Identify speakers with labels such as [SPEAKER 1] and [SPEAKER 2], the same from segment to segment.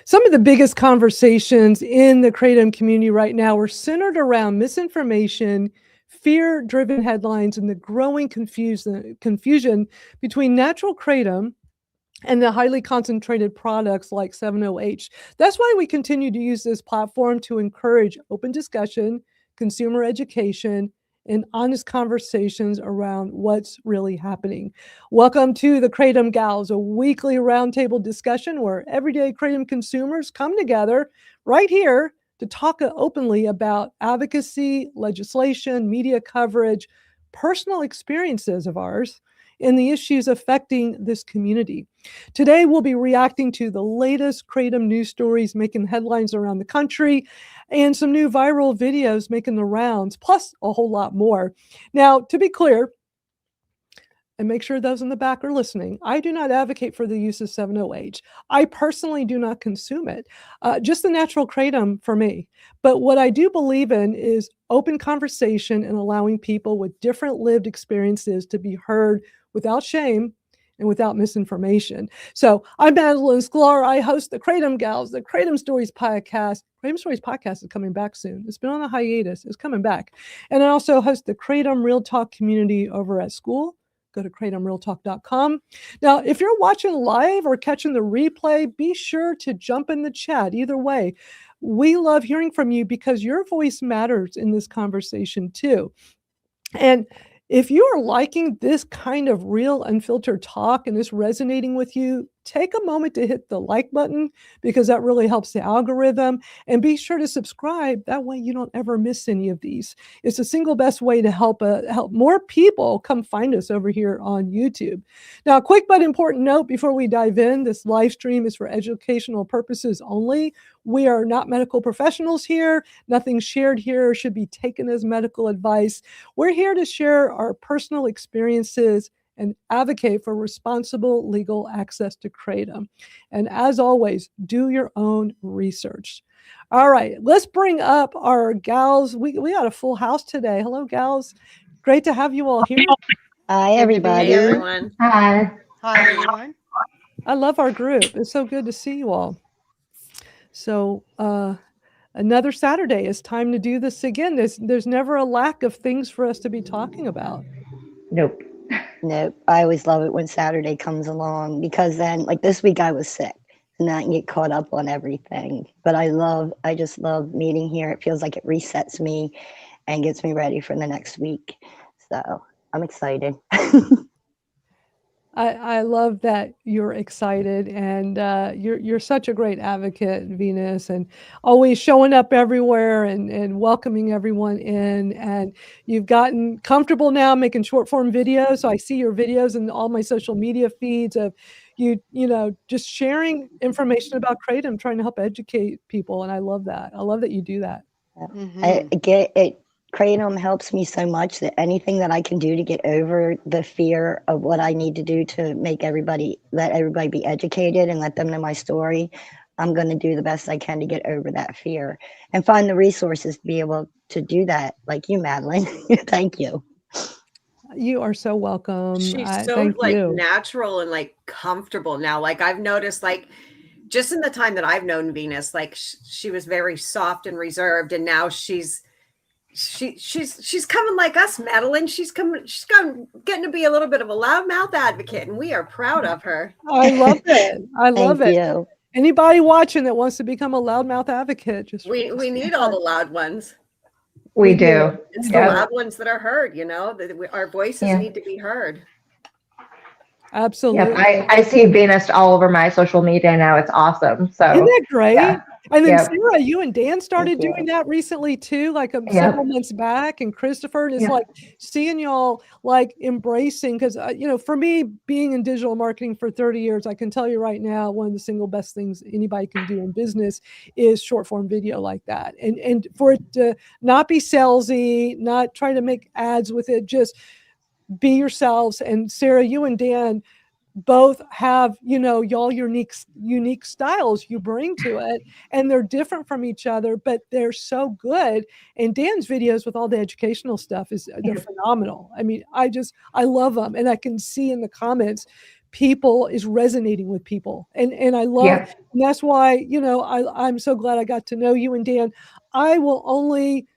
[SPEAKER 1] Some of the biggest conversations in the Kratom community right now are centered around misinformation, fear-driven headlines, and the growing confusion between natural Kratom and the highly concentrated products like 7-OH. That's why we continue to use this platform to encourage open discussion, consumer education, and honest conversations around what's really happening. Welcome to the Kratom Gals, a weekly roundtable discussion where everyday Kratom consumers come together right here to talk openly about advocacy, legislation, media coverage, personal experiences of ours, and the issues affecting this community. Today, we'll be reacting to the latest Kratom news stories making headlines around the country and some new viral videos making the rounds, plus a whole lot more. Now, to be clear, and make sure those in the back are listening, I do not advocate for the use of 7-OH. I personally do not consume it, just the natural Kratom for me. But what I do believe in is open conversation and allowing people with different lived experiences to be heard without shame and without misinformation. So I'm Madeline Sklar. I host the Kratom Gals, the Kratom Stories podcast. Kratom Stories podcast is coming back soon. It's been on a hiatus. It's coming back. And I also host the Kratom Real Talk community over at school. Go to kratomrealtalk.com. Now, if you're watching live or catching the replay, be sure to jump in the chat. Either way, we love hearing from you because your voice matters in this conversation too. And if you are liking this kind of real unfiltered talk and it's resonating with you, take a moment to hit the like button because that really helps the algorithm. And be sure to subscribe. That way you don't ever miss any of these. It's the single best way to help more people come find us over here on YouTube. Now, a quick but important note before we dive in, this live stream is for educational purposes only. We are not medical professionals here. Nothing shared here should be taken as medical advice. We're here to share our personal experiences and advocate for responsible legal access to Kratom. And as always, do your own research. All right, let's bring up our gals. We got a full house today. Hello, gals. Great to have you all here.
[SPEAKER 2] Hi, everybody.
[SPEAKER 3] Hey, everyone.
[SPEAKER 4] Hi.
[SPEAKER 3] Hi, everyone.
[SPEAKER 1] I love our group. It's so good to see you all. So another Saturday. It's time to do this again. There's never a lack of things for us to be talking about.
[SPEAKER 4] Nope.
[SPEAKER 2] I always love it when Saturday comes along because then, like this week, I was sick and I can get caught up on everything. But I just love meeting here. It feels like it resets me and gets me ready for the next week. So I'm excited.
[SPEAKER 1] I love that you're excited, and you're such a great advocate, Venus, and always showing up everywhere and welcoming everyone in. And you've gotten comfortable now making short form videos. So I see your videos in all my social media feeds of you know, just sharing information about Kratom, trying to help educate people. And I love that. I love that you do that.
[SPEAKER 2] Mm-hmm. I get it. Kratom helps me so much that anything that I can do to get over the fear of what I need to do to let everybody be educated and let them know my story, I'm going to do the best I can to get over that fear and find the resources to be able to do that. Like you, Madeline. Thank you.
[SPEAKER 1] You are so welcome.
[SPEAKER 3] She's so natural and like comfortable now. Like I've noticed, like just in the time that I've known Venus, like she was very soft and reserved, and now she's coming like us, Madeline. She's getting to be a little bit of a loudmouth advocate, and we are proud of her.
[SPEAKER 1] I love it. I love
[SPEAKER 2] Thank
[SPEAKER 1] it.
[SPEAKER 2] You.
[SPEAKER 1] Anybody watching that wants to become a loudmouth advocate, just
[SPEAKER 3] we need all the loud ones.
[SPEAKER 4] We do.
[SPEAKER 3] It's the loud ones that are heard. You know, our voices need to be heard.
[SPEAKER 1] Absolutely.
[SPEAKER 4] Yep. I see Venus all over my social media now. It's awesome. So
[SPEAKER 1] isn't that great?
[SPEAKER 4] Yeah.
[SPEAKER 1] And then
[SPEAKER 4] Yep.
[SPEAKER 1] Sarah, you and Dan started doing that recently too, like several months back. And Christopher, and it's like seeing y'all like embracing, because you know, for me, being in digital marketing for 30 years, I can tell you right now, one of the single best things anybody can do in business is short form video like that. And for it to not be salesy, not try to make ads with it, just be yourselves. And Sarah, you and Dan both have, you know, y'all unique styles you bring to it, and they're different from each other, but they're so good. And Dan's videos with all the educational stuff they're phenomenal. I mean, I love them, and I can see in the comments people is resonating with people. And I love,
[SPEAKER 4] Yeah.
[SPEAKER 1] and that's why, you know, I'm so glad I got to know you and Dan. I will only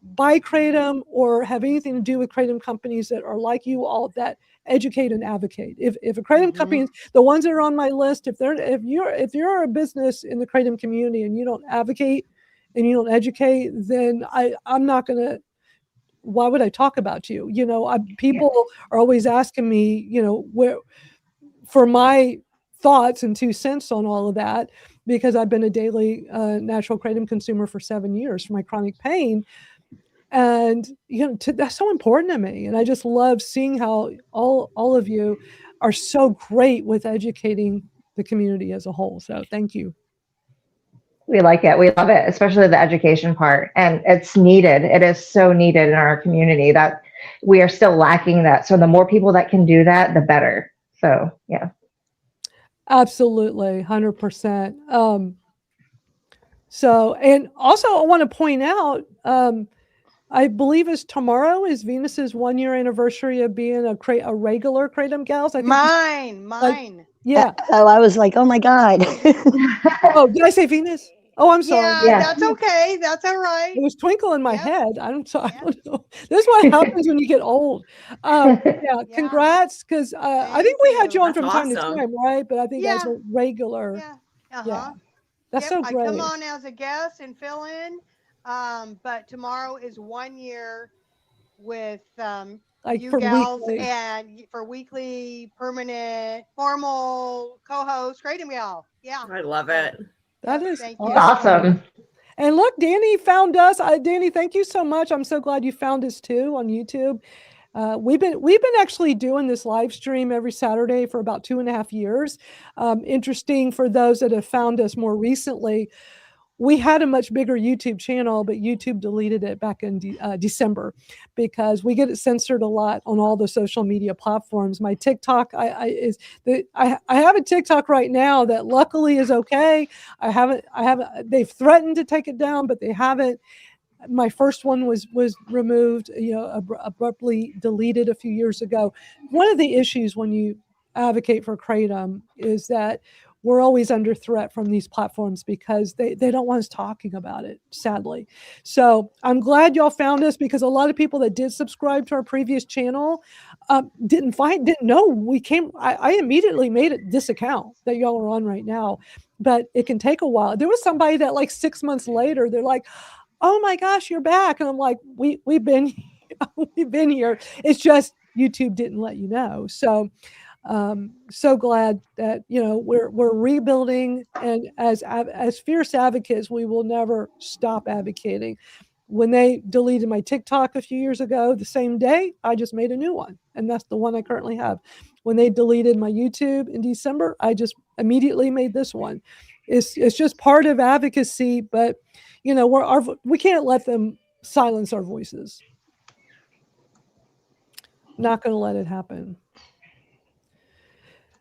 [SPEAKER 1] buy Kratom or have anything to do with Kratom companies that are like you all, that educate and advocate. If a Kratom company, the ones that are on my list, if you're a business in the Kratom community and you don't advocate and you don't educate, then I'm not gonna. Why would I talk about you? You know, people are always asking me, you know, where for my thoughts and 2 cents on all of that, because I've been a daily natural Kratom consumer for 7 years for my chronic pain. And, you know, that's so important to me. And I just love seeing how all of you are so great with educating the community as a whole. So thank you.
[SPEAKER 4] We like it. We love it, especially the education part. And it's needed. It is so needed in our community that we are still lacking that. So the more people that can do that, the better. So, yeah.
[SPEAKER 1] Absolutely, 100%. So, and also I want to point out, I believe tomorrow is Venus's 1-year anniversary of being a regular Kratom Gals. I think
[SPEAKER 5] Mine.
[SPEAKER 1] yeah.
[SPEAKER 2] Oh, I was like, oh my God.
[SPEAKER 1] Oh, did I say Venus? Oh, I'm sorry.
[SPEAKER 5] Yeah, that's okay. That's all right.
[SPEAKER 1] It was twinkle in my
[SPEAKER 5] Yep.
[SPEAKER 1] head. I don't
[SPEAKER 5] Yep.
[SPEAKER 1] know. This is what happens when you get old. Yeah,
[SPEAKER 5] Yeah.
[SPEAKER 1] congrats, because I think we had you on
[SPEAKER 3] That's
[SPEAKER 1] from time to
[SPEAKER 3] awesome.
[SPEAKER 1] time, right? But I think as
[SPEAKER 5] Yeah.
[SPEAKER 1] a regular,
[SPEAKER 5] Yeah.
[SPEAKER 1] yeah, that's
[SPEAKER 5] Yep,
[SPEAKER 1] so
[SPEAKER 5] I come
[SPEAKER 1] great.
[SPEAKER 5] on as a guest and fill in. But tomorrow is 1 year with
[SPEAKER 1] Like
[SPEAKER 5] you
[SPEAKER 1] for
[SPEAKER 5] gals
[SPEAKER 1] weekly.
[SPEAKER 5] and for weekly, permanent, formal co-host, Kratom Gal. Yeah.
[SPEAKER 3] I love it.
[SPEAKER 1] That
[SPEAKER 5] Yep,
[SPEAKER 1] is
[SPEAKER 5] thank you.
[SPEAKER 4] Awesome.
[SPEAKER 1] And look, Danny found us. Danny, thank you so much. I'm so glad you found us too on YouTube. We've been actually doing this live stream every Saturday for about 2.5 years. Interesting for those that have found us more recently. We had a much bigger YouTube channel, but YouTube deleted it back in December because we get it censored a lot on all the social media platforms. My TikTok, I have a TikTok right now that luckily is okay. I haven't. They've threatened to take it down, but they haven't. My first one was removed, you know, abruptly deleted a few years ago. One of the issues when you advocate for Kratom is that we're always under threat from these platforms because they don't want us talking about it, sadly. So I'm glad y'all found us, because a lot of people that did subscribe to our previous channel didn't know we came. I immediately made it this account that y'all are on right now, but it can take a while. There was somebody that like 6 months later, they're like, oh my gosh, you're back. And I'm like, we've been here. It's just YouTube didn't let you know. So so glad that, you know, we're rebuilding, and as fierce advocates, we will never stop advocating. When they deleted my TikTok a few years ago, the same day, I just made a new one, and that's the one I currently have. When they deleted my YouTube in December, I just immediately made this one. It's just part of advocacy, but you know, we can't let them silence our voices. Not going to let it happen.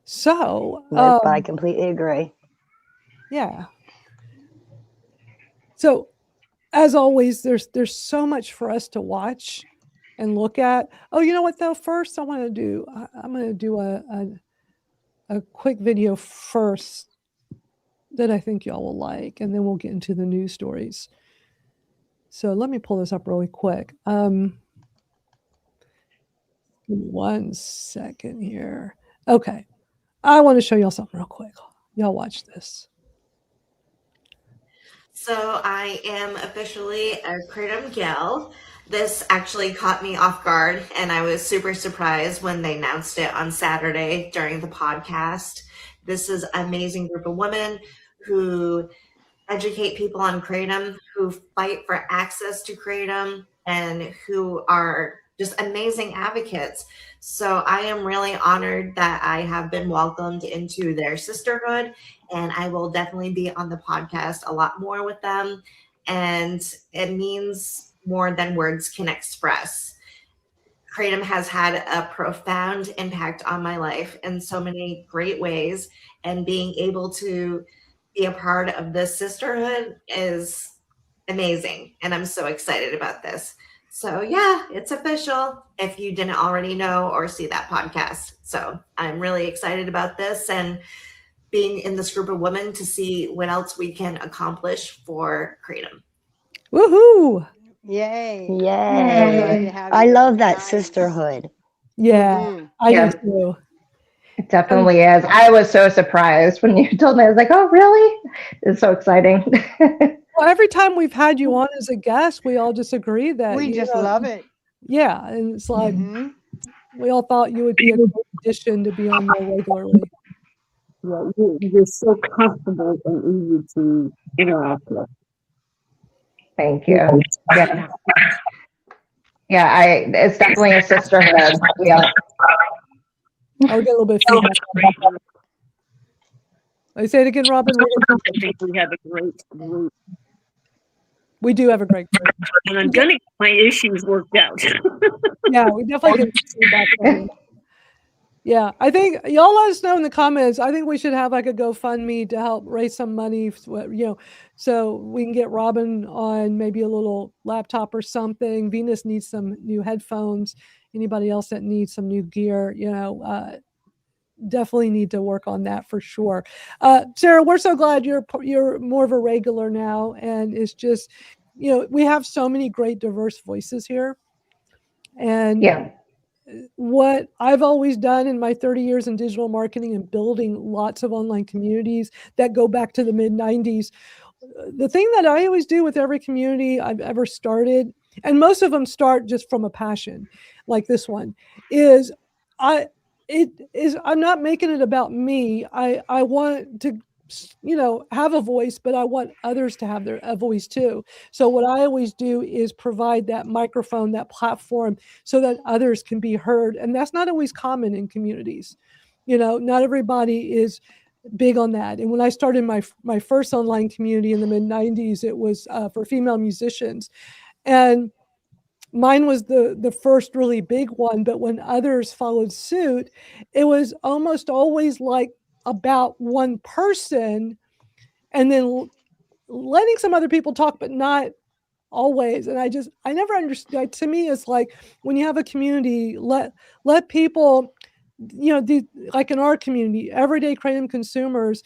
[SPEAKER 1] So
[SPEAKER 2] Nope, I completely agree.
[SPEAKER 1] Yeah. So as always, there's so much for us to watch and look at. Oh, you know what though? First, I'm going to do a quick video first that I think y'all will like, and then we'll get into the news stories. So let me pull this up really quick. Give me 1 second here. Okay. I want to show y'all something real quick. Y'all watch this.
[SPEAKER 6] So I am officially a Kratom Gal. This actually caught me off guard, and I was super surprised when they announced it on Saturday during the podcast. This is an amazing group of women who educate people on Kratom, who fight for access to Kratom, and who are just amazing advocates. So I am really honored that I have been welcomed into their sisterhood, and I will definitely be on the podcast a lot more with them. And it means more than words can express. Kratom has had a profound impact on my life in so many great ways, and being able to be a part of this sisterhood is amazing, and I'm so excited about this. So yeah, it's official if you didn't already know or see that podcast. So I'm really excited about this and being in this group of women to see what else we can accomplish for Kratom.
[SPEAKER 1] Woohoo!
[SPEAKER 5] Yay.
[SPEAKER 2] Yay.
[SPEAKER 5] Glad to have
[SPEAKER 2] I
[SPEAKER 5] you.
[SPEAKER 2] love that
[SPEAKER 5] Nice.
[SPEAKER 2] sisterhood.
[SPEAKER 1] Yeah,
[SPEAKER 5] Mhm.
[SPEAKER 1] I
[SPEAKER 4] Yeah.
[SPEAKER 1] do too.
[SPEAKER 4] It definitely is. I was so surprised when you told me. I was like, oh, really? It's so exciting.
[SPEAKER 1] Well, every time we've had you on as a guest, we all just agree that
[SPEAKER 5] We just love it.
[SPEAKER 1] Yeah, and it's like
[SPEAKER 5] Mhm.
[SPEAKER 1] we all thought you would be a great addition to be on more regularly.
[SPEAKER 7] Yeah, you're so comfortable and easy to interact with.
[SPEAKER 4] Thank you. Yeah. Yeah, it's definitely a sisterhood. We all,
[SPEAKER 1] Oh, we get a little bit of feedback. I say it again, Robin.
[SPEAKER 7] I think we have a great group,
[SPEAKER 1] We do have a great group.
[SPEAKER 7] and I'm gonna get my issues worked out.
[SPEAKER 1] Yeah, we definitely get feedback from you. Yeah, I think y'all let us know in the comments. I think we should have like a GoFundMe to help raise some money, so we can get Robin on maybe a little laptop or something. Venus needs some new headphones. Anybody else that needs some new gear, definitely need to work on that for sure. Sarah, we're so glad you're more of a regular now, and it's just, we have so many great diverse voices here, and
[SPEAKER 4] yeah.
[SPEAKER 1] what I've always done in my 30 years in digital marketing and building lots of online communities that go back to the mid 90s. The thing that I always do with every community I've ever started, and most of them start just from a passion, like this one, is I'm not making it about me. I want to have a voice, but I want others to have a voice too. So what I always do is provide that microphone, that platform, so that others can be heard. And that's not always common in communities. Not everybody is big on that. And when I started my first online community in the mid 90s, it was for female musicians. And mine was the first really big one. But when others followed suit, it was almost always like about one person, and then letting some other people talk, but not always. And I never understood. To me, it's like when you have a community, let people, like in our community, everyday Kratom consumers,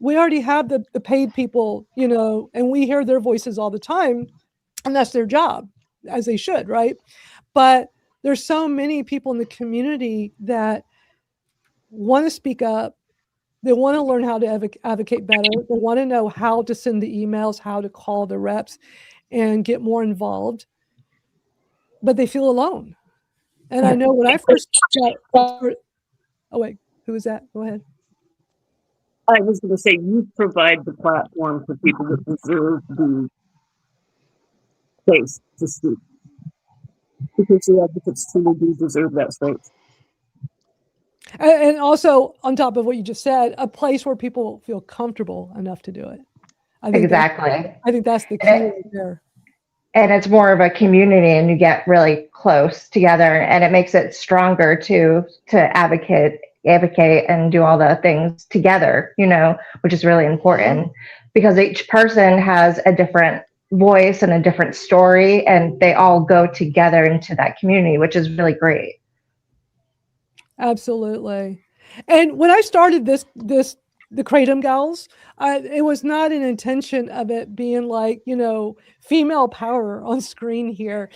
[SPEAKER 1] we already have the paid people, and we hear their voices all the time, and that's their job, as they should, right? But there's so many people in the community that want to speak up. They want to learn how to advocate better. They want to know how to send the emails, how to call the reps and get more involved, but they feel alone. And I know when I first oh wait, who was that? Go ahead.
[SPEAKER 7] I was going to say, you provide the platform for people that deserve the space to speak, because the advocates truly do deserve that space.
[SPEAKER 1] And also, on top of what you just said, a place where people feel comfortable enough to do it. I think that's the key right there.
[SPEAKER 4] And it's more of a community, and you get really close together, and it makes it stronger to advocate and do all the things together, which is really important, because each person has a different voice and a different story, and they all go together into that community, which is really great.
[SPEAKER 1] Absolutely. And when I started the Kratom Gals, it was not an intention of it being like, female power on screen here.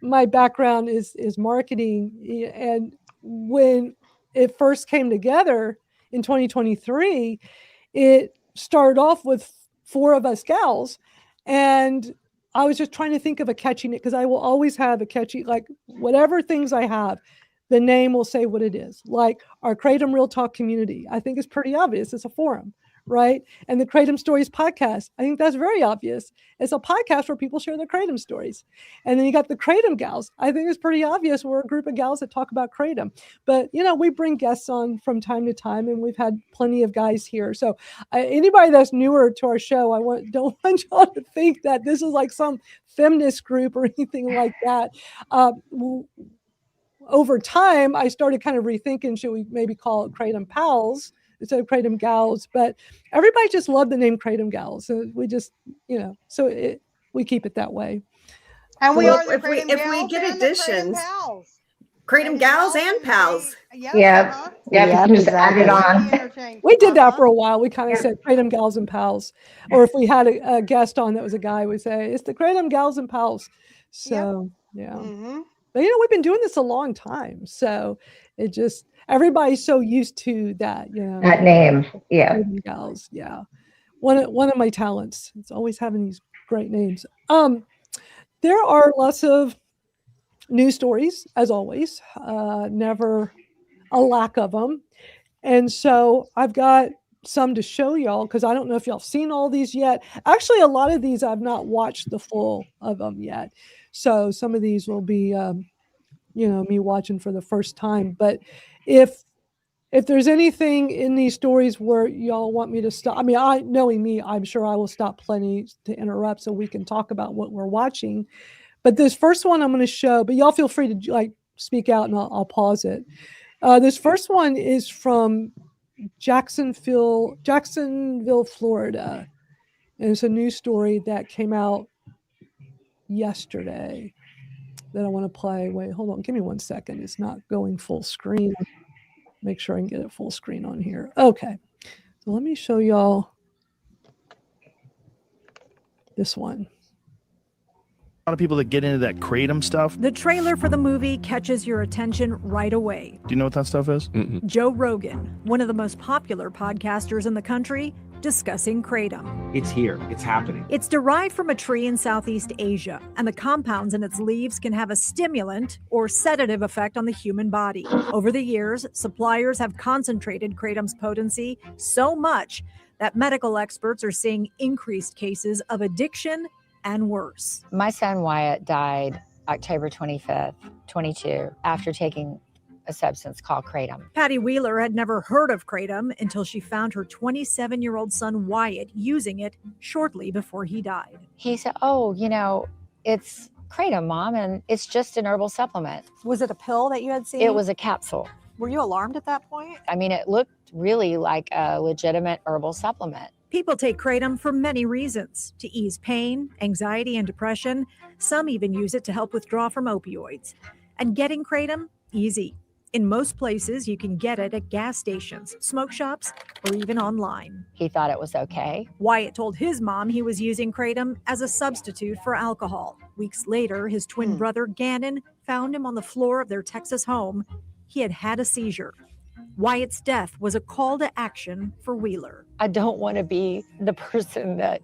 [SPEAKER 1] My background is marketing. And when it first came together in 2023, it started off with 4 of us gals. And I was just trying to think of a catchy name, because I will always have a catchy, like whatever things I have, the name will say what it is. Like our Kratom Real Talk community, I think it's pretty obvious. It's a forum, right? And the Kratom Stories podcast, I think that's very obvious. It's a podcast where people share their Kratom stories. And then you got the Kratom Gals. I think it's pretty obvious. We're a group of gals that talk about Kratom. But, we bring guests on from time to time, and we've had plenty of guys here. So anybody that's newer to our show, don't want y'all to think that this is like some feminist group or anything like that. Over time, I started kind of rethinking, should we maybe call it Kratom Pals instead of Kratom Gals? But everybody just loved the name Kratom Gals. So we just, we keep it that way.
[SPEAKER 5] And we
[SPEAKER 3] Well,
[SPEAKER 5] are the
[SPEAKER 3] if we-
[SPEAKER 5] Kratom
[SPEAKER 3] if we
[SPEAKER 5] Gals
[SPEAKER 3] get
[SPEAKER 5] and the Kratom
[SPEAKER 3] additions-
[SPEAKER 5] Pals.
[SPEAKER 3] Kratom Gals and Pals.
[SPEAKER 5] Yep.
[SPEAKER 4] Yeah.
[SPEAKER 5] Uh-huh.
[SPEAKER 4] Yeah, you
[SPEAKER 2] Yep,
[SPEAKER 4] can just add it
[SPEAKER 2] exactly.
[SPEAKER 4] on.
[SPEAKER 5] Be interchanged.
[SPEAKER 1] We did that
[SPEAKER 5] Uh-huh.
[SPEAKER 1] for a while. We kind of
[SPEAKER 4] Yeah.
[SPEAKER 1] said Kratom Gals and Pals. Or if we had a guest on that was a guy, we say, it's the Kratom Gals and Pals. So, yeah.
[SPEAKER 5] Mm-hmm.
[SPEAKER 1] But, we've been doing this a long time. So it just, everybody's so used to that,
[SPEAKER 4] That name. Yeah.
[SPEAKER 1] Kratom Gals. Yeah. One of my talents. It's always having these great names. There are lots of news stories, as always, never a lack of them. And so I've got some to show y'all because I don't know if y'all seen all these yet. Actually, a lot of these I've not watched the full of them yet. So some of these will be, me watching for the first time. But if there's anything in these stories where y'all want me to stop, knowing me, I'm sure I will stop plenty to interrupt so we can talk about what we're watching. But this first one I'm going to show, but y'all feel free to speak out and I'll pause it. This first one is from Jacksonville, Florida. And it's a news story that came out yesterday that I want to play. Wait, hold on. Give me 1 second. It's not going full screen. Make sure I can get it full screen on here. Okay. So let me show y'all this one.
[SPEAKER 8] A lot of people that get into that Kratom stuff.
[SPEAKER 9] The trailer for the movie catches your attention right away.
[SPEAKER 8] Do you know what that stuff is?
[SPEAKER 9] Joe Rogan, one of the most popular podcasters in the country, discussing Kratom.
[SPEAKER 10] It's here. It's happening.
[SPEAKER 9] It's derived from a tree in Southeast Asia, and the compounds in its leaves can have a stimulant or sedative effect on the human body. Over the years, suppliers have concentrated Kratom's potency so much that medical experts are seeing increased cases of addiction and worse.
[SPEAKER 11] My son Wyatt died October 25th, 22, after taking a substance called Kratom.
[SPEAKER 9] Patty Wheeler had never heard of Kratom until she found her 27-year-old son Wyatt using it shortly before he died.
[SPEAKER 11] He said, "Oh, it's Kratom, Mom, and it's just an herbal supplement."
[SPEAKER 9] Was it a pill that you had seen?
[SPEAKER 11] It was a capsule.
[SPEAKER 9] Were you alarmed at that point?
[SPEAKER 11] It looked really like a legitimate herbal supplement.
[SPEAKER 9] People take Kratom for many reasons: to ease pain, anxiety, and depression. Some even use it to help withdraw from opioids. And getting Kratom? Easy. In most places, you can get it at gas stations, smoke shops, or even online.
[SPEAKER 11] He thought it was okay.
[SPEAKER 9] Wyatt told his mom he was using Kratom as a substitute for alcohol. Weeks later, his twin brother Gannon found him on the floor of their Texas home. He had had a seizure. Wyatt's death was a call to action for Wheeler.
[SPEAKER 11] I don't want to be the person that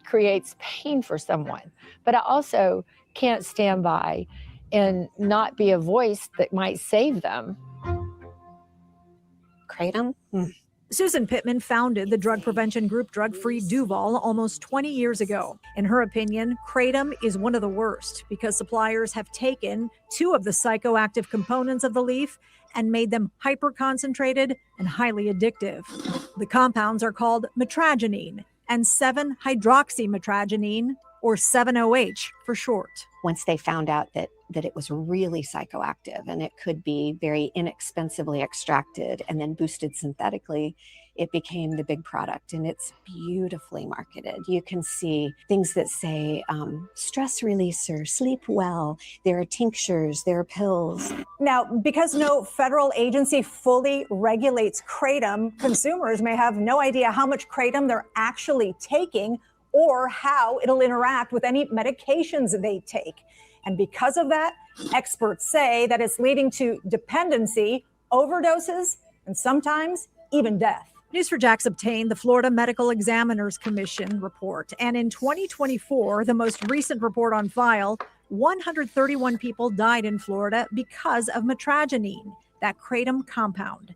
[SPEAKER 11] creates pain for someone, but I also can't stand by and not be a voice that might save them.
[SPEAKER 12] Kratom?
[SPEAKER 9] Susan Pittman founded the drug prevention group Drug Free Duval almost 20 years ago. In her opinion, Kratom is one of the worst because suppliers have taken two of the psychoactive components of the leaf and made them hyper-concentrated and highly addictive. The compounds are called metragenine and 7-hydroxymetragenine, or 7-OH for short.
[SPEAKER 12] Once they found out that it was really psychoactive and it could be very inexpensively extracted and then boosted synthetically, it became the big product, and it's beautifully marketed. You can see things that say stress releaser, sleep well. There are tinctures, there are pills.
[SPEAKER 9] Now, because no federal agency fully regulates Kratom, consumers may have no idea how much Kratom they're actually taking or how it'll interact with any medications they take. And because of that, experts say that it's leading to dependency, overdoses, and sometimes even death. News4Jax obtained the Florida Medical Examiners Commission report. And in 2024, the most recent report on file, 131 people died in Florida because of metragenine, that Kratom compound.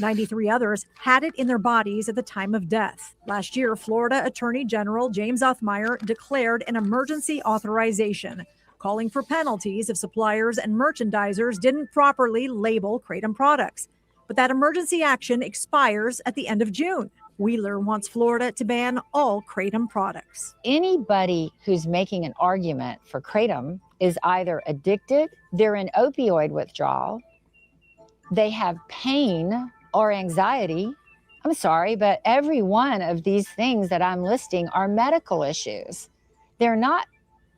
[SPEAKER 9] 93 others had it in their bodies at the time of death. Last year, Florida Attorney General James Othmeyer declared an emergency authorization, calling for penalties if suppliers and merchandisers didn't properly label Kratom products. But that emergency action expires at the end of June. Wheeler wants Florida to ban all Kratom products.
[SPEAKER 11] Anybody who's making an argument for Kratom is either addicted, they're in opioid withdrawal, they have pain or anxiety. I'm sorry, but every one of these things that I'm listing are medical issues. They're not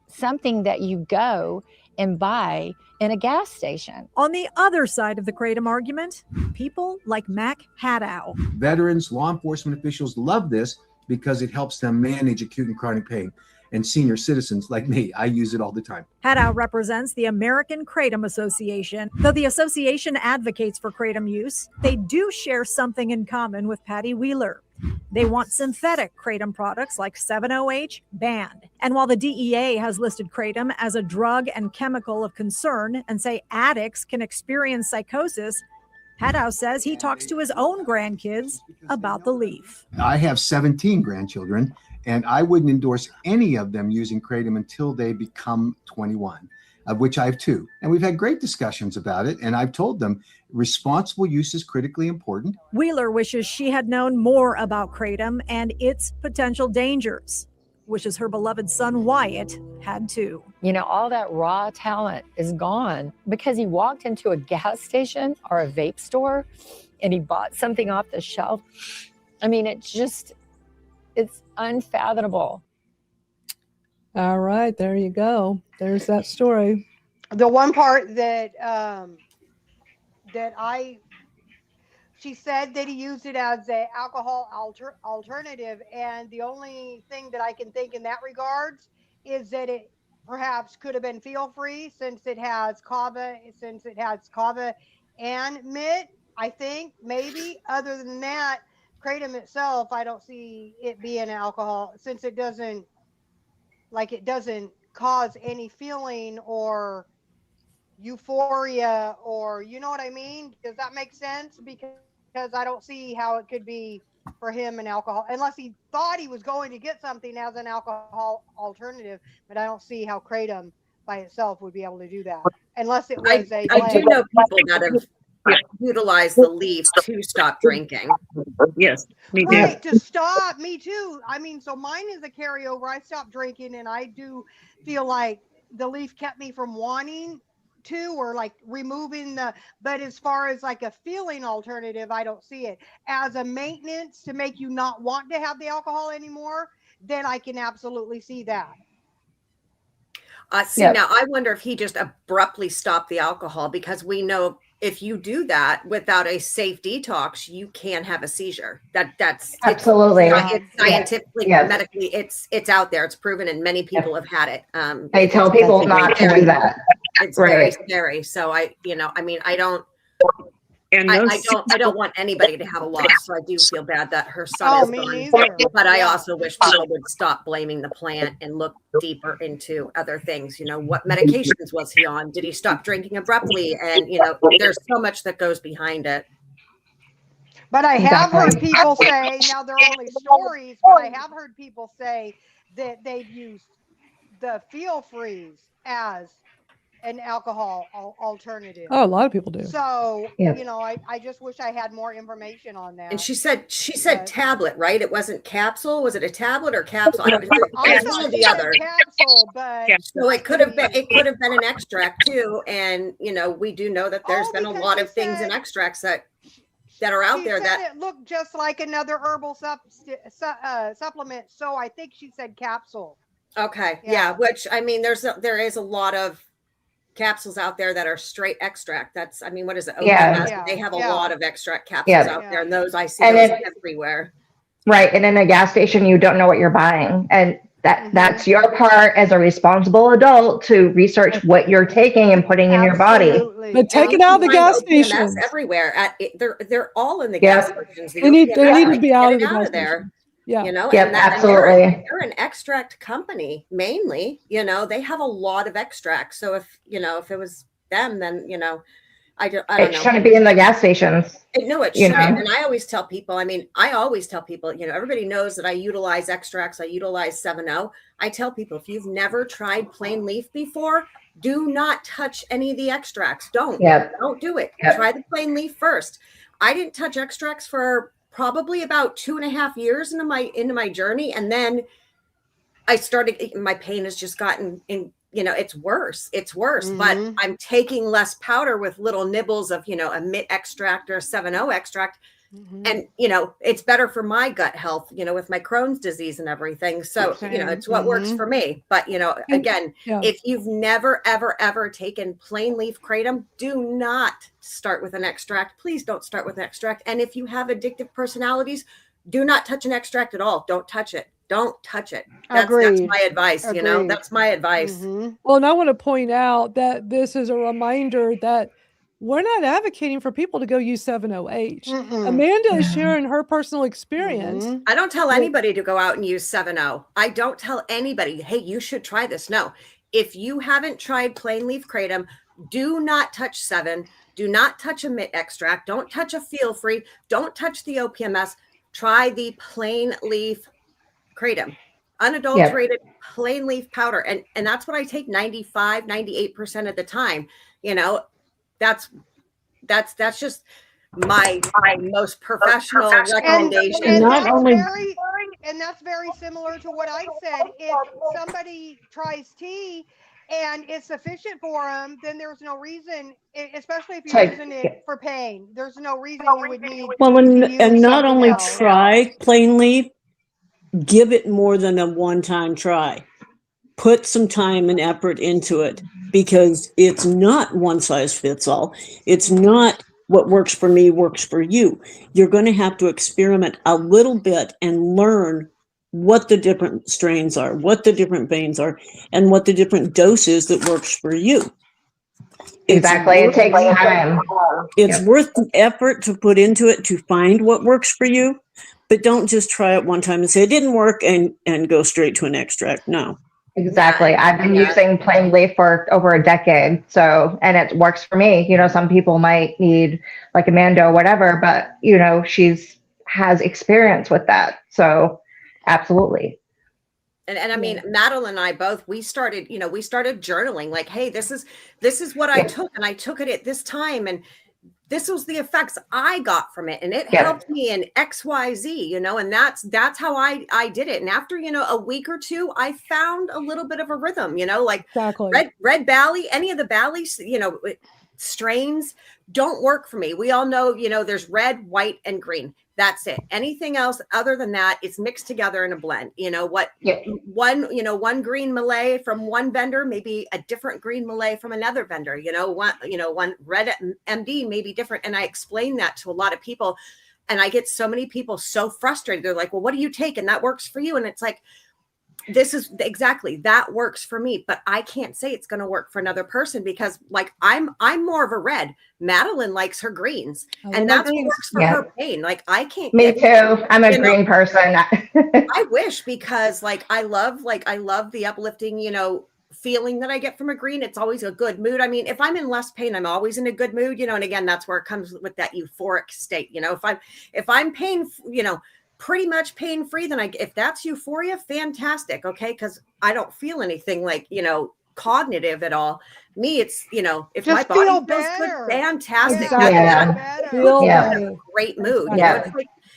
[SPEAKER 11] something that you go and buy in a gas station.
[SPEAKER 9] On the other side of the Kratom argument, people like Mac Haddow.
[SPEAKER 10] Veterans, law enforcement officials love this because it helps them manage acute and chronic pain. And senior citizens like me, I use it all the time.
[SPEAKER 9] Haddow represents the American Kratom Association. Though the association advocates for Kratom use, they do share something in common with Patty Wheeler. They want synthetic Kratom products like 7-OH banned. And while the DEA has listed Kratom as a drug and chemical of concern and say addicts can experience psychosis, Haddow says he talks to his own grandkids about the leaf.
[SPEAKER 10] I have 17 grandchildren, and I wouldn't endorse any of them using Kratom until they become 21, of which I have 2. And we've had great discussions about it, and I've told them responsible use is critically important.
[SPEAKER 9] Wheeler wishes she had known more about Kratom and its potential dangers. Wishes her beloved son Wyatt had too.
[SPEAKER 11] You know, all that raw talent is gone because he walked into a gas station or a vape store and he bought something off the shelf. I mean, it's unfathomable.
[SPEAKER 1] All right, there you go. There's that story.
[SPEAKER 5] The one part that she said that he used it as an alcohol alternative, and the only thing that I can think in that regards is that it perhaps could have been feel-free since it has kava and mint. I think maybe. Other than that, Kratom itself, I don't see it being alcohol since it doesn't cause any feeling or euphoria, or you know what I mean? Does that make sense? Because I don't see how it could be for him an alcohol, unless he thought he was going to get something as an alcohol alternative. But I don't see how Kratom by itself would be able to do that, unless it was
[SPEAKER 3] I do know people that have utilized the leaf to stop drinking.
[SPEAKER 7] Yes, me too.
[SPEAKER 5] Right, to stop. Me too. I mean, so mine is a carryover. I stopped drinking, and I do feel like the leaf kept me from wanting to, or like removing the, but as far as like a feeling alternative, I don't see it as a maintenance to make you not want to have the alcohol anymore. Then I can absolutely see that.
[SPEAKER 3] Now I wonder if he just abruptly stopped the alcohol, because we know if you do that without a safe detox, you can have a seizure. That's
[SPEAKER 4] absolutely.
[SPEAKER 3] It's scientifically, medically, it's out there. It's proven, and many people have had it.
[SPEAKER 4] I tell people not to do that.
[SPEAKER 3] It's very scary. So I don't want anybody to have a loss. So I do feel bad that her son is gone. But I also wish people would stop blaming the plant and look deeper into other things. You know, what medications was he on? Did he stop drinking abruptly? And there's so much that goes behind it.
[SPEAKER 5] But I have heard people say, now they're only stories, but I have heard people say that they've used the Feel Freeze as an alcohol alternative.
[SPEAKER 1] Oh, a lot of people do.
[SPEAKER 5] So, I just wish I had more information on that.
[SPEAKER 3] And she said tablet, right? It wasn't capsule. Was it a tablet or capsule? I don't know.
[SPEAKER 5] I thought it was capsule, but
[SPEAKER 3] so it could have been an extract too. And we do know that there's been a lot of things in extracts that are out there that
[SPEAKER 5] it looked just like another herbal supplement. So I think she said capsule.
[SPEAKER 3] Okay. Yeah. Which, I mean, there is a lot of capsules out there that are straight extract. That's, I mean, what is it? They have a lot of extract capsules out there, and those I see those everywhere.
[SPEAKER 4] Right. And in a gas station, you don't know what you're buying. And that's your part as a responsible adult to research what you're taking and putting in your body.
[SPEAKER 1] But take it out of the gas stations.
[SPEAKER 3] Everywhere. They're all in the gas stations.
[SPEAKER 1] They need to be out of the gas
[SPEAKER 3] there.
[SPEAKER 1] Yeah.
[SPEAKER 4] Absolutely.
[SPEAKER 3] They're an extract company mainly. They have a lot of extracts. So if it was them, then I don't know.
[SPEAKER 4] It's trying to be in the gas stations.
[SPEAKER 3] No, it shouldn't. And I always tell people, everybody knows that I utilize extracts. I utilize 7-0. I tell people, if you've never tried plain leaf before, do not touch any of the extracts. Don't do it. Try the plain leaf first. I didn't touch extracts for probably about 2.5 years into my journey. And then I started, my pain has just gotten in, it's worse, but I'm taking less powder with little nibbles of, a mint extract or 7-0 extract. And, it's better for my gut health, with my Crohn's disease and everything. So, it's what works for me. But, again, if you've never, ever, ever taken plain leaf kratom, do not start with an extract. Please don't start with an extract. And if you have addictive personalities, do not touch an extract at all. Don't touch it. Don't touch it. That's my advice. That's my advice.
[SPEAKER 1] Well, and I want to point out that this is a reminder that we're not advocating for people to go use 7-0H. Amanda is sharing her personal experience.
[SPEAKER 3] I don't tell anybody to go out and use 7-0. I don't tell anybody, hey, you should try this. No, if you haven't tried plain leaf kratom, do not touch 7. Do not touch a mint extract. Don't touch a feel free. Don't touch the OPMS. Try the plain leaf kratom, unadulterated plain leaf powder. And that's what I take 95, 98% of the time. That's just my most professional recommendation.
[SPEAKER 5] And that's very similar to what I said. If somebody tries tea and it's sufficient for them, then there's no reason, especially if you're using it for pain, there's no reason you would need.
[SPEAKER 7] Well, and not only try plain leaf, give it more than a one-time try. Put some time and effort into it, because it's not one size fits all. It's not what works for me works for you. You're going to have to experiment a little bit and learn what the different strains are, what the different veins are, and what the different dose is that works for you.
[SPEAKER 4] Exactly. It takes time.
[SPEAKER 7] It's worth the effort to put into it to find what works for you, but don't just try it one time and say it didn't work and go straight to an extract. No.
[SPEAKER 4] Exactly. I've been using plain leaf for over a decade. And it works for me. Some people might need like Amanda or whatever, but has experience with that. So absolutely.
[SPEAKER 3] And I mean, Madeline and I both, we started journaling like, hey, this is what I took, and I took it at this time. And this was the effects I got from it. And it helped me in XYZ, and that's how I did it. And after, a week or two, I found a little bit of a rhythm, like red Bally, any of the Bally's, strains don't work for me. We all know, there's red, white, and green. That's it. Anything else other than that, it's mixed together in a blend. One green Malay from one vendor, maybe a different green Malay from another vendor. One red MD may be different. And I explain that to a lot of people, and I get so many people so frustrated. They're like, well, what do you take? And that works for you. And it's like, this is exactly that works for me, but I can't say it's going to work for another person, because like I'm more of a red. Madeline likes her greens, and that's what works for her pain. Like I can't.
[SPEAKER 4] Me too. I'm a green person.
[SPEAKER 3] I wish, because like I love the uplifting, feeling that I get from a green. It's always a good mood. I mean, if I'm in less pain, I'm always in a good mood, and again, that's where it comes with that euphoric state. If I'm pain, pretty much pain-free, then if that's euphoria, fantastic. Okay. Cause I don't feel anything like, cognitive at all. Me, it's, if
[SPEAKER 5] just
[SPEAKER 3] my body feels
[SPEAKER 5] better.
[SPEAKER 3] Good, fantastic. Great mood.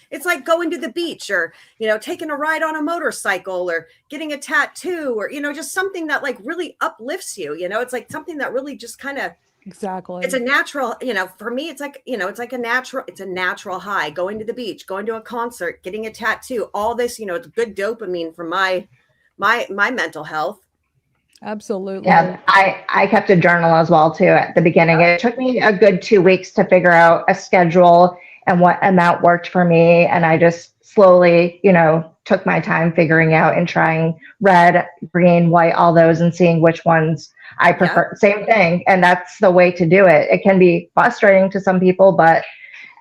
[SPEAKER 3] It's like going to the beach, or, taking a ride on a motorcycle, or getting a tattoo, or, just something that like really uplifts you. It's like something that really just kind of,
[SPEAKER 1] exactly.
[SPEAKER 3] It's a natural, for me, it's like, it's a natural high, going to the beach, going to a concert, getting a tattoo, all this, it's good dopamine for my mental health.
[SPEAKER 1] Absolutely.
[SPEAKER 4] Yeah. I kept a journal as well too at the beginning. It took me a good 2 weeks to figure out a schedule and what amount worked for me. And I just slowly, took my time figuring out and trying red, green, white, all those, and seeing which ones I prefer. Same thing. And that's the way to do it. It can be frustrating to some people, but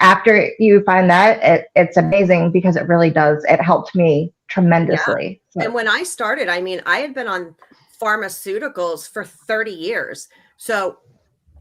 [SPEAKER 4] after you find that, it's amazing, because it really does. It helped me tremendously.
[SPEAKER 3] Yeah. And when I started, I mean, I had been on pharmaceuticals for 30 years. So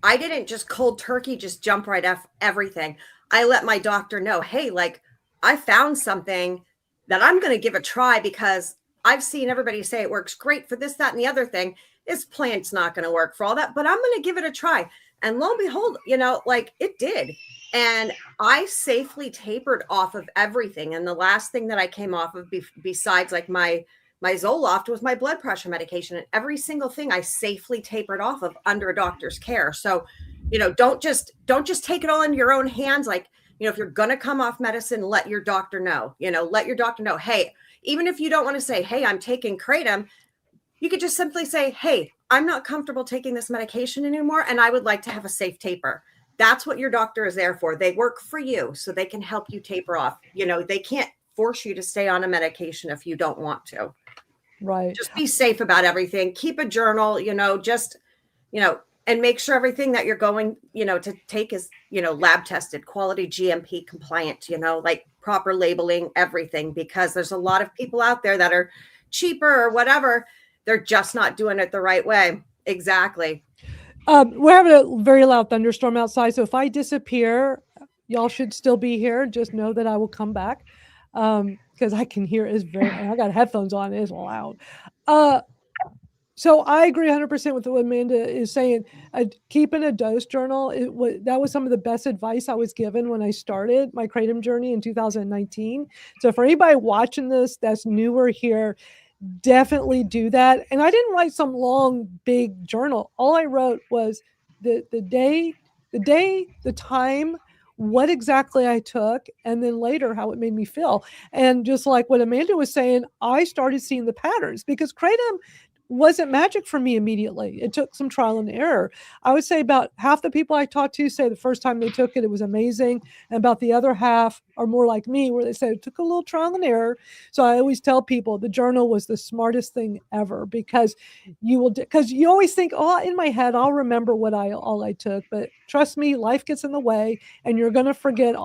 [SPEAKER 3] I didn't just cold turkey, just jump right off everything. I let my doctor know, hey, like I found something that I'm going to give a try, because I've seen everybody say it works great for this, that, and the other thing. This plant's not going to work for all that, but I'm going to give it a try. And lo and behold, like it did. And I safely tapered off of everything. And the last thing that I came off of besides like my Zoloft was my blood pressure medication, and every single thing I safely tapered off of under a doctor's care. So, don't just take it all into your own hands. Like, if you're going to come off medicine, let your doctor know, let your doctor know, hey, even if you don't want to say, hey, I'm taking Kratom, you could just simply say, hey, I'm not comfortable taking this medication anymore, and I would like to have a safe taper. That's what your doctor is there for. They work for you so they can help you taper off. They can't force you to stay on a medication if you don't want to.
[SPEAKER 1] Right.
[SPEAKER 3] Just be safe about everything. Keep a journal, and make sure everything that you're going, to take is, lab tested, quality, GMP compliant, like proper labeling, everything, because there's a lot of people out there that are cheaper or whatever. They're just not doing it the right way. Exactly.
[SPEAKER 1] We're having a very loud thunderstorm outside. So if I disappear, y'all should still be here. Just know that I will come back. Because I can hear I got headphones on, it is loud. So I agree 100% with what Amanda is saying. Keeping a dose journal, that was some of the best advice I was given when I started my Kratom journey in 2019. So for anybody watching this that's newer here, definitely do that. And I didn't write some long, big journal. All I wrote was the day, the time, what exactly I took, and then later how it made me feel. And just like what Amanda was saying, I started seeing the patterns because Kratom wasn't magic for me immediately. It took some trial and error. I would say about half the people I talked to say the first time they took it, it was amazing. And about the other half are more like me, where they said it took a little trial and error. So I always tell people the journal was the smartest thing ever, because you always think, oh, in my head, I'll remember all I took. But trust me, life gets in the way and you're going to forget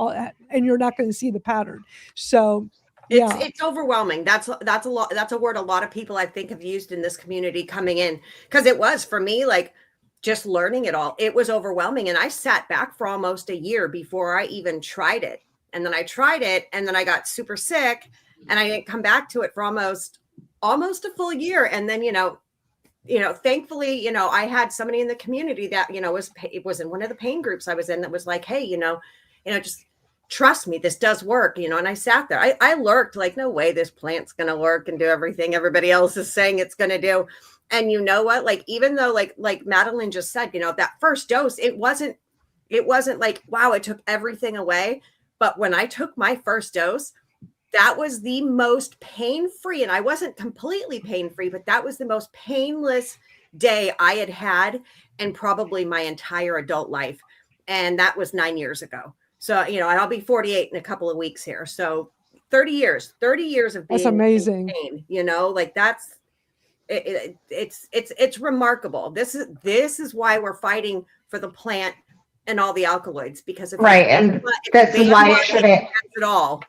[SPEAKER 1] and you're not going to see the pattern. So
[SPEAKER 3] it's overwhelming. That's a lot. That's a word a lot of people I think have used in this community coming in, because it was for me, like, just learning it all. It was overwhelming. And I sat back for almost a year before I even tried it. And then I tried it, and then I got super sick, and I didn't come back to it for almost a full year. And then, thankfully, I had somebody in the community that, was in one of the pain groups I was in that was like, hey, just trust me, this does work, and I sat there. I lurked like, no way this plant's going to work and do everything everybody else is saying it's going to do. And you know what, like, even though like Madeline just said, that first dose, it wasn't like, wow, it took everything away. But when I took my first dose, that was the most pain-free, and I wasn't completely pain-free, but that was the most painless day I had in probably my entire adult life. And that was 9 years ago. So, and I'll be 48 in a couple of weeks here. So 30 years of being
[SPEAKER 1] that's amazing.
[SPEAKER 3] in pain, like that's, it's remarkable. This is why we're fighting for the plant and all the alkaloids, because
[SPEAKER 4] and this is why you shouldn't
[SPEAKER 3] at all.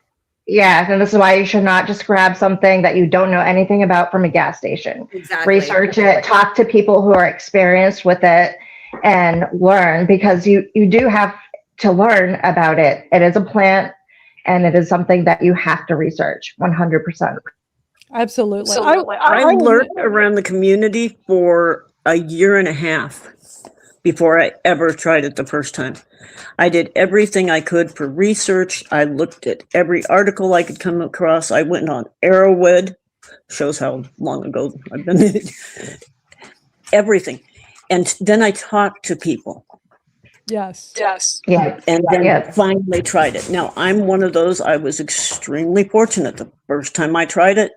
[SPEAKER 4] Yeah, and this is why you should not just grab something that you don't know anything about from a gas station.
[SPEAKER 3] Exactly.
[SPEAKER 4] Research it, talk to people who are experienced with it, and learn, because you do have to learn about it. It is a plant, and it is something that you have to research 100%.
[SPEAKER 1] Absolutely.
[SPEAKER 7] So I learned around the community for a year and a half before I ever tried it the first time. I did everything I could for research. I looked at every article I could come across. I went on Arrowhead, shows how long ago I've been in it. Everything. And then I talked to people.
[SPEAKER 1] Yes.
[SPEAKER 4] Yeah.
[SPEAKER 7] And then finally tried it. Now, I'm one of those, I was extremely fortunate. The first time I tried it,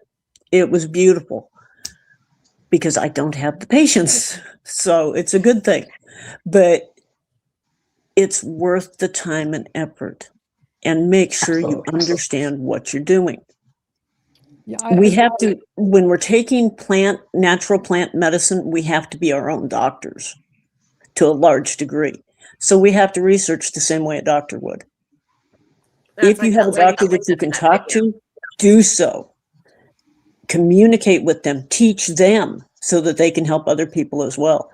[SPEAKER 7] it was beautiful, because I don't have the patience. So it's a good thing. But it's worth the time and effort, and make sure you understand what you're doing.
[SPEAKER 1] Yeah,
[SPEAKER 7] we have to, when we're taking natural plant medicine, we have to be our own doctors to a large degree. So we have to research the same way a doctor would. If you have a doctor that you can talk to, do so. Communicate with them, teach them so that they can help other people as well.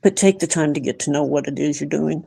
[SPEAKER 7] But take the time to get to know what it is you're doing.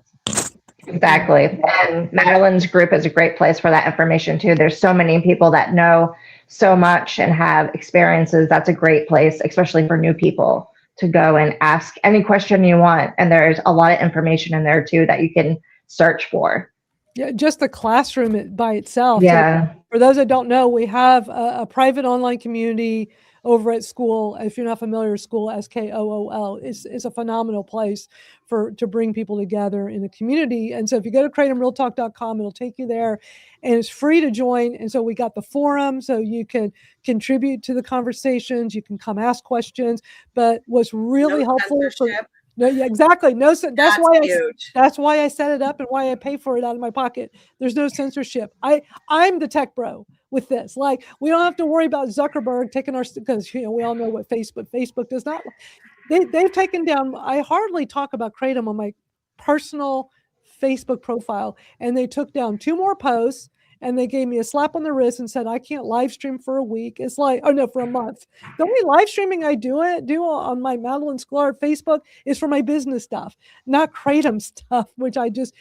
[SPEAKER 4] Exactly. And Madeline's group is a great place for that information too. There's so many people that know so much and have experiences. That's a great place, especially for new people, to go and ask any question you want. And there's a lot of information in there too that you can search for.
[SPEAKER 1] Yeah, just the classroom by itself.
[SPEAKER 4] Yeah.
[SPEAKER 1] So for those that don't know, we have a private online community over at school. If you're not familiar with school, SKOOL is a phenomenal place to bring people together in the community. And so if you go to kratomrealtalk.com, it'll take you there, and it's free to join. And so we got the forum, so you can contribute to the conversations. You can come ask questions. But what's really helpful no, yeah, exactly. No, that's why
[SPEAKER 3] huge.
[SPEAKER 1] That's why I set it up and why I pay for it out of my pocket. There's no censorship. I'm the tech bro with this. Like, we don't have to worry about Zuckerberg taking our, because we all know what Facebook does not. They've taken down. I hardly talk about Kratom on my personal Facebook profile, and they took down 2 more posts. And they gave me a slap on the wrist and said, I can't live stream for a week. It's like, oh no, for a month. The only live streaming I do on my Madeline Sklar Facebook is for my business stuff, not Kratom stuff, which I just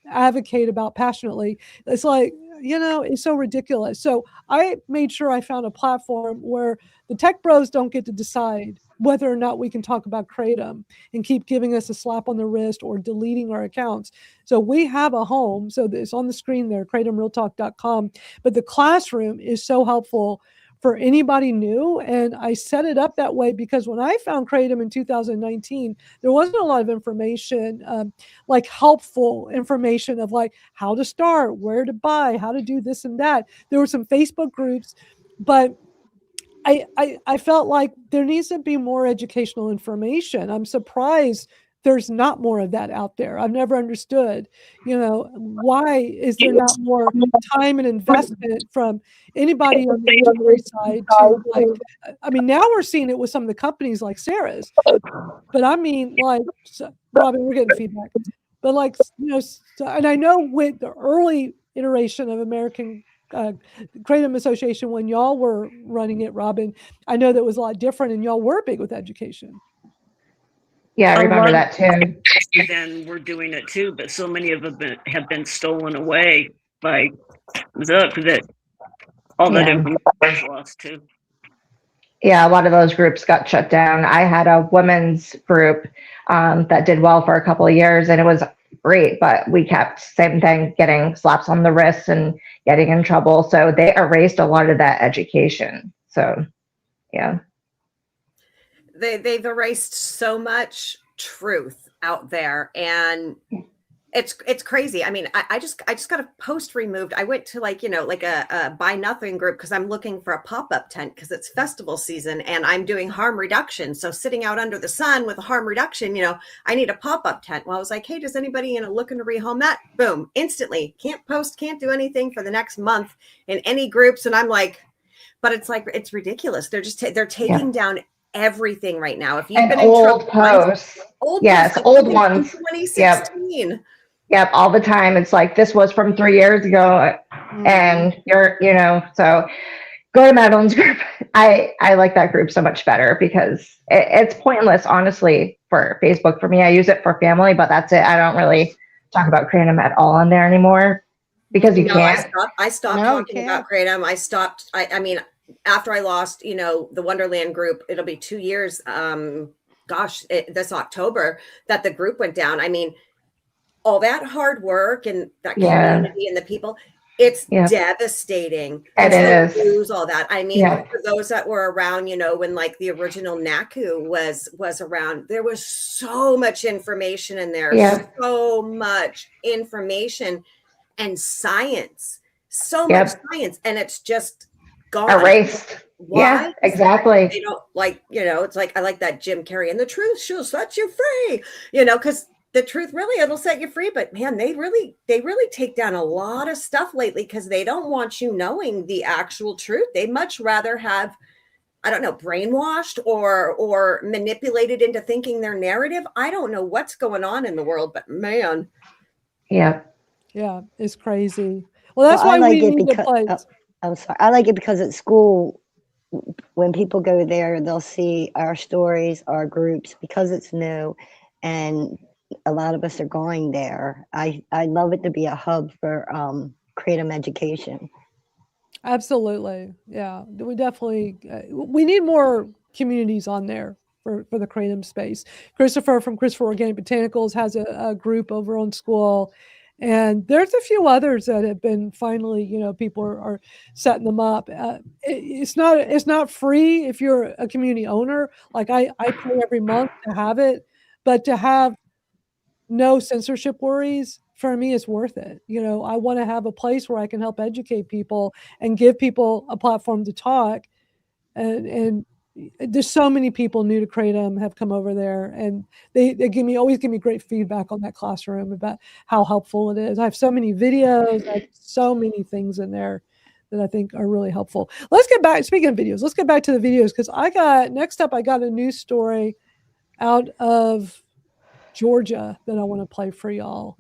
[SPEAKER 1] advocate about passionately. It's like, it's so ridiculous. So I made sure I found a platform where the tech bros don't get to decide whether or not we can talk about Kratom and keep giving us a slap on the wrist or deleting our accounts. So we have a home. So it's on the screen there, kratomrealtalk.com. But the classroom is so helpful for anybody new. And I set it up that way because when I found Kratom in 2019, there wasn't a lot of information, like helpful information of like how to start, where to buy, how to do this and that. There were some Facebook groups, but I felt like there needs to be more educational information. I'm surprised there's not more of that out there. I've never understood, why is there not more time and investment from anybody on the industry side to, like, I mean, now we're seeing it with some of the companies like Sarah's, but I mean, like, Robin, we're getting feedback, but like, and I know with the early iteration of American Kratom Association, when y'all were running it, Robin, I know that was a lot different, and y'all were big with education.
[SPEAKER 4] Yeah, I remember that too.
[SPEAKER 7] Then we're doing it too, but so many of them have been stolen away by Zuck that all that information is lost too.
[SPEAKER 4] Yeah, a lot of those groups got shut down. I had a women's group that did well for a couple of years, and it was great, but we kept, same thing, getting slaps on the wrists and getting in trouble. So they erased a lot of that education. So, yeah.
[SPEAKER 3] They've erased so much truth out there, and it's crazy. I mean, I just got a post removed. I went to like a buy nothing group because I'm looking for a pop-up tent because it's festival season and I'm doing harm reduction. So sitting out under the sun with a harm reduction, I need a pop-up tent. Well, I was like, hey, does anybody looking to rehome that? Boom, instantly. Can't post, can't do anything for the next month in any groups. And I'm like, but it's like, it's ridiculous. They're taking down everything right now. If you've been
[SPEAKER 4] old
[SPEAKER 3] in trouble,
[SPEAKER 4] posts, old ones,
[SPEAKER 3] 2016.
[SPEAKER 4] Yep, all the time. It's like, this was from 3 years ago, and you're, so go to Madeline's group. I like that group so much better because it's pointless, honestly, for Facebook. For me, I use it for family, but that's it. I don't really talk about Kratom at all on there anymore because you can't.
[SPEAKER 3] I stopped talking about Kratom. I stopped. I mean, after I lost, the Wonderland group, it'll be 2 years. This October that the group went down. I mean, all that hard work and that community and the people, it's devastating.
[SPEAKER 4] It is.
[SPEAKER 3] Lose all that. I mean, for those that were around, when like the original NACU was around, there was so much information in there, so much information and science, so much science, and it's just gone.
[SPEAKER 4] Erased.
[SPEAKER 3] Why?
[SPEAKER 4] Yeah, exactly.
[SPEAKER 3] They don't like, it's like, I like that Jim Carrey, and the truth shall set you free, because the truth really, it'll set you free. But man, they really take down a lot of stuff lately because they don't want you knowing the actual truth. They much rather have, I don't know, brainwashed or manipulated into thinking their narrative. I don't know what's going on in the world, but man.
[SPEAKER 1] Yeah, it's crazy. Well, that's why we need to play.
[SPEAKER 2] I'm sorry. I like it because at school, when people go there, they'll see our stories, our groups, because it's new, and a lot of us are going there. I love it to be a hub for Kratom education.
[SPEAKER 1] Absolutely. Yeah, we definitely, we need more communities on there for the Kratom space. Christopher from Christopher Organic Botanicals has a group over on school. And there's a few others that have been finally, people are setting them up. It's not free if you're a community owner. Like I pay every month to have it, but to have no censorship worries, for me, is worth it. I want to have a place where I can help educate people and give people a platform to talk. And there's so many people new to Kratom have come over there, and they always give me great feedback on that classroom about how helpful it is. I have so many videos, I have so many things in there that I think are really helpful. Let's get back, speaking of videos, let's get back to the videos, because next up I got a news story out of Georgia that I want to play for y'all.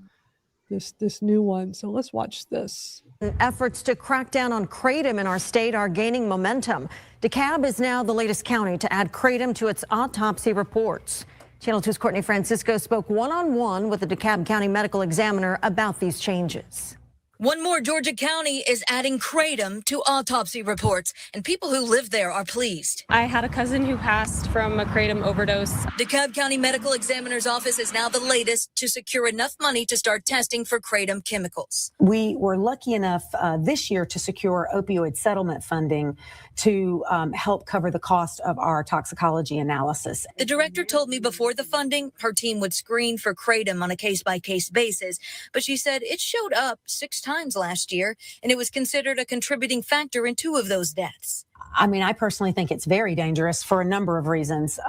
[SPEAKER 1] This new one. So let's watch this.
[SPEAKER 13] Efforts to crack down on Kratom in our state are gaining momentum. DeKalb is now the latest county to add Kratom to its autopsy reports. Channel 2's Courtney Francisco spoke one-on-one with the DeKalb County medical examiner about these changes.
[SPEAKER 14] One more Georgia county is adding Kratom to autopsy reports, and people who live there are pleased.
[SPEAKER 15] I had a cousin who passed from a Kratom overdose.
[SPEAKER 14] DeKalb County Medical Examiner's Office is now the latest to secure enough money to start testing for Kratom chemicals.
[SPEAKER 16] We were lucky enough this year to secure opioid settlement funding to help cover the cost of our toxicology analysis.
[SPEAKER 14] The director told me before the funding, her team would screen for Kratom on a case-by-case basis, but she said it showed up 6 times last year, and it was considered a contributing factor in 2 of those deaths.
[SPEAKER 16] I mean, I personally think it's very dangerous for a number of reasons.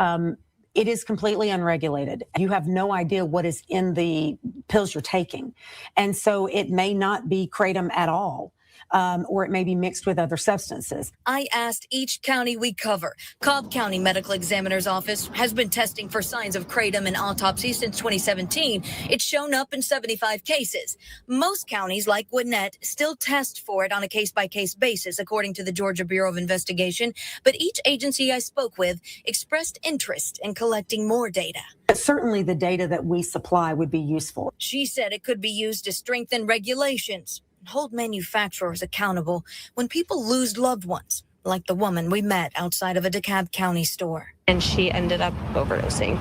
[SPEAKER 16] It is completely unregulated. You have no idea what is in the pills you're taking. And so it may not be Kratom at all. Or it may be mixed with other substances.
[SPEAKER 14] I asked each county we cover. Cobb County Medical Examiner's Office has been testing for signs of Kratom in autopsy since 2017. It's shown up in 75 cases. Most counties, like Gwinnett, still test for it on a case-by-case basis, according to the Georgia Bureau of Investigation. But each agency I spoke with expressed interest in collecting more data.
[SPEAKER 16] Certainly the data that we supply would be useful.
[SPEAKER 14] She said it could be used to strengthen regulations, hold manufacturers accountable when people lose loved ones, like the woman we met outside of a DeKalb County store.
[SPEAKER 15] And she ended up overdosing,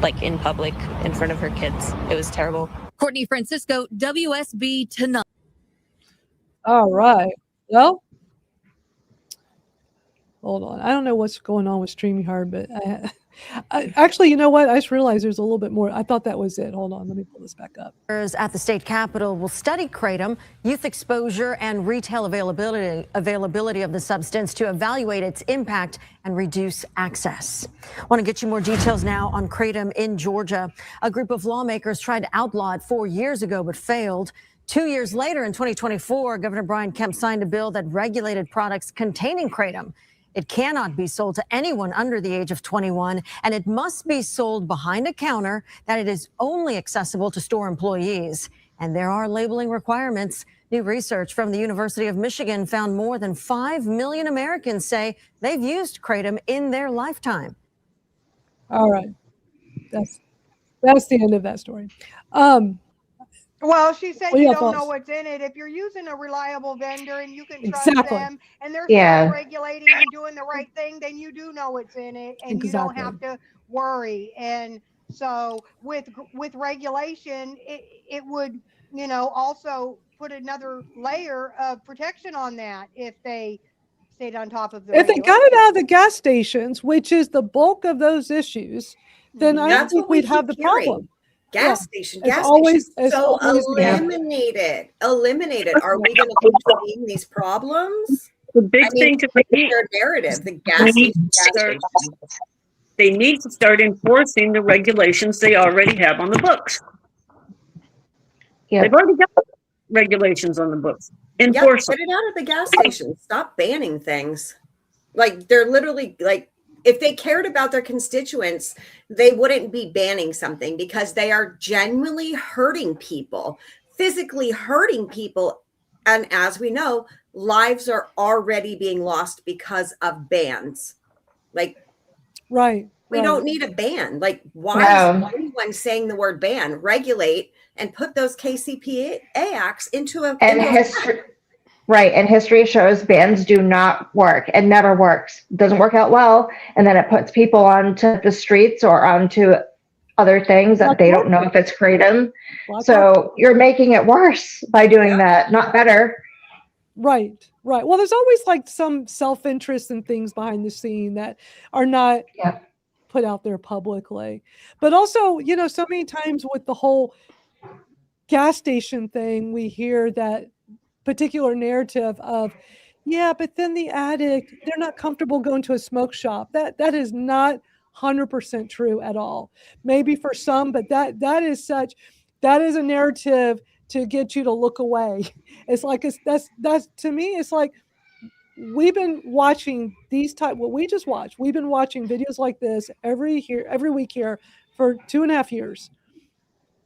[SPEAKER 15] like in public, in front of her kids. It was terrible.
[SPEAKER 14] Courtney Francisco, WSB Tonight.
[SPEAKER 1] All right. Well, hold on. I don't know what's going on with StreamYard, but actually, you know what? I just realized there's a little bit more. I thought that was it. Hold on. Let me pull this back up.
[SPEAKER 13] At the state capitol will study Kratom, youth exposure, and retail availability of the substance to evaluate its impact and reduce access. I want to get you more details now on Kratom in Georgia. A group of lawmakers tried to outlaw it 4 years ago, but failed. 2 years later, in 2024, Governor Brian Kemp signed a bill that regulated products containing Kratom. It cannot be sold to anyone under the age of 21, and it must be sold behind a counter, that it is only accessible to store employees. And there are labeling requirements. New research from the University of Michigan found more than 5 million Americans say they've used Kratom in their lifetime.
[SPEAKER 1] All right. That's the end of that story.
[SPEAKER 5] Well, she said
[SPEAKER 1] Well,
[SPEAKER 5] you
[SPEAKER 1] yeah,
[SPEAKER 5] don't
[SPEAKER 1] false.
[SPEAKER 5] know what's in it. If you're using a reliable vendor and you can trust
[SPEAKER 1] Exactly.
[SPEAKER 5] them and they're
[SPEAKER 4] Yeah.
[SPEAKER 5] regulating and doing the right thing, then you do know what's in it and you don't have to worry. And so with regulation, it would, also put another layer of protection on that if they stayed on top of the
[SPEAKER 1] If they got it out of the gas stations, which is the bulk of those issues, then I
[SPEAKER 3] That's
[SPEAKER 1] think
[SPEAKER 3] what we
[SPEAKER 1] we'd have the
[SPEAKER 3] keep hearing.
[SPEAKER 1] problem.
[SPEAKER 3] Gas
[SPEAKER 1] Yeah.
[SPEAKER 3] station,
[SPEAKER 1] It's
[SPEAKER 3] gas
[SPEAKER 1] always-
[SPEAKER 3] station.
[SPEAKER 1] it's
[SPEAKER 3] So
[SPEAKER 1] always been-
[SPEAKER 3] eliminated. Are we going to keep seeing these problems?
[SPEAKER 7] The big thing to
[SPEAKER 3] their narrative, the gas station.
[SPEAKER 7] They need to start enforcing the regulations they already have on the books.
[SPEAKER 4] Yep.
[SPEAKER 7] They've already got regulations on the books. Enforce
[SPEAKER 3] Get it out of the gas station. Stop banning things. Like they're literally like, if they cared about their constituents, they wouldn't be banning something because they are genuinely hurting people, physically hurting people. And as we know, lives are already being lost because of bans. Like,
[SPEAKER 1] Right.
[SPEAKER 3] we don't need a ban. Like, why is anyone saying the word ban? Regulate and put those KCPA acts into a
[SPEAKER 4] history. Right, and history shows bans do not work. It never works. It doesn't work out well, and then it puts people onto the streets or onto other things that
[SPEAKER 1] Black
[SPEAKER 4] they don't know
[SPEAKER 1] market.
[SPEAKER 4] if it's kratom.
[SPEAKER 1] Black market.
[SPEAKER 4] So you're making it worse by doing that, not better.
[SPEAKER 1] Right. Well, there's always like some self-interest and things behind the scene that are not put out there publicly. But also, you know, so many times with the whole gas station thing, we hear that particular narrative of, yeah, but then the addict, they're not comfortable going to a smoke shop. That is not 100% true at all. Maybe for some, but that is a narrative to get you to look away. It's like that's to me, it's like we've been watching what we just watched. We've been watching videos like this every week here for 2.5 years.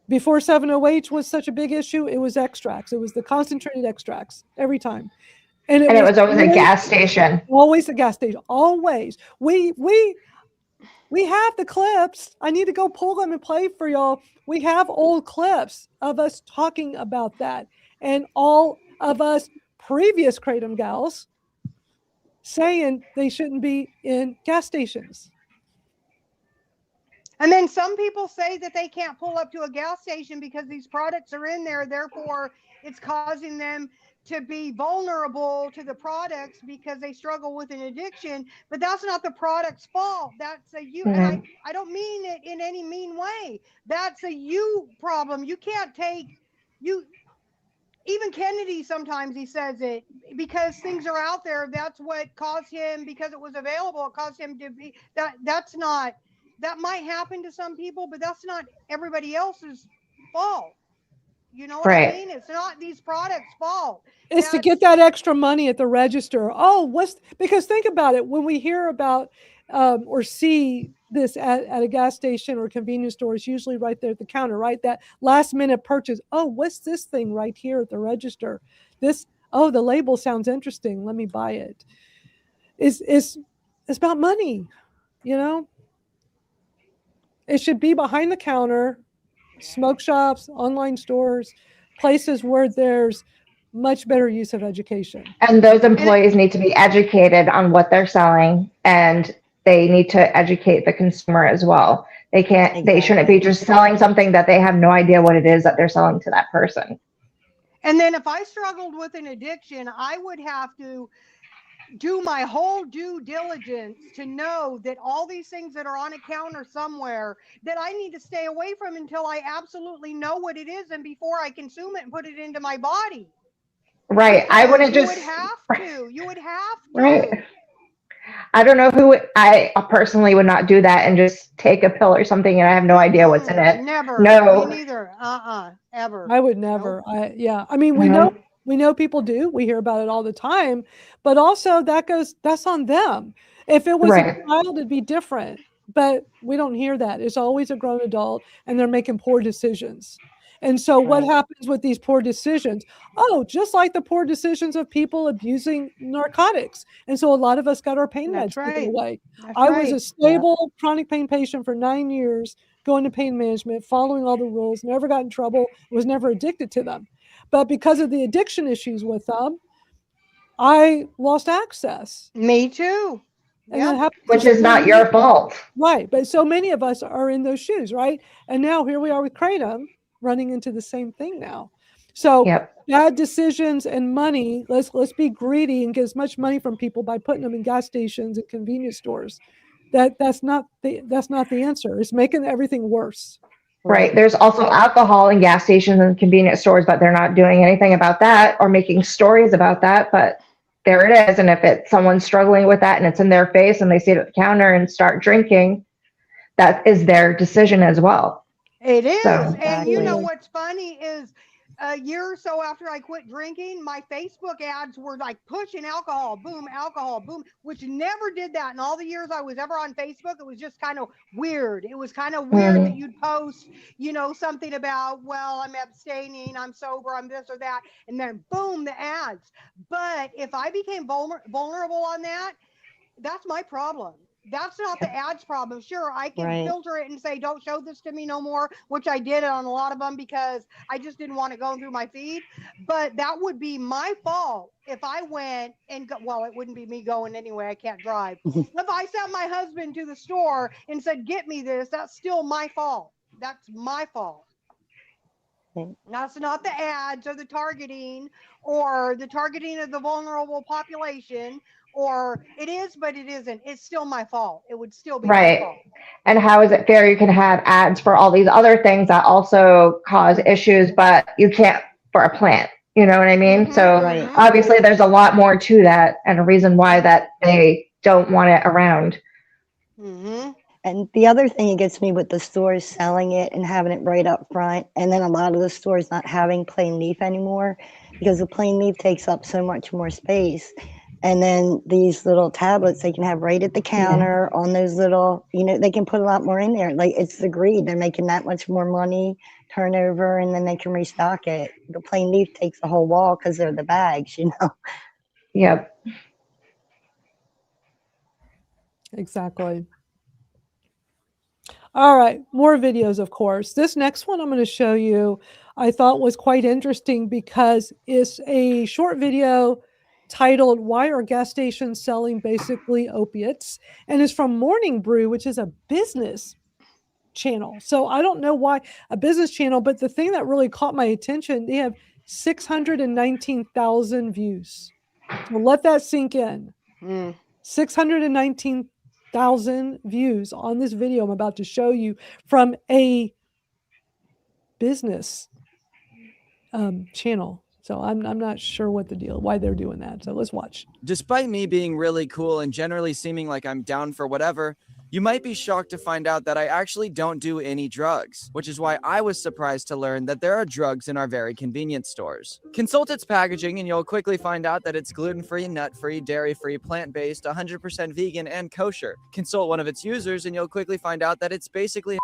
[SPEAKER 1] Before 7-OH was such a big issue, it was extracts. It was the concentrated extracts every time. And it was
[SPEAKER 4] always a gas station.
[SPEAKER 1] Always a gas station. Always. We have the clips. I need to go pull them and play for y'all. We have old clips of us talking about that. And all of us previous Kratom Gals saying they shouldn't be in gas stations.
[SPEAKER 5] And then some people say that they can't pull up to a gas station because these products are in there. Therefore, it's causing them to be vulnerable to the products because they struggle with an addiction. But that's not the product's fault. That's a you.
[SPEAKER 4] Mm-hmm.
[SPEAKER 5] And I don't mean it in any mean way. That's a you problem. You can't take you. Even Kennedy, sometimes he says it because things are out there. That's what caused him, because it was available. It caused him to be that's not. That might happen to some people, but that's not everybody else's fault. You know what I mean? It's not these products' fault.
[SPEAKER 1] It's to get that extra money at the register. Because think about it. When we hear about or see this at a gas station or convenience store, it's usually right there at the counter, right? That last minute purchase. Oh, what's this thing right here at the register? The label sounds interesting. Let me buy it. It's about money, you know? It should be behind the counter, smoke shops, online stores, places where there's much better use of education.
[SPEAKER 4] And those employees need to be educated on what they're selling, and they need to educate the consumer as well. They shouldn't be just selling something that they have no idea what it is that they're selling to that person.
[SPEAKER 5] And then if I struggled with an addiction, I would have to do my whole due diligence to know that all these things that are on a counter somewhere that I need to stay away from until I absolutely know what it is and before I consume it and put it into my body.
[SPEAKER 4] Right. I wouldn't just.
[SPEAKER 5] You would have to.
[SPEAKER 4] Right. I don't know who I personally would not do that and just take a pill or something and I have no idea what's in it.
[SPEAKER 5] Never.
[SPEAKER 4] No.
[SPEAKER 5] Me neither. Ever.
[SPEAKER 1] I would never.
[SPEAKER 5] Nope.
[SPEAKER 1] I mean, we know people do. We hear about it all the time, but also that's on them. If it was a child, it'd be different, but we don't hear that. It's always a grown adult and they're making poor decisions. And so what happens with these poor decisions? Oh, just like the poor decisions of people abusing narcotics. And so a lot of us got our pain meds taken away. I was a stable chronic pain patient for 9 years, going to pain management, following all the rules, never got in trouble, was never addicted to them. But because of the addiction issues with them, I lost access.
[SPEAKER 5] Me too.
[SPEAKER 1] And
[SPEAKER 4] which is not your fault.
[SPEAKER 1] Right. But so many of us are in those shoes, right? And now here we are with Kratom running into the same thing now. So bad decisions and money, let's be greedy and get as much money from people by putting them in gas stations and convenience stores. That's not the answer. It's making everything worse.
[SPEAKER 4] Right. There's also alcohol in gas stations and convenience stores, but they're not doing anything about that or making stories about that. But there it is. And if it's someone struggling with that and it's in their face and they sit at the counter and start drinking, that is their decision as well.
[SPEAKER 5] It is. And you know what's funny is a year or so after I quit drinking, my Facebook ads were like pushing alcohol, boom, which never did that in all the years I was ever on Facebook. It was just kind of weird. It was kind of weird that you'd post, something about, well, I'm abstaining, I'm sober, I'm this or that, and then boom, the ads. But if I became vulnerable on that, that's my problem. That's not the ads problem. Sure, I can filter it and say, don't show this to me no more, which I did on a lot of them because I just didn't want to go through my feed. But that would be my fault if I went and it wouldn't be me going anyway. I can't drive. If I sent my husband to the store and said, get me this, that's still my fault. That's my fault. That's not the ads or the targeting of the vulnerable population, or it is, but it isn't. It's still my fault. It would still be my fault.
[SPEAKER 4] And how is it fair? You can have ads for all these other things that also cause issues, but you can't for a plant. You know what I mean? So obviously there's a lot more to that, and a reason why that they don't want it around.
[SPEAKER 2] And the other thing that gets me with the stores selling it and having it right up front, and then a lot of the stores not having plain leaf anymore, because the plain leaf takes up so much more space. And then these little tablets they can have right at the counter on those little, they can put a lot more in there. Like, it's the greed. They're making that much more money, turnover, and then they can restock it. The plain leaf takes the whole wall because they're the bags,
[SPEAKER 4] Yep.
[SPEAKER 1] Exactly. All right, more videos, of course. This next one I'm going to show you, I thought was quite interesting because it's a short video titled "Why Are Gas Stations Selling Basically Opiates?" and it's from Morning Brew, which is a business channel. So I don't know why a business channel, but the thing that really caught my attention, they have 619,000 views. So let that sink in. 619,000 views on this video I'm about to show you from a business channel. So I'm not sure what the deal, why they're doing that. So let's watch.
[SPEAKER 17] Despite me being really cool and generally seeming like I'm down for whatever, you might be shocked to find out that I actually don't do any drugs, which is why I was surprised to learn that there are drugs in our very convenience stores. Consult its packaging and you'll quickly find out that it's gluten-free, nut-free, dairy-free, plant-based, 100% vegan, and kosher. Consult one of its users and you'll quickly find out that it's basically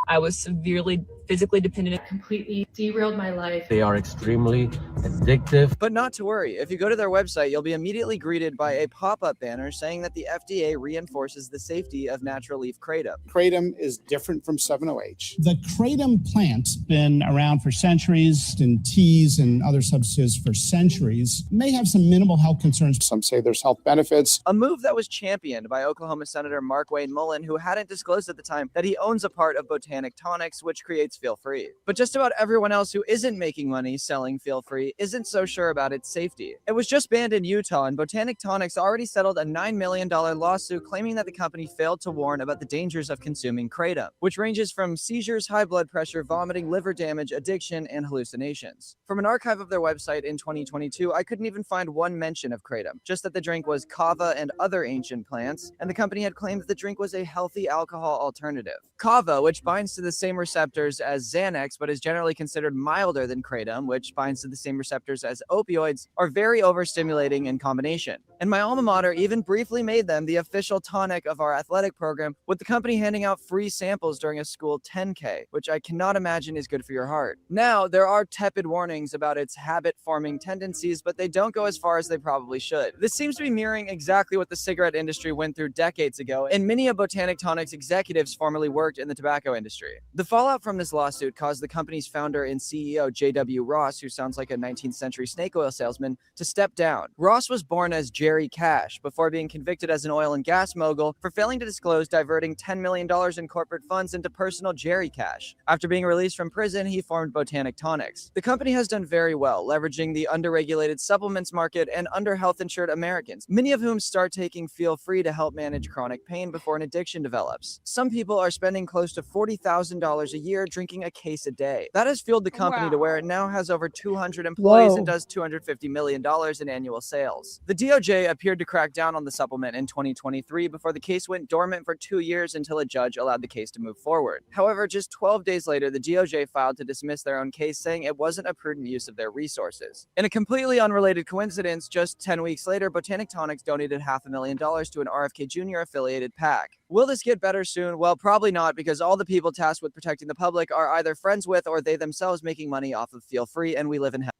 [SPEAKER 18] I was severely physically dependent. It completely derailed my life.
[SPEAKER 19] They are extremely addictive.
[SPEAKER 17] But not to worry, if you go to their website, you'll be immediately greeted by a pop-up banner saying that the FDA reinforces the safety of natural leaf kratom.
[SPEAKER 20] Kratom is different from 7-OH.
[SPEAKER 21] The kratom plant's been around for centuries in teas and other substances for centuries. May have some minimal health concerns.
[SPEAKER 20] Some say there's health benefits.
[SPEAKER 17] A move that was championed by Oklahoma Senator Mark Wayne Mullen, who hadn't disclosed at the time that he owns a part of Botanic Tonics, which creates Feel Free. But just about everyone else who isn't making money selling Feel Free isn't so sure about its safety. It was just banned in Utah, and Botanic Tonics already settled a $9 million lawsuit claiming that the company failed to warn about the dangers of consuming kratom, which ranges from seizures, high blood pressure, vomiting, liver damage, addiction, and hallucinations. From an archive of their website in 2022, I couldn't even find one mention of kratom, just that the drink was kava and other ancient plants, and the company had claimed that the drink was a healthy alcohol alternative. Kava, which binds to the same receptors as Xanax, but is generally considered milder than kratom, which binds to the same receptors as opioids, are very overstimulating in combination. And my alma mater even briefly made them the official tonic of our athletic program, with the company handing out free samples during a school 10K, which I cannot imagine is good for your heart. Now, there are tepid warnings about its habit-forming tendencies, but they don't go as far as they probably should. This seems to be mirroring exactly what the cigarette industry went through decades ago, and many of Botanic Tonic's executives formerly worked in the tobacco industry. The fallout from this lawsuit caused the company's founder and CEO, J.W. Ross, who sounds like a 19th century snake oil salesman, to step down. Ross was born as Jerry Cash before being convicted as an oil and gas mogul for failing to disclose diverting $10 million in corporate funds into personal Jerry Cash. After being released from prison, he formed Botanic Tonics. The company has done very well, leveraging the underregulated supplements market and under-health insured Americans, many of whom start taking Feel Free to help manage chronic pain before an addiction develops. Some people are spending close to $40,000 a year drinking a case a day. That has fueled the company to where it now has over 200 employees and does $250 million in annual sales. The DOJ appeared to crack down on the supplement in 2023 before the case went dormant for 2 years until a judge allowed the case to move forward. However, just 12 days later, the DOJ filed to dismiss their own case, saying it wasn't a prudent use of their resources. In a completely unrelated coincidence, just 10 weeks later, Botanic Tonics donated $500,000 to an RFK Jr. affiliated PAC. Will this get better soon? Well, probably not, because all the people tasked with protecting the public are either friends with or they themselves making money off of Feel Free, and we live in hell.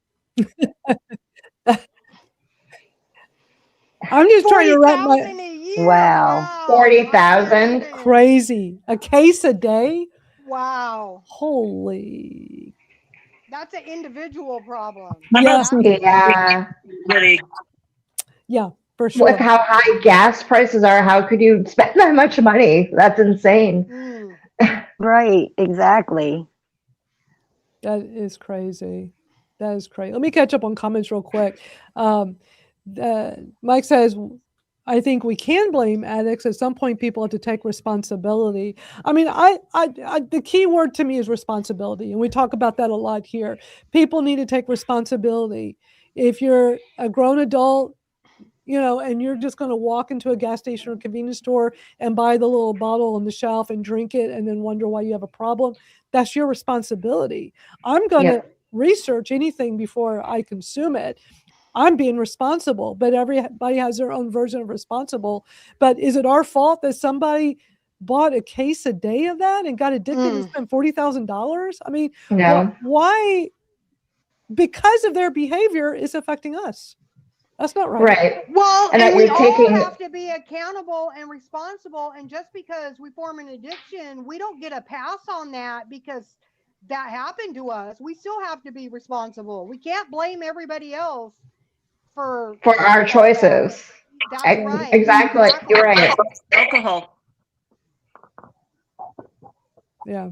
[SPEAKER 1] I'm just trying to wrap my...
[SPEAKER 2] Wow.
[SPEAKER 4] 40,000.
[SPEAKER 1] Crazy. A case a day?
[SPEAKER 5] Wow.
[SPEAKER 1] Holy.
[SPEAKER 5] That's an individual problem.
[SPEAKER 4] Yeah.
[SPEAKER 1] Yeah, for sure.
[SPEAKER 4] With how high gas prices are, how could you spend that much money? That's insane.
[SPEAKER 2] Right, exactly.
[SPEAKER 1] That is crazy. That is crazy. Let me catch up on comments real quick. Mike says, I think we can blame addicts. At some point, people have to take responsibility. I mean, the key word to me is responsibility, and we talk about that a lot here. People need to take responsibility. If you're a grown adult, and you're just going to walk into a gas station or convenience store and buy the little bottle on the shelf and drink it and then wonder why you have a problem, that's your responsibility. I'm going to research anything before I consume it. I'm being responsible, but everybody has their own version of responsible. But is it our fault that somebody bought a case a day of that and got addicted and spent $40,000? I mean, why? Because of their behavior is affecting us. That's not right.
[SPEAKER 4] Right.
[SPEAKER 5] Well,
[SPEAKER 4] and
[SPEAKER 5] we all have to be accountable and responsible. And just because we form an addiction, we don't get a pass on that because that happened to us. We still have to be responsible. We can't blame everybody else for
[SPEAKER 4] our choices.
[SPEAKER 5] That's right.
[SPEAKER 4] Exactly. You're right.
[SPEAKER 3] Alcohol.
[SPEAKER 1] Yeah.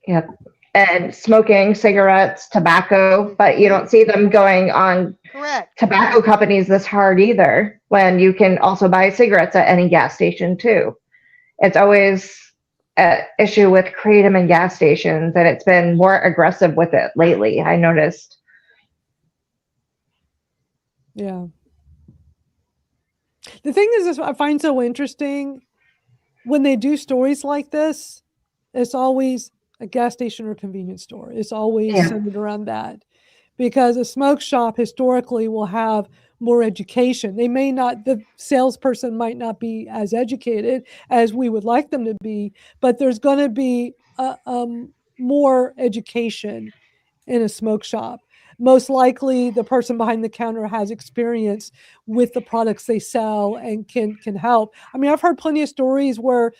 [SPEAKER 4] Yep. And smoking, cigarettes, tobacco, but you don't see them going on tobacco companies this hard either, when you can also buy cigarettes at any gas station too. It's always an issue with Kratom and gas stations, and it's been more aggressive with it lately, I noticed.
[SPEAKER 1] Yeah. The thing is, I find so interesting when they do stories like this, it's always a gas station or convenience store. It's always centered around that, because a smoke shop historically will have more education. The salesperson might not be as educated as we would like them to be, but there's going to be more education in a smoke shop. Most likely the person behind the counter has experience with the products they sell and can help. I mean, I've heard plenty of stories where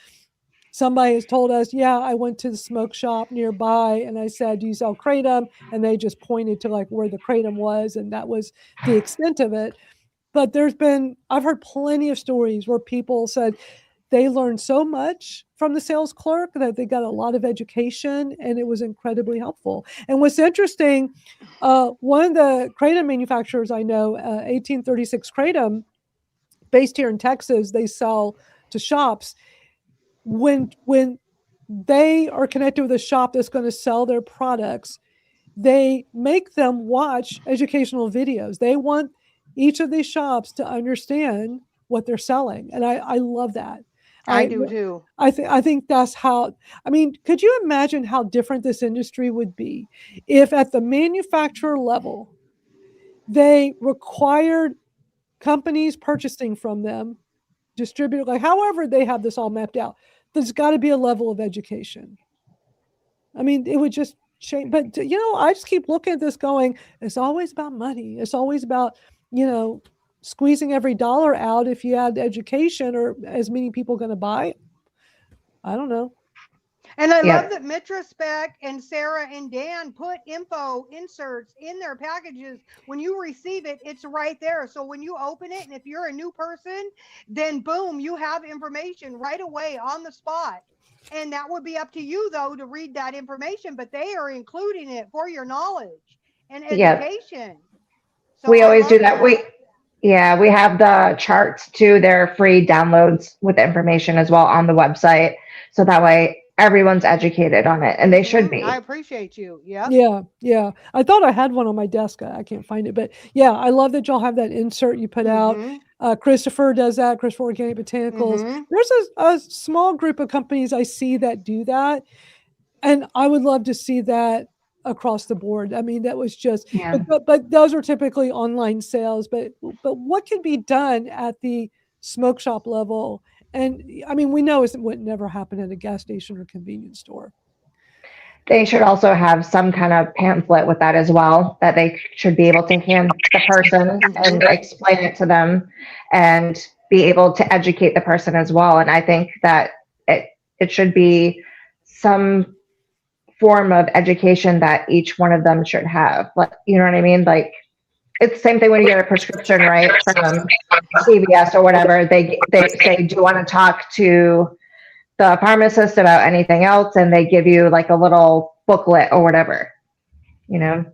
[SPEAKER 1] somebody has told us, yeah, I went to the smoke shop nearby and I said, do you sell Kratom? And they just pointed to like where the Kratom was, and that was the extent of it. But I've heard plenty of stories where people said they learned so much from the sales clerk that they got a lot of education, and it was incredibly helpful. And what's interesting, one of the Kratom manufacturers I know, 1836 Kratom, based here in Texas, they sell to shops. When they are connected with a shop that's going to sell their products, they make them watch educational videos. They want each of these shops to understand what they're selling. And I love that.
[SPEAKER 5] I do too.
[SPEAKER 1] I think that's how, I mean, could you imagine how different this industry would be if at the manufacturer level, they required companies purchasing from them, distributor, like however they have this all mapped out, there's got to be a level of education. I mean, it would just change. But, I just keep looking at this going, it's always about money. It's always about, squeezing every dollar out. If you add education, or as many people going to buy, I don't know.
[SPEAKER 5] And I love that Mitraspec and Sarah and Dan put info inserts in their packages. When you receive it, it's right there. So when you open it, and if you're a new person, then boom, you have information right away on the spot. And that would be up to you, though, to read that information. But they are including it for your knowledge and education. So
[SPEAKER 4] we always do that. We have the charts too. They're free downloads with the information as well on the website. So that way everyone's educated on it, and they should be.
[SPEAKER 5] I appreciate you. Yeah.
[SPEAKER 1] Yeah. I thought I had one on my desk. I can't find it, but yeah, I love that y'all have that insert you put out. Christopher does that. Christopher Organic Botanicals. There's a small group of companies I see that do that, and I would love to see that across the board. I mean, that was just, but those are typically online sales. But what can be done at the smoke shop level? And I mean, we know it would never happen at a gas station or convenience store.
[SPEAKER 4] They should also have some kind of pamphlet with that as well, that they should be able to hand the person and explain it to them and be able to educate the person as well. And I think that it should be some form of education that each one of them should have. Like, you know what I mean? Like, it's the same thing when you get a prescription, right, from CVS or whatever. They say, do you want to talk to the pharmacist about anything else, and they give you like a little booklet or whatever, you know.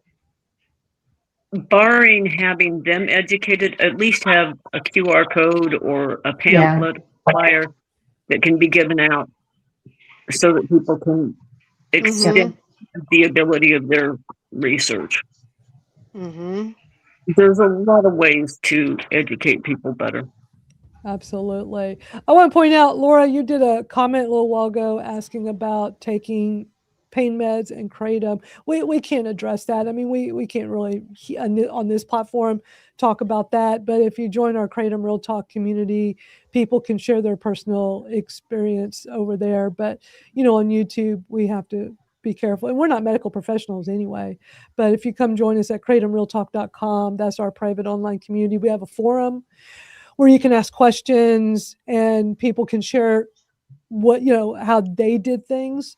[SPEAKER 6] Barring having them educated, at least have a QR code or a pamphlet flyer that can be given out so that people can extend the ability of their research. There's a lot of ways to educate people better.
[SPEAKER 1] Absolutely. I want to point out, Laura, you did a comment a little while ago asking about taking pain meds and kratom. We can't address that. I mean, we can't really on this platform talk about that. But if you join our Kratom Real Talk community, people can share their personal experience over there. But on YouTube, we have to be careful. And we're not medical professionals anyway. But if you come join us at kratomrealtalk.com, that's our private online community. We have a forum where you can ask questions and people can share what, how they did things.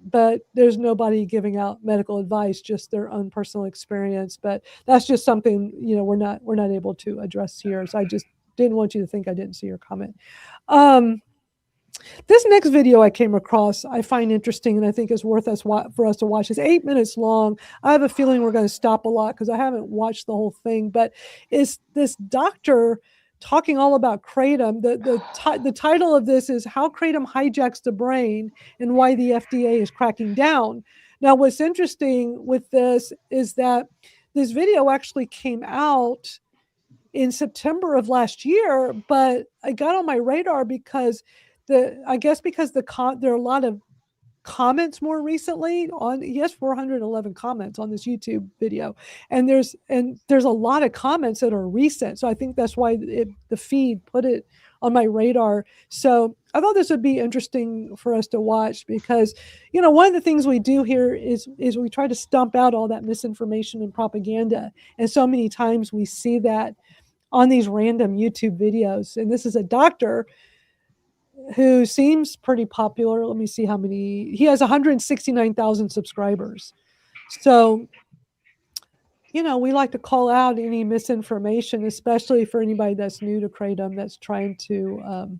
[SPEAKER 1] But there's nobody giving out medical advice, just their own personal experience. But that's just something, we're not able to address here. So I just didn't want you to think I didn't see your comment. This next video I came across, I find interesting, and I think is worth for us to watch. It's 8 minutes long. I have a feeling we're going to stop a lot because I haven't watched the whole thing. But it's this doctor talking all about kratom. The title of this is How Kratom Hijacks the Brain and Why the FDA is Cracking Down. Now, what's interesting with this is that this video actually came out in September of last year, but I got on my radar because there are a lot of comments more recently on. He has 411 comments on this YouTube video, and there's a lot of comments that are recent. So I think that's why the feed put it on my radar. So I thought this would be interesting for us to watch because, one of the things we do here is we try to stomp out all that misinformation and propaganda. And so many times we see that on these random YouTube videos. And this is a doctor who seems pretty popular. Let me see how many. He has 169,000 subscribers. So, we like to call out any misinformation, especially for anybody that's new to kratom, that's trying to,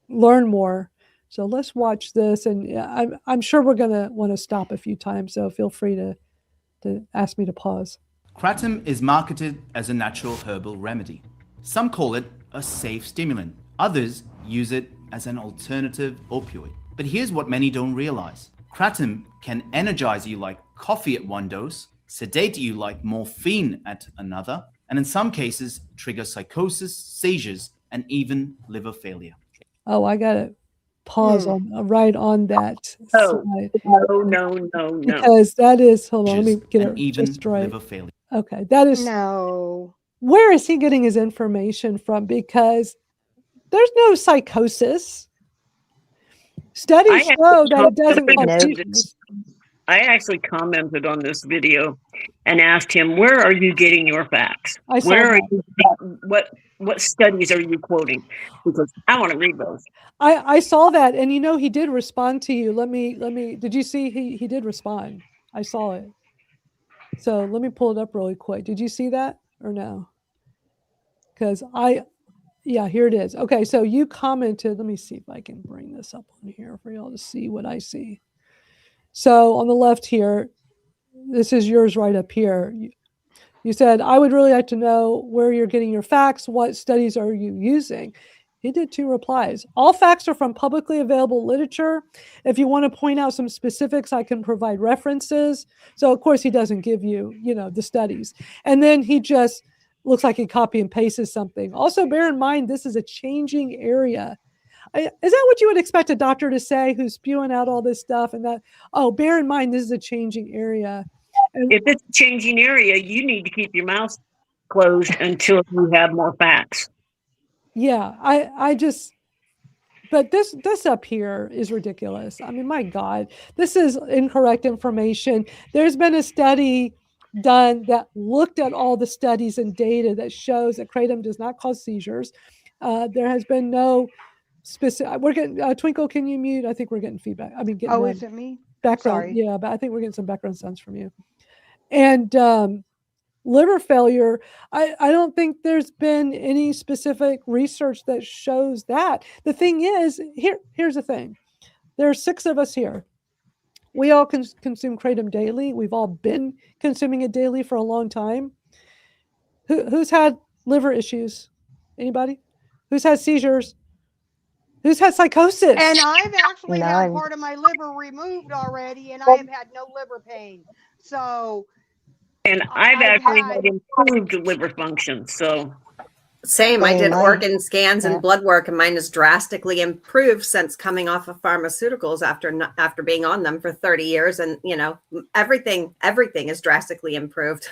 [SPEAKER 1] learn more. So let's watch this. And I'm sure we're going to want to stop a few times. So feel free to ask me to pause.
[SPEAKER 22] Kratom is marketed as a natural herbal remedy. Some call it a safe stimulant. Others use it as an alternative opioid. But here's what many don't realize. Kratom can energize you like coffee at one dose, sedate you like morphine at another, and in some cases trigger psychosis, seizures, and even liver failure.
[SPEAKER 1] Oh, I got to pause right on that side.
[SPEAKER 6] No.
[SPEAKER 1] Because that is, hold on, let me get it
[SPEAKER 22] even
[SPEAKER 1] just right.
[SPEAKER 22] Liver failure.
[SPEAKER 1] Okay, that is, where is he getting his information from? Because there's no psychosis. Studies show that it doesn't cause seizures.
[SPEAKER 6] I actually commented on this video and asked him, where are you getting your facts? What studies are you quoting? Because I want to read those.
[SPEAKER 1] I saw that, and he did respond to you. Let me, did you see he did respond? I saw it. So let me pull it up really quick. Did you see that or no? Because yeah, here it is. Okay, so you commented. Let me see if I can bring this up on here for y'all to see what I see. So on the left here, this is yours right up here. You said, I would really like to know where you're getting your facts. What studies are you using? He did 2 replies. All facts are from publicly available literature. If you want to point out some specifics, I can provide references. So of course he doesn't give you, the studies. And then he just looks like he copy and pastes something. Also bear in mind, this is a changing area. Is that what you would expect a doctor to say who's spewing out all this stuff and that, bear in mind, this is a changing area. And
[SPEAKER 6] if it's a changing area, you need to keep your mouth closed until you have more facts.
[SPEAKER 1] Yeah, but this up here is ridiculous. I mean, my God, this is incorrect information. There's been a study done that looked at all the studies and data that shows that kratom does not cause seizures. There has been no specific. We're getting Twinkle. Can you mute? I think we're getting feedback. I mean, getting
[SPEAKER 5] is it me?
[SPEAKER 1] Background.
[SPEAKER 5] Sorry.
[SPEAKER 1] Yeah, but I think we're getting some background sounds from you. And liver failure. I don't think there's been any specific research that shows that. The thing is, here's the thing. There are 6 of us here. We all consume Kratom daily. We've all been consuming it daily for a long time. Who's had liver issues? Anybody? Who's had seizures? Who's had psychosis?
[SPEAKER 5] And I've actually had
[SPEAKER 2] None.
[SPEAKER 5] part of my liver removed already, and I have had no liver pain. So,
[SPEAKER 6] And I've actually
[SPEAKER 5] had-
[SPEAKER 6] had improved liver function. So
[SPEAKER 3] Same. I
[SPEAKER 2] Same,
[SPEAKER 3] did
[SPEAKER 2] mine.
[SPEAKER 3] organ scans
[SPEAKER 2] Yeah.
[SPEAKER 3] and blood work, and mine has drastically improved since coming off of pharmaceuticals after being on them for 30 years. And everything is drastically improved.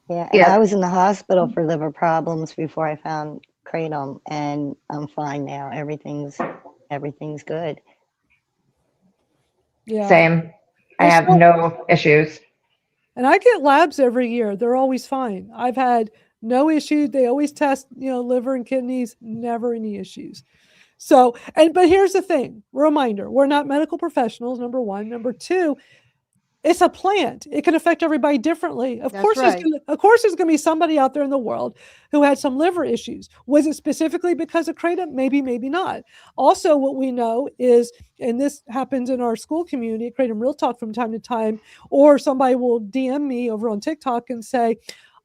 [SPEAKER 2] Yeah, and I was in the hospital for liver problems before I found Kratom, and I'm fine now. Everything's good.
[SPEAKER 1] Yeah.
[SPEAKER 4] Same. I have no issues.
[SPEAKER 1] And I get labs every year. They're always fine. I've had no issue. They always test, liver and kidneys, never any issues. So, but here's the thing, reminder, we're not medical professionals, number one. Number two, it's a plant. It can affect everybody differently. Of course, there's going to be somebody out there in the world who had some liver issues. Was it specifically because of Kratom? Maybe, maybe not. Also, what we know is, and this happens in our school community, Kratom Real Talk from time to time, or somebody will DM me over on TikTok and say,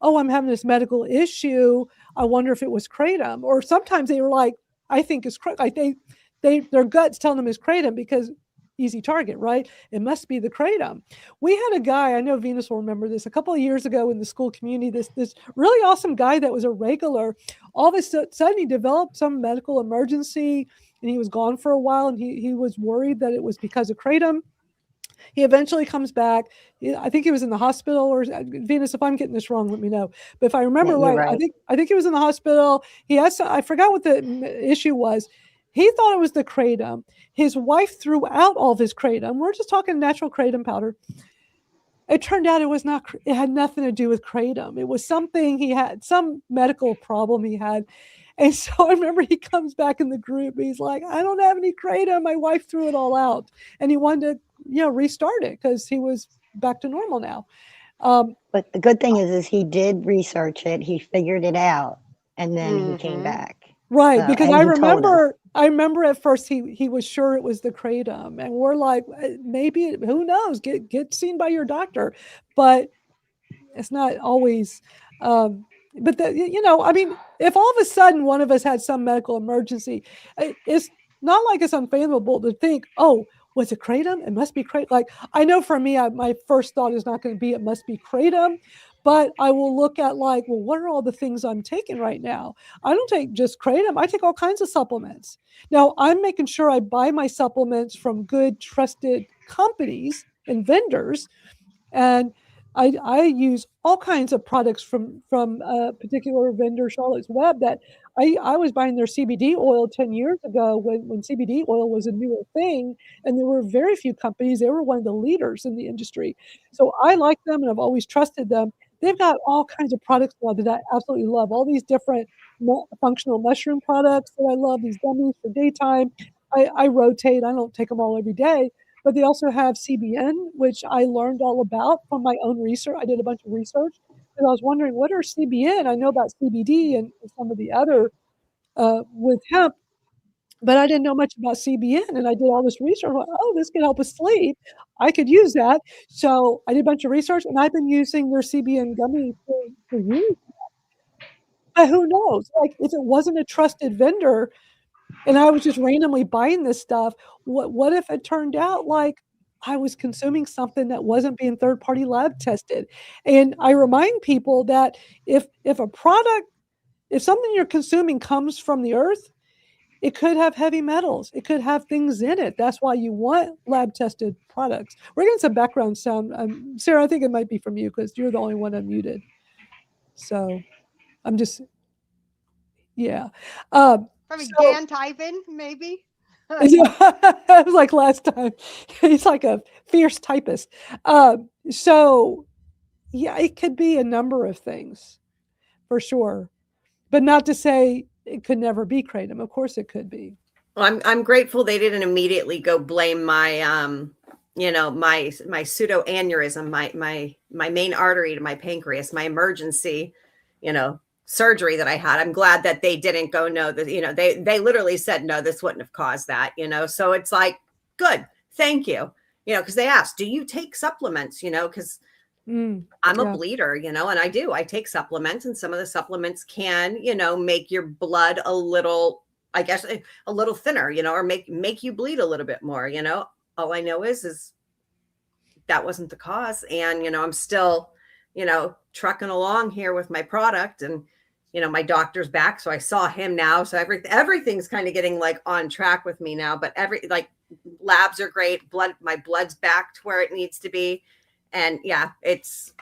[SPEAKER 1] oh, I'm having this medical issue. I wonder if it was Kratom. Or sometimes they were like, I think it's Kratom. Like their gut's telling them it's Kratom because easy target, right? It must be the Kratom. We had a guy, I know Venus will remember this, a couple of years ago in the school community, this really awesome guy that was a regular. All of a sudden he developed some medical emergency and he was gone for a while, and he was worried that it was because of Kratom. He eventually comes back. I think he was in the hospital, or Venus, if I'm getting this wrong, let me know. But if I remember right, I think he was in the hospital. He had I forgot what the issue was. He thought it was the Kratom. His wife threw out all of his Kratom. We're just talking natural Kratom powder. It turned out it was not. It had nothing to do with Kratom. It was something he had, some medical problem he had. And so I remember he comes back in the group. He's like, I don't have any Kratom. My wife threw it all out. And he wanted to, restart it because he was back to normal now.
[SPEAKER 2] But the good thing is he did research it. He figured it out, and then he came back.
[SPEAKER 1] Right, because I remember at first he was sure it was the Kratom, and we're like, maybe, who knows? Get seen by your doctor, but it's not always. But if all of a sudden one of us had some medical emergency, it's not like it's unfathomable to think, oh, was it Kratom? It must be Kratom. Like, I know for me, my first thought is not going to be it must be Kratom. But I will look at what are all the things I'm taking right now? I don't take just Kratom. I take all kinds of supplements. Now, I'm making sure I buy my supplements from good, trusted companies and vendors. And I use all kinds of products from a particular vendor, Charlotte's Web, that I was buying their CBD oil 10 years ago when CBD oil was a newer thing, and there were very few companies. They were one of the leaders in the industry. So I like them, and I've always trusted them. They've got all kinds of products now that I absolutely love. All these different functional mushroom products that I love, these gummies for daytime. I rotate. I don't take them all every day. But they also have CBN, which I learned all about from my own research. I did a bunch of research, and I was wondering, what are CBN? I know about CBD and some of the other with hemp, but I didn't know much about CBN. And I did all this research. Like, oh, this can help us sleep. I could use that. So I did a bunch of research, and I've been using their CBN gummy for years. But who knows? Like, if it wasn't a trusted vendor, and I was just randomly buying this stuff, what if it turned out like I was consuming something that wasn't being third-party lab tested? And I remind people that if something you're consuming comes from the earth, it could have heavy metals. It could have things in it. That's why you want lab-tested products. We're getting some background sound. Sarah, I think it might be from you because you're the only one unmuted. So I'm just, yeah.
[SPEAKER 5] Probably Dan typing, maybe.
[SPEAKER 1] It was like last time. He's like a fierce typist. So, yeah, it could be a number of things, for sure, but not to say it could never be Kratom. Of course, it could be.
[SPEAKER 3] Well, I'm grateful they didn't immediately go blame my my pseudo aneurysm, my main artery to my pancreas, my emergency, surgery that I had. I'm glad that they didn't go, no, that, they literally said, no, this wouldn't have caused that, so it's like, good, thank you, because they asked, do you take supplements, because I'm a bleeder, and I take supplements, and some of the supplements can, make your blood a little, I guess, a little thinner, or make you bleed a little bit more, all I know is that wasn't the cause. And, I'm still, trucking along here with my product, and, my doctor's back. So I saw him now. So everything's kind of getting like on track with me now, but labs are great. My blood's back to where it needs to be. And yeah, it's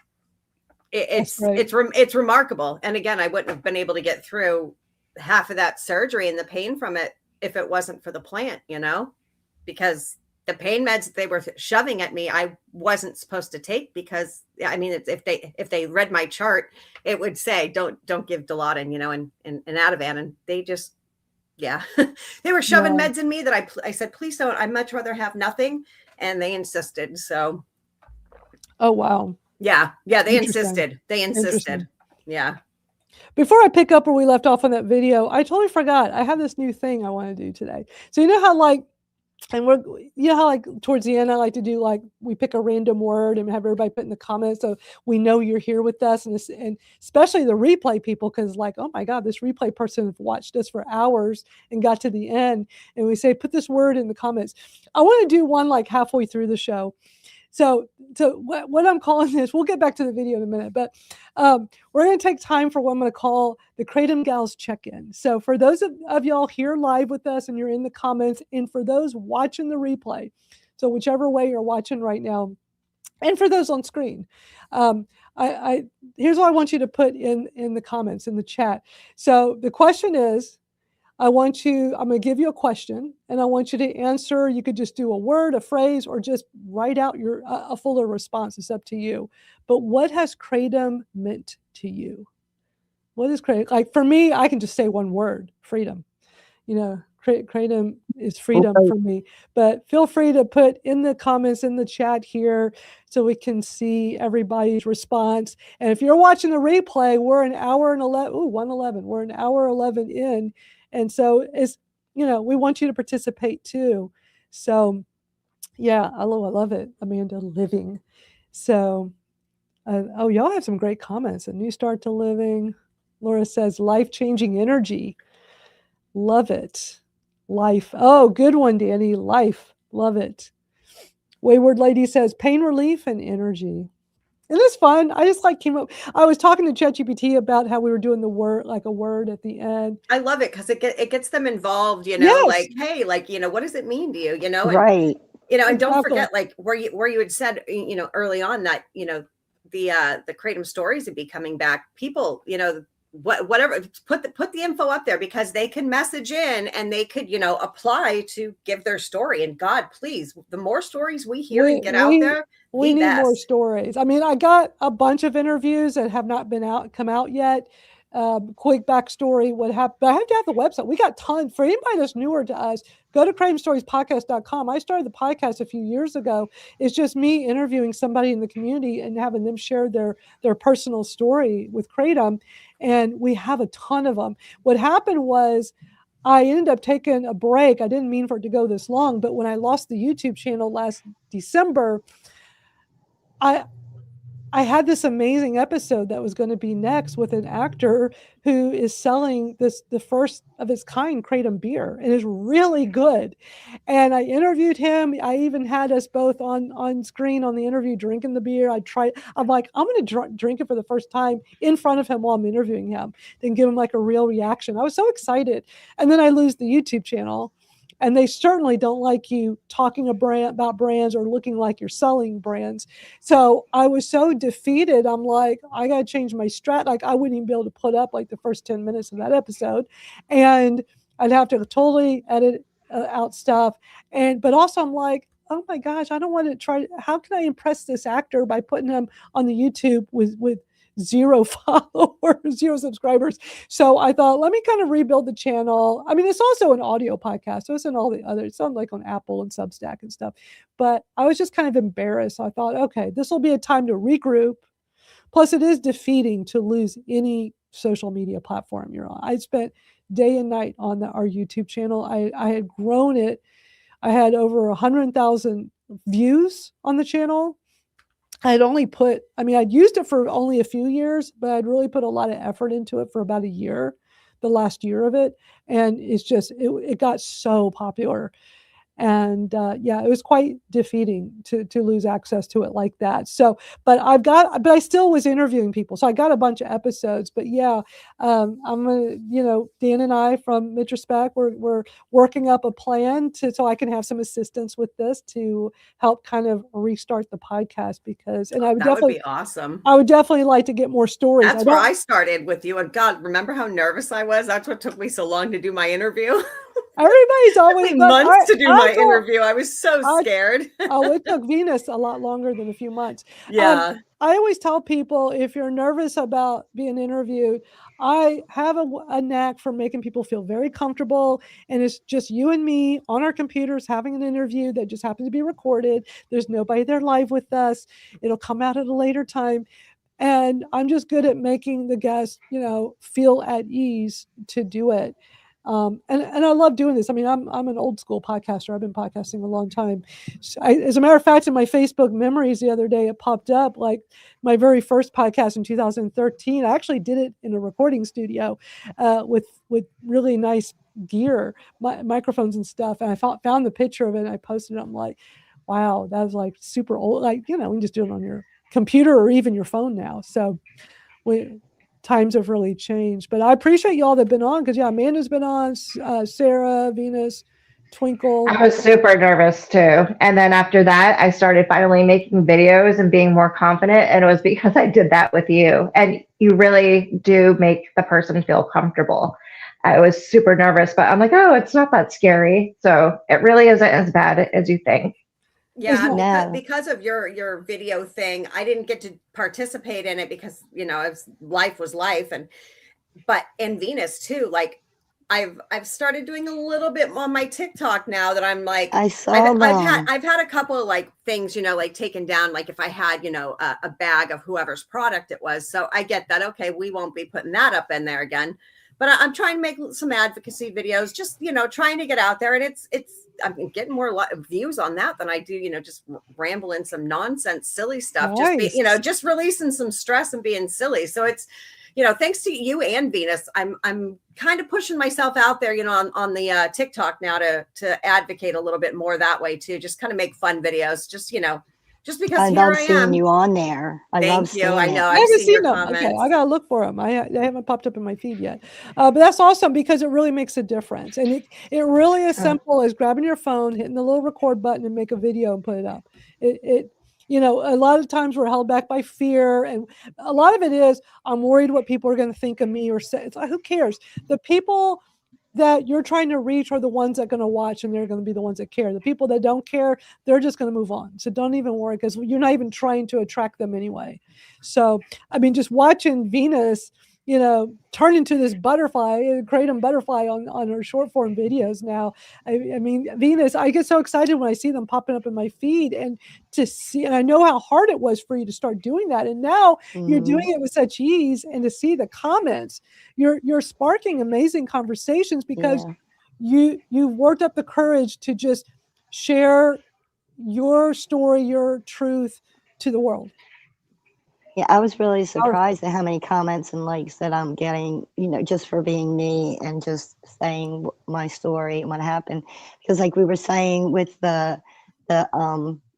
[SPEAKER 3] remarkable. And again, I wouldn't have been able to get through half of that surgery and the pain from it if it wasn't for the plant, because the pain meds that they were shoving at me, I wasn't supposed to take, because if they read my chart, it would say, don't give Dilaudid, and Ativan. And they just, they were shoving meds in me that I said, please don't, I'd much rather have nothing. And they insisted. So.
[SPEAKER 1] Oh, wow.
[SPEAKER 3] Yeah. They insisted. Yeah.
[SPEAKER 1] Before I pick up where we left off on that video, I totally forgot. I have this new thing I want to do today. So how towards the end, I like to do we pick a random word and have everybody put in the comments so we know you're here with us, and especially the replay people, because oh my God, this replay person have watched us for hours and got to the end, and we say put this word in the comments. I want to do one halfway through the show. So what I'm calling this, we'll get back to the video in a minute, but we're going to take time for what I'm going to call the Kratom Gals check-in. So for those of y'all here live with us and you're in the comments, and for those watching the replay, so whichever way you're watching right now, and for those on screen, here's what I want you to put in the comments, in the chat. So the question is, I'm going to give you a question, and I want you to answer. You could just do a word, a phrase, or just write out a fuller response. It's up to you. But what has Kratom meant to you? What is Kratom? For me, I can just say one word: freedom. Kratom is freedom for me. But feel free to put in the comments in the chat here so we can see everybody's response. And if you're watching the replay, we're an hour and 11. Ooh, 1:11. We're an hour 11 in. And so we want you to participate too. So yeah, I love it. Amanda Living. So, y'all have some great comments. A new start to living. Laura says life-changing energy. Love it. Life. Oh, good one, Danny. Life. Love it. Wayward Lady says pain relief and energy. It is fun. I just came up. I was talking to ChatGPT about how we were doing the word, a word at the end.
[SPEAKER 3] I love it because it gets them involved, hey, what does it mean to you?
[SPEAKER 2] Right.
[SPEAKER 3] And don't forget, where you had said, early on that, the Kratom stories would be coming back. People, whatever, put the info up there, because they can message in and they could, apply to give their story. And God, please, the more stories we hear and get out there,
[SPEAKER 1] we need more stories. I got a bunch of interviews that have not come out yet. Quick backstory, what happened, but I have to have the website. We got tons. For anybody that's newer to us, go to KratomStoriesPodcast.com. I started the podcast a few years ago. It's just me interviewing somebody in the community and having them share their personal story with Kratom. And we have a ton of them. What happened was I ended up taking a break. I didn't mean for it to go this long, but when I lost the YouTube channel last December, I had this amazing episode that was going to be next with an actor who is selling the first of its kind Kratom beer, and is really good. And I interviewed him. I even had us both on screen on the interview drinking the beer. I'm like, I'm going to drink it for the first time in front of him while I'm interviewing him, then give him a real reaction. I was so excited. And then I lose the YouTube channel. And they certainly don't like you talking about brands or looking like you're selling brands. So I was so defeated. I'm like, I got to change my strat. I wouldn't even be able to put up the first 10 minutes of that episode. And I'd have to totally edit out stuff. But also I'm like, oh my gosh, I don't want to how can I impress this actor by putting him on the YouTube with 0 followers, 0 subscribers. So I thought, let me kind of rebuild the channel. I mean, it's also an audio podcast, so it's in all the other, it's on like on Apple and Substack and stuff. But I was just kind of embarrassed. I thought, okay, this will be a time to regroup. Plus, it is defeating to lose any social media platform you're on. I spent day and night on our YouTube channel. I had grown it. I had over 100,000 views on the channel. I'd used it for only a few years, but I'd really put a lot of effort into it for about a year, the last year of it. And it's just, it got so popular. And it was quite defeating to lose access to it like that. So, but I still was interviewing people. So I got a bunch of episodes, but I'm gonna, Dan and I from Mitrespect, we're working up a plan so I can have some assistance with this to help kind of restart the podcast and I would
[SPEAKER 3] that would be awesome.
[SPEAKER 1] I would definitely like to get more stories.
[SPEAKER 3] That's where I started with you. And God, remember how nervous I was? That's what took me so long to do my interview.
[SPEAKER 1] Everybody's always
[SPEAKER 3] months to do my interview. I was so scared.
[SPEAKER 1] It took Venus a lot longer than a few months.
[SPEAKER 3] Yeah.
[SPEAKER 1] I always tell people, if you're nervous about being interviewed, I have a knack for making people feel very comfortable. And it's just you and me on our computers having an interview that just happens to be recorded. There's nobody there live with us. It'll come out at a later time. And I'm just good at making the guest, feel at ease to do it. And I love doing this. I mean, I'm an old school podcaster. I've been podcasting a long time. So as a matter of fact, in my Facebook memories the other day, it popped up like my very first podcast in 2013. I actually did it in a recording studio with really nice gear, microphones and stuff. And I found the picture of it and I posted it. I'm like, wow, that was like super old. Like, you can just do it on your computer or even your phone now. So times have really changed, but I appreciate y'all that have been on because Amanda's been on, Sarah, Venus, Twinkle.
[SPEAKER 4] I was super nervous too. And then after that, I started finally making videos and being more confident. And it was because I did that with you. And you really do make the person feel comfortable. I was super nervous, but I'm like, oh, it's not that scary. So it really isn't as bad as you think.
[SPEAKER 3] Yeah, because of your video thing, I didn't get to participate in it because life was life, and Venus too. Like I've started doing a little bit on my TikTok now that I'm like I've had a couple of like things like taken down, like if I had a bag of whoever's product it was. So I get that. Okay, we won't be putting that up in there again. But I'm trying to make some advocacy videos, just trying to get out there, and I'm getting more views on that than I do, just rambling some nonsense, silly stuff,
[SPEAKER 1] nice.
[SPEAKER 3] just releasing some stress and being silly. So it's, thanks to you and Venus, I'm kind of pushing myself out there, on the TikTok now to advocate a little bit more that way too. Just kind of make fun videos, just because
[SPEAKER 2] I love seeing you on there.
[SPEAKER 3] Thank you. I know.
[SPEAKER 1] I haven't seen them. Okay, I gotta look for them. They haven't popped up in my feed yet. But that's awesome because it really makes a difference. And it really is simple as grabbing your phone, hitting the little record button, and make a video and put it up. A lot of times we're held back by fear, and a lot of it is I'm worried what people are going to think of me or say. It's like, who cares? The people that you're trying to reach are the ones that are going to watch, and they're going to be the ones that care. The people that don't care, they're just going to move on. So don't even worry because you're not even trying to attract them anyway. So, I mean, just watching Venus, turn into this butterfly, Kratom butterfly on her short form videos now. I mean, Venus, I get so excited when I see them popping up in my feed and I know how hard it was for you to start doing that. And now you're doing it with such ease, and to see the comments, you're sparking amazing conversations because you've worked up the courage to just share your story, your truth to the world.
[SPEAKER 2] Yeah, I was really surprised at how many comments and likes that I'm getting, just for being me and just saying my story and what happened. Because like we were saying with the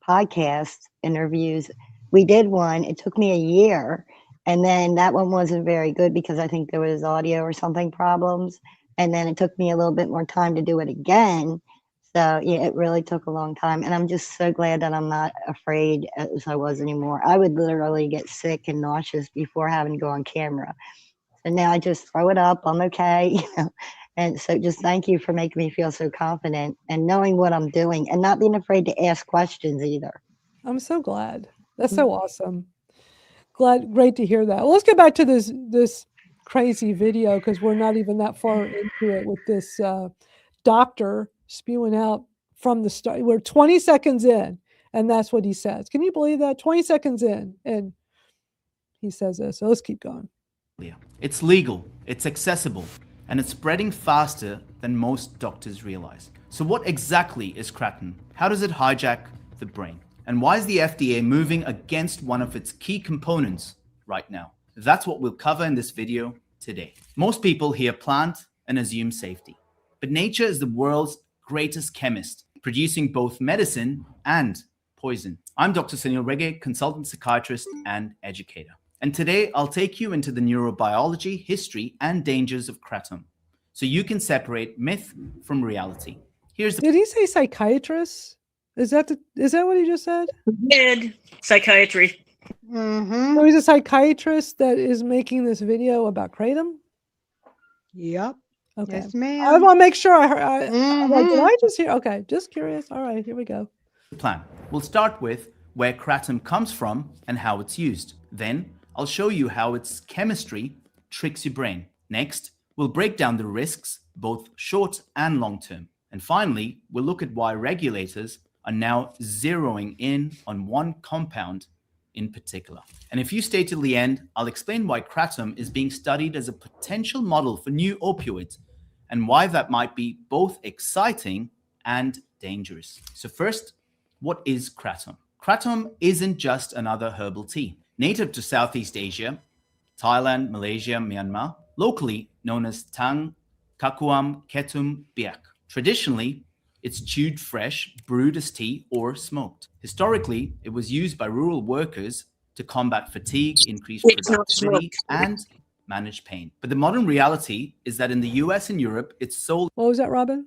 [SPEAKER 2] podcast interviews, we did one, it took me a year. And then that one wasn't very good because I think there was audio or something problems. And then it took me a little bit more time to do it again. So yeah, it really took a long time. And I'm just so glad that I'm not afraid as I was anymore. I would literally get sick and nauseous before having to go on camera. So now I just throw it up. I'm okay. And so just thank you for making me feel so confident and knowing what I'm doing and not being afraid to ask questions either.
[SPEAKER 1] I'm so glad. That's so awesome. Great to hear that. Well, let's get back to this crazy video because we're not even that far into it with this doctor spewing out from the start. We're 20 seconds in, and that's what he says. Can you believe that? 20 seconds in, and he says this. So let's keep going.
[SPEAKER 22] It's legal, it's accessible, and it's spreading faster than most doctors realize. So what exactly is kratom? How does it hijack the brain? And why is the FDA moving against one of its key components right now? That's what we'll cover in this video today. Most people hear plant and assume safety, but nature is the world's greatest chemist, producing both medicine and poison. I'm Dr. Sunil Rege, consultant psychiatrist and educator. And today I'll take you into the neurobiology, history, and dangers of kratom, so you can separate myth from reality.
[SPEAKER 1] Did he say psychiatrist? Is that what he just said?
[SPEAKER 7] Did psychiatry.
[SPEAKER 1] So he's a psychiatrist that is making this video about kratom?
[SPEAKER 5] Yep.
[SPEAKER 1] Okay.
[SPEAKER 5] Yes, ma'am.
[SPEAKER 1] I want to make sure I heard. I'm like, did I just hear? Okay, just curious. All right, here we go.
[SPEAKER 22] Plan. We'll start with where kratom comes from and how it's used. Then I'll show you how its chemistry tricks your brain. Next, we'll break down the risks, both short and long term. And finally, we'll look at why regulators are now zeroing in on one compound in particular. And if you stay till the end, I'll explain why kratom is being studied as a potential model for new opioids and why that might be both exciting and dangerous. So first, what is kratom? Kratom isn't just another herbal tea. Native to Southeast Asia, Thailand, Malaysia, Myanmar, locally known as Tang, Kakuam, Ketum, Biak. Traditionally, it's chewed fresh, brewed as tea, or smoked. Historically, it was used by rural workers to combat fatigue, increase productivity, and manage pain. But the modern reality is that in the US and Europe, it's sold.
[SPEAKER 1] What was that, Robin?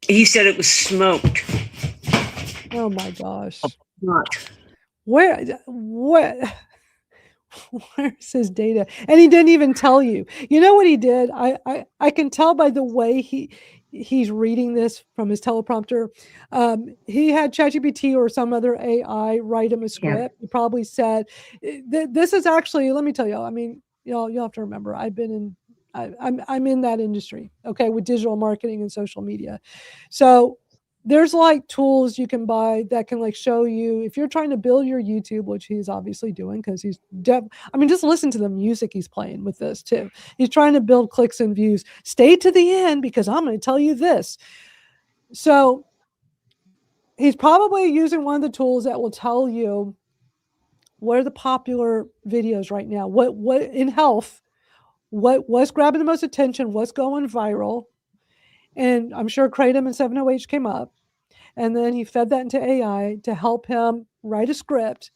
[SPEAKER 7] He said it was smoked.
[SPEAKER 1] Oh my gosh.
[SPEAKER 7] Not.
[SPEAKER 1] Where's his data? And he didn't even tell you. You know what he did? I can tell by the way he's reading this from his teleprompter. He had ChatGPT or some other AI write him a script. Yeah. He probably said, "This is actually." Let me tell you. I mean, you'll have to remember. I'm in that industry. Okay, with digital marketing and social media, so. There's like tools you can buy that can like show you if you're trying to build your YouTube, which he's obviously doing because he's just listen to the music he's playing with this too. He's trying to build clicks and views. Stay to the end because I'm going to tell you this. So he's probably using one of the tools that will tell you what are the popular videos right now, what in health, what's grabbing the most attention, what's going viral. And I'm sure Kratom and 7-OH came up. And then he fed that into AI to help him write a script.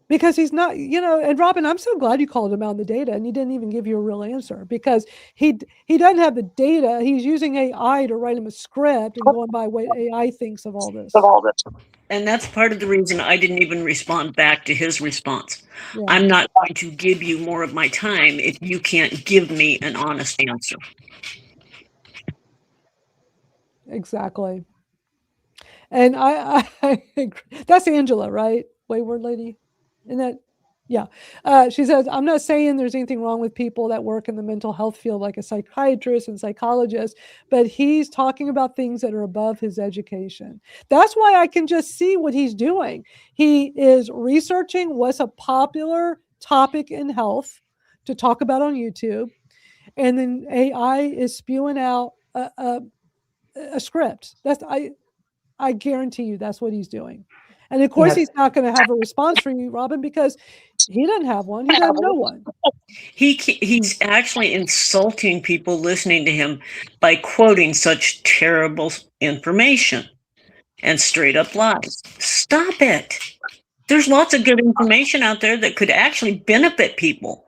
[SPEAKER 1] Because he's not, and Robin, I'm so glad you called him out on the data and he didn't even give you a real answer because he doesn't have the data. He's using AI to write him a script and going by what AI thinks of all this.
[SPEAKER 7] And that's part of the reason I didn't even respond back to his response. Yeah. I'm not going to give you more of my time if you can't give me an honest answer.
[SPEAKER 1] Exactly. And I that's Angela, right? Wayward lady. Isn't that? Yeah. She says, I'm not saying there's anything wrong with people that work in the mental health field, like a psychiatrist and psychologist, but he's talking about things that are above his education. That's why I can just see what he's doing. He is researching what's a popular topic in health to talk about on YouTube. And then AI is spewing out a script. I guarantee you that's what he's doing. And of course, he's not going to have a response for you, Robin, because he doesn't have one. He doesn't know one.
[SPEAKER 7] He's actually insulting people listening to him by quoting such terrible information and straight up lies. Stop it. There's lots of good information out there that could actually benefit people.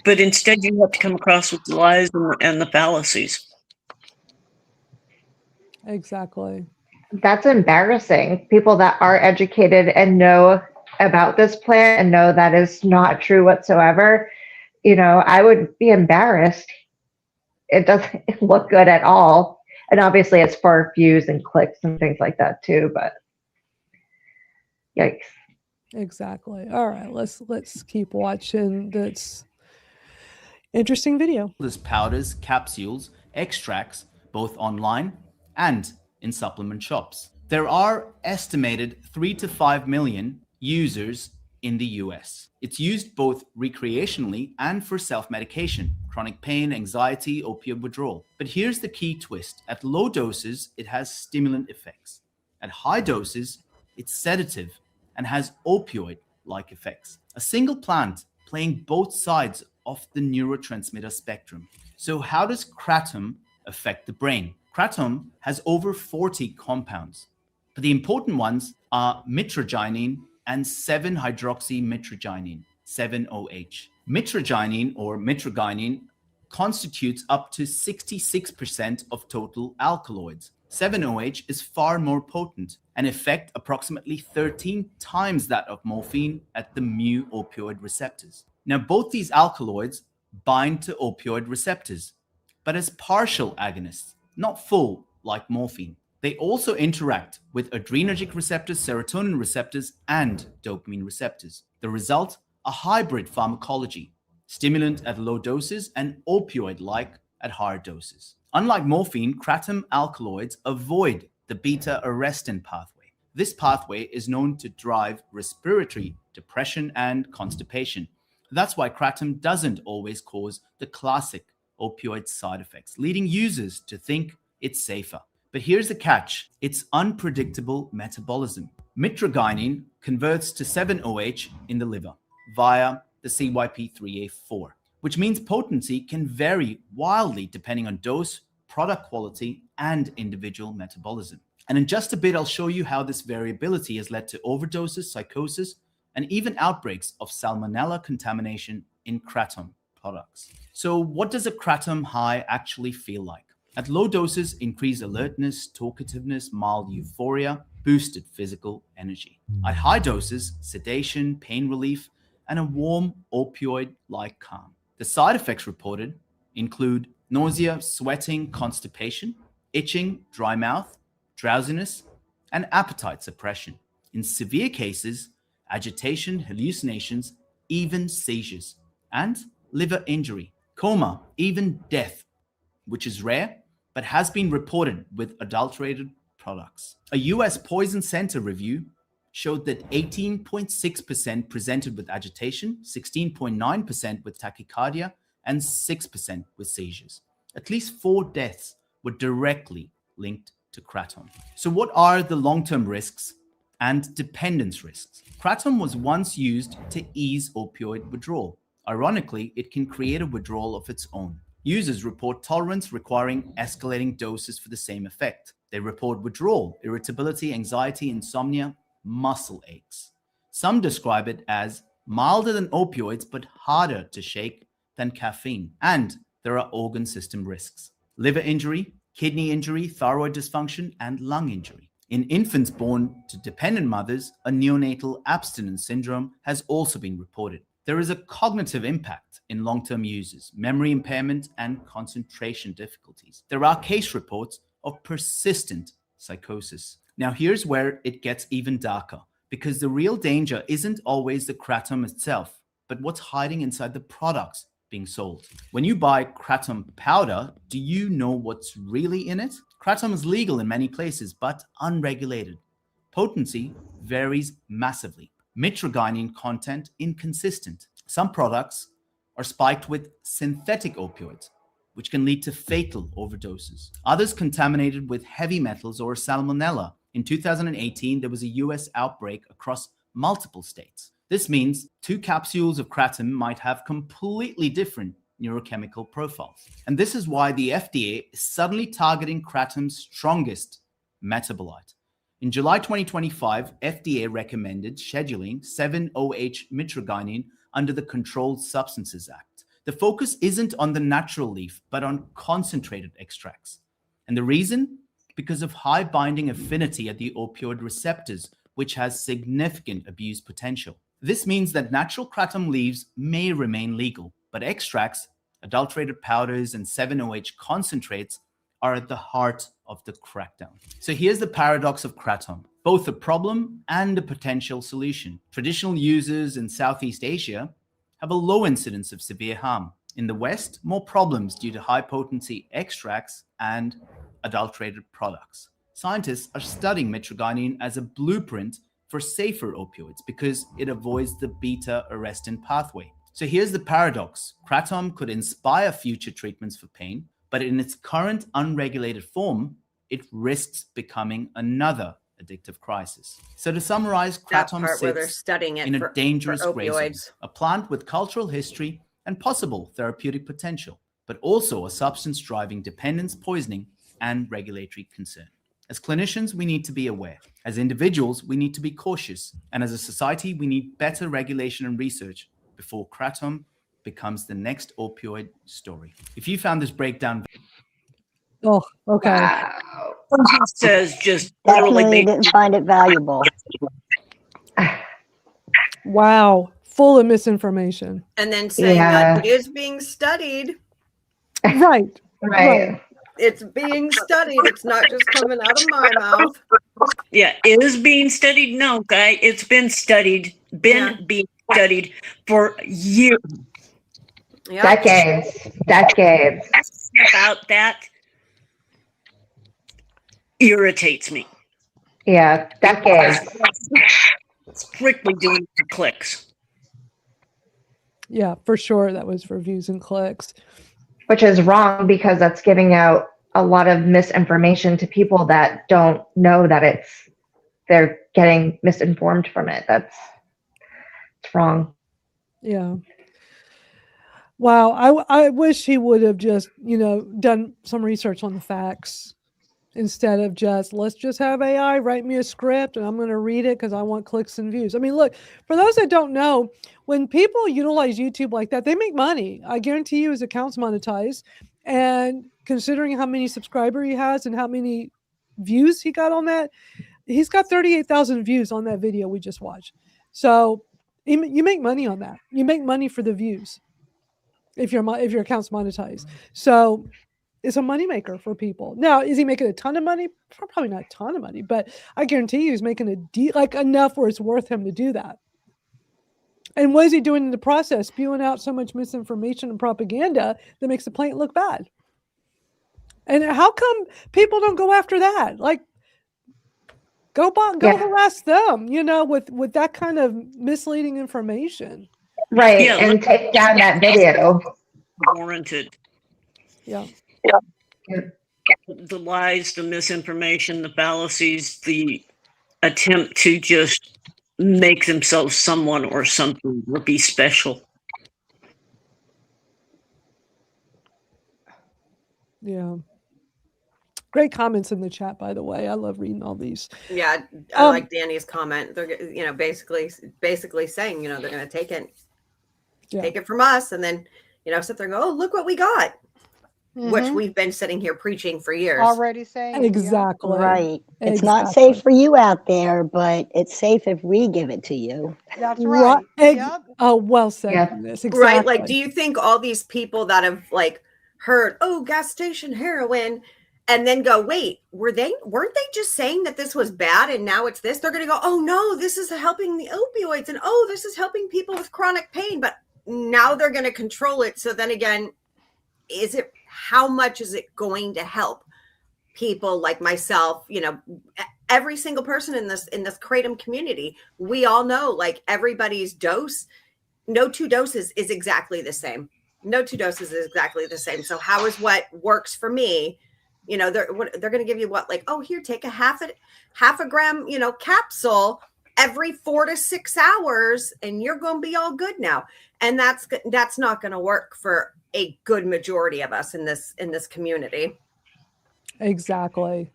[SPEAKER 7] But instead, you have to come across with the lies and the fallacies.
[SPEAKER 1] Exactly.
[SPEAKER 4] That's embarrassing. People that are educated and know about this plant and know that is not true whatsoever. I would be embarrassed. It doesn't look good at all. And obviously it's for views and clicks and things like that too, but yikes.
[SPEAKER 1] Exactly. All right, let's keep watching this interesting video.
[SPEAKER 22] There's powders, capsules, extracts, both online and in supplement shops. There are estimated 3 to 5 million users in the US. It's used both recreationally and for self-medication, chronic pain, anxiety, opioid withdrawal. But here's the key twist. At low doses, it has stimulant effects. At high doses, it's sedative and has opioid-like effects. A single plant playing both sides of the neurotransmitter spectrum. So how does kratom affect the brain? Kratom has over 40 compounds, but the important ones are mitragynine and 7-hydroxymitragynine, 7-OH. Mitragynine or mitragynine constitutes up to 66% of total alkaloids. 7-OH is far more potent and affect approximately 13 times that of morphine at the mu opioid receptors. Now, both these alkaloids bind to opioid receptors, but as partial agonists, not full like morphine. They also interact with adrenergic receptors, serotonin receptors, and dopamine receptors. The result, a hybrid pharmacology, stimulant at low doses and opioid-like at higher doses. Unlike morphine, kratom alkaloids avoid the beta-arrestin pathway. This pathway is known to drive respiratory depression and constipation. That's why kratom doesn't always cause the classic opioid side effects, leading users to think it's safer. But here's the catch. It's unpredictable metabolism. Mitragynine converts to 7-OH in the liver via the CYP3A4, which means potency can vary wildly depending on dose, product quality, and individual metabolism. And in just a bit, I'll show you how this variability has led to overdoses, psychosis, and even outbreaks of salmonella contamination in kratom products. So what does a kratom high actually feel like? At low doses, increased alertness, talkativeness, mild euphoria, boosted physical energy. At high doses, sedation, pain relief, and a warm opioid-like calm. The side effects reported include nausea, sweating, constipation, itching, dry mouth, drowsiness, and appetite suppression. In severe cases, agitation, hallucinations, even seizures, and liver injury, coma, even death, which is rare, but has been reported with adulterated products. A US Poison Center review showed that 18.6% presented with agitation, 16.9% with tachycardia, and 6% with seizures. At least 4 deaths were directly linked to kratom. So what are the long-term risks and dependence risks? Kratom was once used to ease opioid withdrawal. Ironically, it can create a withdrawal of its own. Users report tolerance requiring escalating doses for the same effect. They report withdrawal, irritability, anxiety, insomnia, muscle aches. Some describe it as milder than opioids but harder to shake than caffeine. And there are organ system risks: liver injury, kidney injury, thyroid dysfunction, and lung injury. In infants born to dependent mothers, a neonatal abstinence syndrome has also been reported. There is a cognitive impact in long-term users, memory impairment, and concentration difficulties. There are case reports of persistent psychosis. Now, here's where it gets even darker, because the real danger isn't always the kratom itself, but what's hiding inside the products being sold. When you buy kratom powder, do you know what's really in it? Kratom is legal in many places, but unregulated. Potency varies massively. Mitragynine content inconsistent. Some products are spiked with synthetic opioids, which can lead to fatal overdoses. Others contaminated with heavy metals or salmonella. In 2018, there was a US outbreak across multiple states. This means 2 capsules of kratom might have completely different neurochemical profiles. And this is why the FDA is suddenly targeting kratom's strongest metabolite. In July 2025, FDA recommended scheduling 7-OH mitragynine under the Controlled Substances Act. The focus isn't on the natural leaf, but on concentrated extracts. And the reason? Because of high binding affinity at the opioid receptors, which has significant abuse potential. This means that natural kratom leaves may remain legal, but extracts, adulterated powders, and 7-OH concentrates are at the heart of the crackdown. So here's the paradox of kratom. both a problem and a potential solution. Traditional users in Southeast Asia have a low incidence of severe harm. In the West, more problems due to high potency extracts and adulterated products. Scientists are studying mitragynine as a blueprint for safer opioids because it avoids the beta-arrestin pathway. So here's the paradox. Kratom could inspire future treatments for pain, but in its current unregulated form, it risks becoming another addictive crisis. So to summarize,
[SPEAKER 3] That
[SPEAKER 22] Kratom
[SPEAKER 3] part where they're
[SPEAKER 22] sits
[SPEAKER 3] studying it
[SPEAKER 22] in
[SPEAKER 3] for
[SPEAKER 22] a dangerous gray zone,
[SPEAKER 3] opioids.
[SPEAKER 22] a plant with cultural history and possible therapeutic potential, but also a substance driving dependence, poisoning, and regulatory concern. As clinicians, we need to be aware. As individuals, we need to be cautious. And as a society, we need better regulation and research before Kratom becomes the next opioid story. If you found this breakdown...
[SPEAKER 1] Oh, okay.
[SPEAKER 7] Wow. Says just
[SPEAKER 2] Definitely didn't find it valuable.
[SPEAKER 1] Wow. Full of misinformation.
[SPEAKER 3] And then saying that it is being studied.
[SPEAKER 1] Right.
[SPEAKER 4] Right.
[SPEAKER 3] It's being studied. It's not just coming out of my mouth.
[SPEAKER 7] Yeah, it is being studied. No, guy, it's been studied, being studied for years.
[SPEAKER 3] Yeah.
[SPEAKER 4] Decades.
[SPEAKER 7] About that irritates me.
[SPEAKER 4] Yeah, decades.
[SPEAKER 7] Strictly doing it for clicks.
[SPEAKER 1] Yeah, for sure. That was for views and clicks.
[SPEAKER 4] Which is wrong because that's giving out a lot of misinformation to people that don't know that they're getting misinformed from it. It's wrong.
[SPEAKER 1] Yeah. Wow. I wish he would have just, done some research on the facts instead of let's just have AI write me a script and I'm going to read it because I want clicks and views. I mean, look, for those that don't know, when people utilize YouTube like that, they make money. I guarantee you his account's monetized. And considering how many subscribers he has and how many views he got on that, he's got 38,000 views on that video we just watched. So you make money on that. You make money for the views if your account's monetized. So it's a moneymaker for people. Now, is he making a ton of money? Probably not a ton of money, but I guarantee you he's making enough where it's worth him to do that. And what is he doing in the process? Spewing out so much misinformation and propaganda that makes the plant look bad. And how come people don't go after that? Like, go harass them, with that kind of misleading information.
[SPEAKER 4] Right, yeah, and take down that video.
[SPEAKER 7] Warranted.
[SPEAKER 1] Yeah.
[SPEAKER 7] The lies, the misinformation, the fallacies, the attempt to just make themselves someone or something or be special.
[SPEAKER 1] Yeah. Great comments in the chat, by the way. I love reading all these.
[SPEAKER 3] Yeah, I like Danny's comment. They're, basically saying, they're going to take it from us, and then, sit there and go, oh, look what we got, which we've been sitting here preaching for years.
[SPEAKER 5] Already saying.
[SPEAKER 1] Exactly.
[SPEAKER 2] Right. It's not safe for you out there, but it's safe if we give it to you.
[SPEAKER 5] That's right.
[SPEAKER 1] Yep. Oh, well said.
[SPEAKER 2] Yeah.
[SPEAKER 1] Exactly.
[SPEAKER 3] Right. Like, do you think all these people that have heard, oh, gas station heroin, and then go, wait, weren't they just saying that this was bad and now it's this? They're going to go, oh no, this is helping the opioids, and oh, this is helping people with chronic pain, but now they're going to control it. So then again, how much is it going to help people like myself? Every single person in this Kratom community, we all know, everybody's dose, no two doses is exactly the same. No two doses is exactly the same. So how is what works for me? They're going to give you here, take a half a gram, capsule every 4 to 6 hours, and you're going to be all good now. And that's not going to work for a good majority of us in this community.
[SPEAKER 1] Exactly.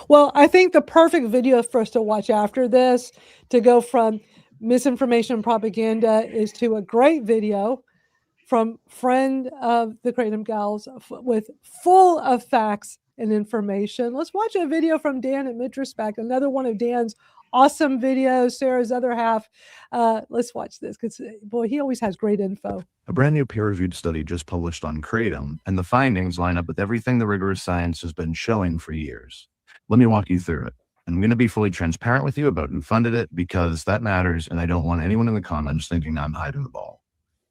[SPEAKER 1] Well, I think the perfect video for us to watch after this to go from misinformation and propaganda is to a great video from friend of the Kratom Gals with full of facts and information. Let's watch a video from Dan at Mitrospect, another one of Dan's awesome videos, Sarah's other half. Let's watch this because, boy, he always has great info.
[SPEAKER 8] A brand new peer-reviewed study just published on Kratom, and the findings line up with everything the rigorous science has been showing for years. Let me walk you through it. And I'm going to be fully transparent with you about who funded it because that matters, and I don't want anyone in the comments thinking I'm hiding the ball.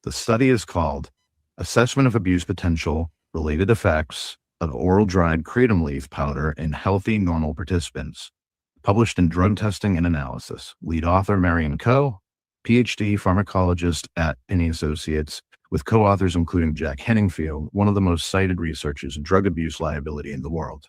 [SPEAKER 8] The study is called Assessment of Abuse Potential, Related Effects of Oral Dried Kratom Leaf Powder in Healthy Normal Participants, published in Drug Testing and Analysis. Lead author, Marion Coe, PhD pharmacologist at Pinney Associates, with co-authors including Jack Henningfield, one of the most cited researchers in drug abuse liability in the world.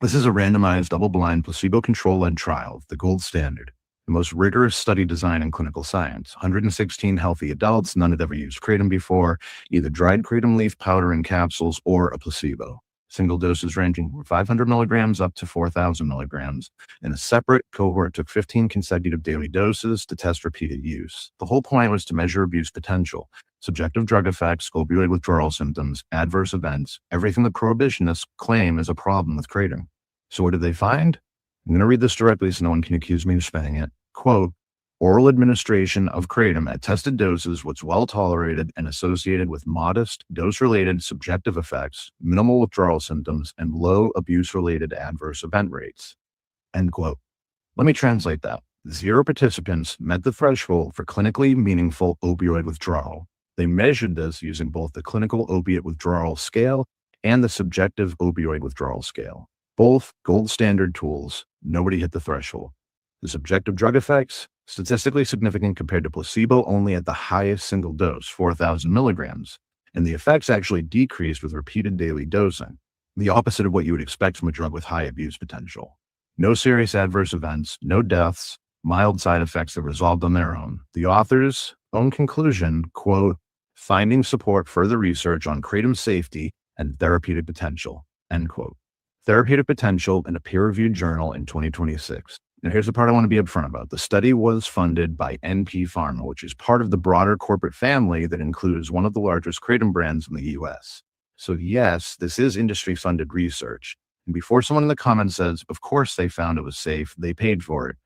[SPEAKER 8] This is a randomized, double-blind, placebo-control-led trial, the gold standard, the most rigorous study design in clinical science. 116 healthy adults, none had ever used kratom before, either dried kratom leaf powder in capsules or a placebo. Single doses ranging from 500 milligrams up to 4,000 milligrams. And a separate cohort took 15 consecutive daily doses to test repeated use. The whole point was to measure abuse potential, subjective drug effects, opioid withdrawal symptoms, adverse events, everything the prohibitionists claim is a problem with kratom. So what did they find? I'm going to read this directly so no one can accuse me of spinning it. Quote, oral administration of kratom at tested doses was well tolerated and associated with modest dose-related subjective effects, minimal withdrawal symptoms, and low abuse-related adverse event rates. End quote. Let me translate that. 0 participants met the threshold for clinically meaningful opioid withdrawal. They measured this using both the clinical opiate withdrawal scale and the subjective opioid withdrawal scale. Both gold standard tools. Nobody hit the threshold. The subjective drug effects, statistically significant compared to placebo only at the highest single dose, 4,000 milligrams, and the effects actually decreased with repeated daily dosing, the opposite of what you would expect from a drug with high abuse potential. No serious adverse events, no deaths, mild side effects that resolved on their own. The author's own conclusion, quote, findings support further research on kratom safety and therapeutic potential, end quote. Therapeutic potential in a peer-reviewed journal in 2026. Now, here's the part I want to be upfront about. The study was funded by NP Pharma, which is part of the broader corporate family that includes one of the largest kratom brands in the US. So yes, this is industry-funded research. And before someone in the comments says, of course they found it was safe, they paid for it,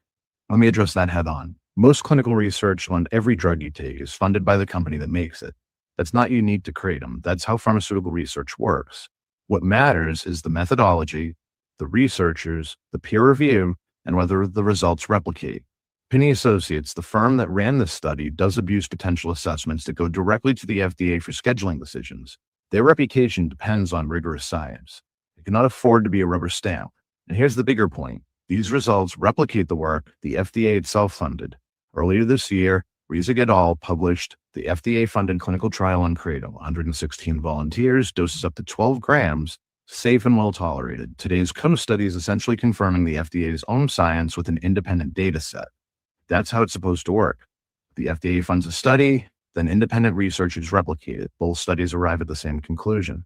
[SPEAKER 8] let me address that head on. Most clinical research on every drug you take is funded by the company that makes it. That's not unique to kratom. That's how pharmaceutical research works. What matters is the methodology, the researchers, the peer review, and whether the results replicate. Pinney Associates, the firm that ran this study, does abuse potential assessments that go directly to the FDA for scheduling decisions. Their reputation depends on rigorous science. They cannot afford to be a rubber stamp. And here's the bigger point. These results replicate the work the FDA itself funded. Earlier this year, Riesig et al. Published the FDA-funded clinical trial on kratom, 116 volunteers, doses up to 12 grams, safe and well tolerated. Today's Coe study is essentially confirming the FDA's own science with an independent data set. That's how it's supposed to work. The FDA funds a study, then independent researchers replicate it. Both studies arrive at the same conclusion.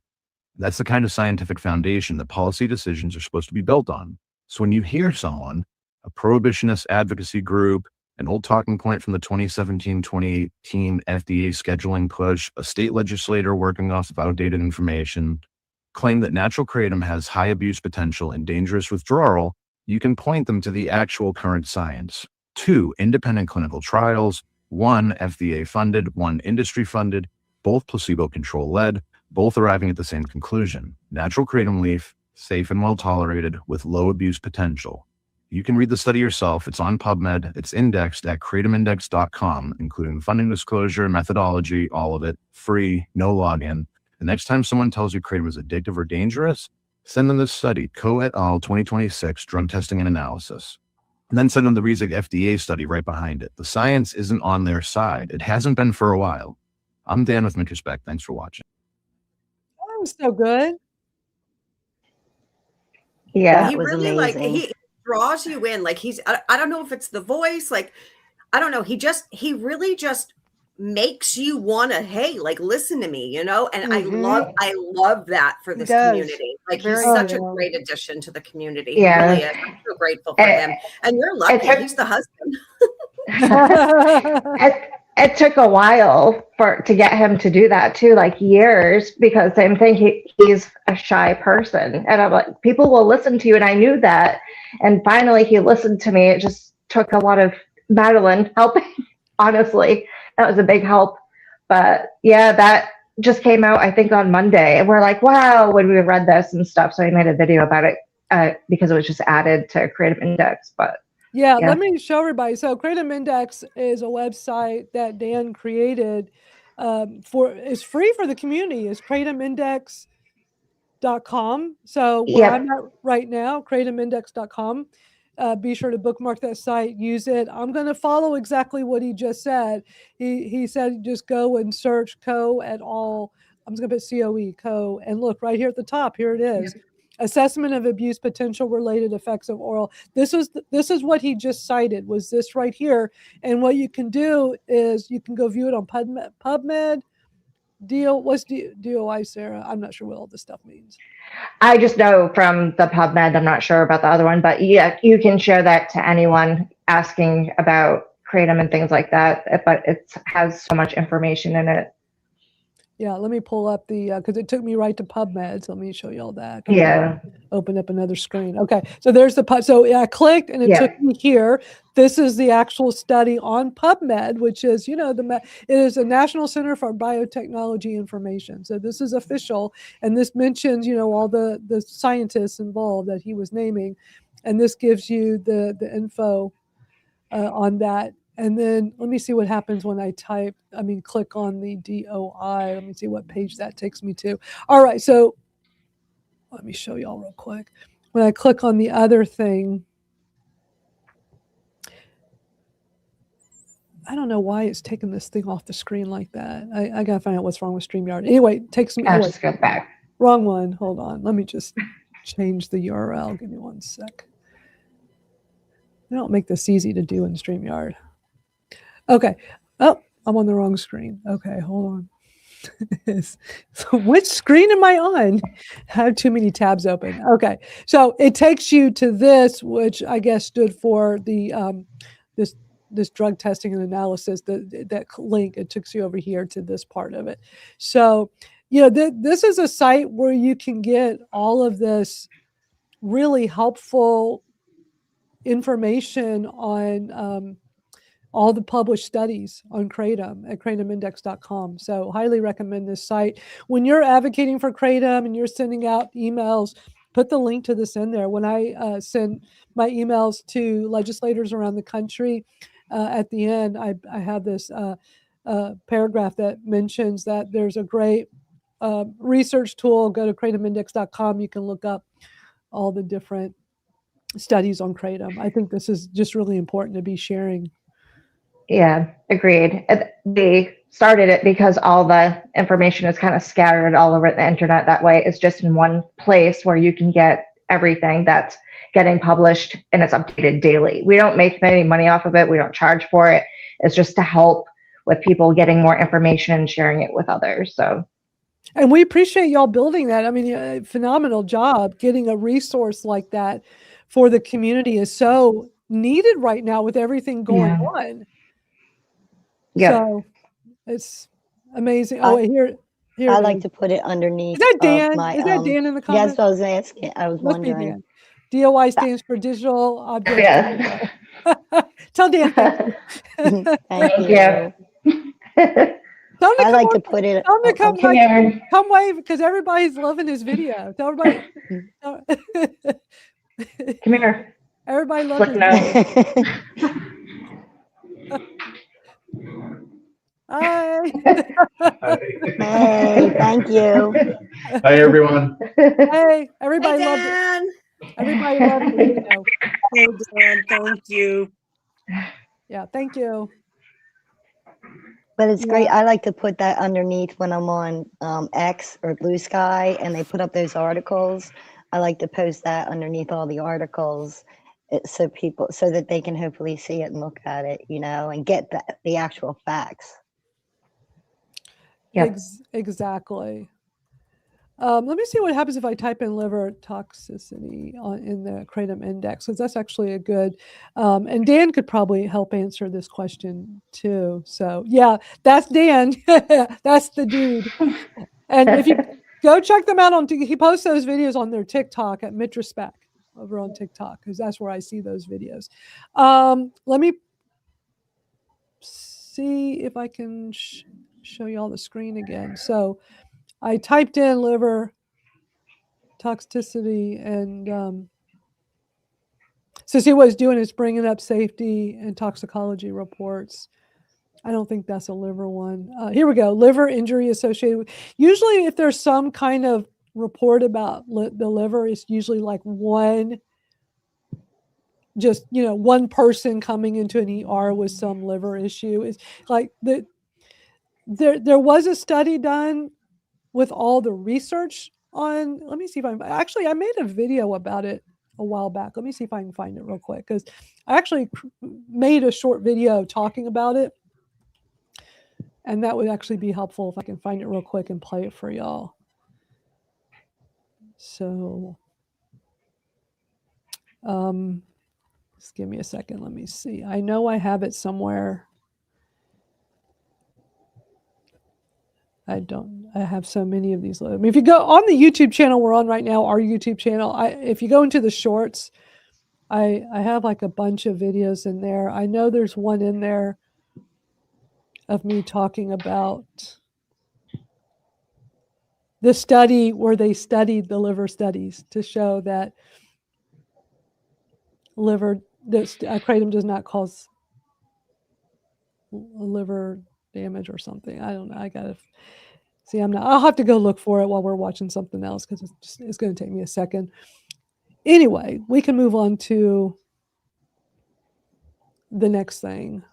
[SPEAKER 8] That's the kind of scientific foundation that policy decisions are supposed to be built on. So when you hear someone, a prohibitionist advocacy group, an old talking point from the 2017-2018 FDA scheduling push, a state legislator working off of outdated information, claim that natural kratom has high abuse potential and dangerous withdrawal, you can point them to the actual current science. 2 independent clinical trials, 1 FDA funded, 1 industry funded, both placebo control led, both arriving at the same conclusion. Natural kratom leaf, safe and well tolerated with low abuse potential. You can read the study yourself. It's on PubMed. It's indexed at kratomindex.com, including funding disclosure, methodology, all of it, free, no login. The next time someone tells you kratom is addictive or dangerous, send them this study, Coe et al. 2026, Drug Testing and Analysis. And then send them the Riesig FDA study right behind it. The science isn't on their side. It hasn't been for a while. I'm Dan with Minterspect. Thanks for watching.
[SPEAKER 1] That was so good.
[SPEAKER 2] Yeah,
[SPEAKER 3] He
[SPEAKER 2] it was
[SPEAKER 3] really
[SPEAKER 2] amazing.
[SPEAKER 3] he draws you in. Like I don't know if it's the voice, like I don't know. He really just makes you want to, hey, like listen to me, you know? And I love that for this community. Like he's such a great addition to the community. He really is. I'm so grateful for him. And you're lucky. He's the husband.
[SPEAKER 4] It took a while to get him to do that too, like years, because same thing, he's a shy person. And I'm like, people will listen to you. And I knew that. And finally he listened to me. It just took a lot of Madeline helping, honestly. That was a big help. But yeah, that just came out, I think, on Monday. And we're like, wow, when we read this and stuff. So I made a video about it because it was just added to Kratom Index. But
[SPEAKER 1] yeah, let me show everybody. So Kratom Index is a website that Dan created it's free for the community. It's kratomindex.com. So where I'm at right now, kratomindex.com. Be sure to bookmark that site, use it. I'm going to follow exactly what he just said. He said just go and search Co et al. I'm just going to put COE, Co, and look right here at the top. Here it is. Assessment of abuse potential related effects of oral. This is what he just cited, was this right here. And what you can do is you can go view it on PubMed. What's DOI, Sarah? I'm not sure what all this stuff means.
[SPEAKER 4] I just know from the PubMed. I'm not sure about the other one, but yeah, you can share that to anyone asking about Kratom and things like that. But it has so much information in it.
[SPEAKER 1] Yeah, let me pull up the, because it took me right to PubMed. So let me show you all that.
[SPEAKER 4] Yeah.
[SPEAKER 1] Open up another screen. Okay, so there's the Pub. So I clicked and it took me here. This is the actual study on PubMed, which is, it is a National Center for Biotechnology Information. So this is official. And this mentions, all the scientists involved that he was naming. And this gives you the info on that. And then let me see what happens when I click on the DOI. Let me see what page that takes me to. All right, so let me show y'all real quick. When I click on the other thing, I don't know why it's taking this thing off the screen like that. I got to find out what's wrong with StreamYard. Anyway, it takes me.
[SPEAKER 4] Just go back.
[SPEAKER 1] Wrong one. Hold on. Let me just change the URL. Give me one sec. They don't make this easy to do in StreamYard. Okay. Oh, I'm on the wrong screen. Okay, hold on. So which screen am I on? I have too many tabs open. Okay, so it takes you to this, which I guess stood for the this drug testing and analysis. That link, it takes you over here to this part of it. So, this is a site where you can get all of this really helpful information on all the published studies on Kratom at kratomindex.com. So highly recommend this site. When you're advocating for Kratom and you're sending out emails, put the link to this in there. When I send my emails to legislators around the country, at the end, I have this paragraph that mentions that there's a great research tool. Go to kratomindex.com. You can look up all the different studies on Kratom. I think this is just really important to be sharing.
[SPEAKER 4] Yeah, agreed. They started it because all the information is kind of scattered all over the internet. That way it's just in one place where you can get everything that's getting published and it's updated daily. We don't make any money off of it. We don't charge for it. It's just to help with people getting more information and sharing it with others. So,
[SPEAKER 1] and we appreciate y'all building that. I mean, phenomenal job. Getting a resource like that for the community is so needed right now with everything going on.
[SPEAKER 4] Yeah.
[SPEAKER 1] So it's amazing. Oh, here
[SPEAKER 2] I like to put it underneath.
[SPEAKER 1] Is that Dan?
[SPEAKER 2] My,
[SPEAKER 1] is that Dan in the comments?
[SPEAKER 2] Yes, I was asking. I was
[SPEAKER 1] Must be
[SPEAKER 2] wondering.
[SPEAKER 1] Dan. DOI stands for Digital Object.
[SPEAKER 4] Yeah.
[SPEAKER 1] Tell Dan thank you.
[SPEAKER 2] Thank you. I like to put it.
[SPEAKER 1] Tell him to come wave because everybody's loving his video. Tell everybody.
[SPEAKER 4] Come here.
[SPEAKER 1] Everybody loves it. Hi.
[SPEAKER 2] Hey, thank you.
[SPEAKER 8] Hi, everyone.
[SPEAKER 1] Hey, everybody
[SPEAKER 3] Hey,
[SPEAKER 1] loved
[SPEAKER 3] Dan.
[SPEAKER 1] it. Everybody loved the video.
[SPEAKER 6] Hey, Dan, thank you.
[SPEAKER 1] Yeah, thank you.
[SPEAKER 2] But it's great. I like to put that underneath when I'm on X or Blue Sky and they put up those articles. I like to post that underneath all the articles so that they can hopefully see it and look at it, and get the actual facts.
[SPEAKER 1] Yep. Exactly. Let me see what happens if I type in liver toxicity in the Kratom Index, because that's actually a good, and Dan could probably help answer this question too. So yeah, that's Dan. That's the dude. And if you go check them out he posts those videos on their TikTok at Mitraspec over on TikTok, because that's where I see those videos. Let me see if I can show you all the screen again. So I typed in liver toxicity and So see what it's doing is bringing up safety and toxicology reports. I don't think that's a liver one. Here we go. Liver injury associated with, usually if there's some kind of report about the liver, it's usually like one person coming into an ER with some liver issue. It's like there was a study done with all the research on, let me see if I made a video about it a while back. Let me see if I can find it real quick, because I actually made a short video talking about it. And that would actually be helpful if I can find it real quick and play it for y'all. So, just give me a second. Let me see. I know I have it somewhere. I have so many of these. I mean, if you go on the YouTube channel we're on right now, our YouTube channel, if you go into the shorts, I have like a bunch of videos in there. I know there's one in there of me talking about the study where they studied the liver studies to show that kratom does not cause liver damage or something. I don't know. I gotta see. I'll have to go look for it while we're watching something else, because it's going to take me a second. Anyway, we can move on to the next thing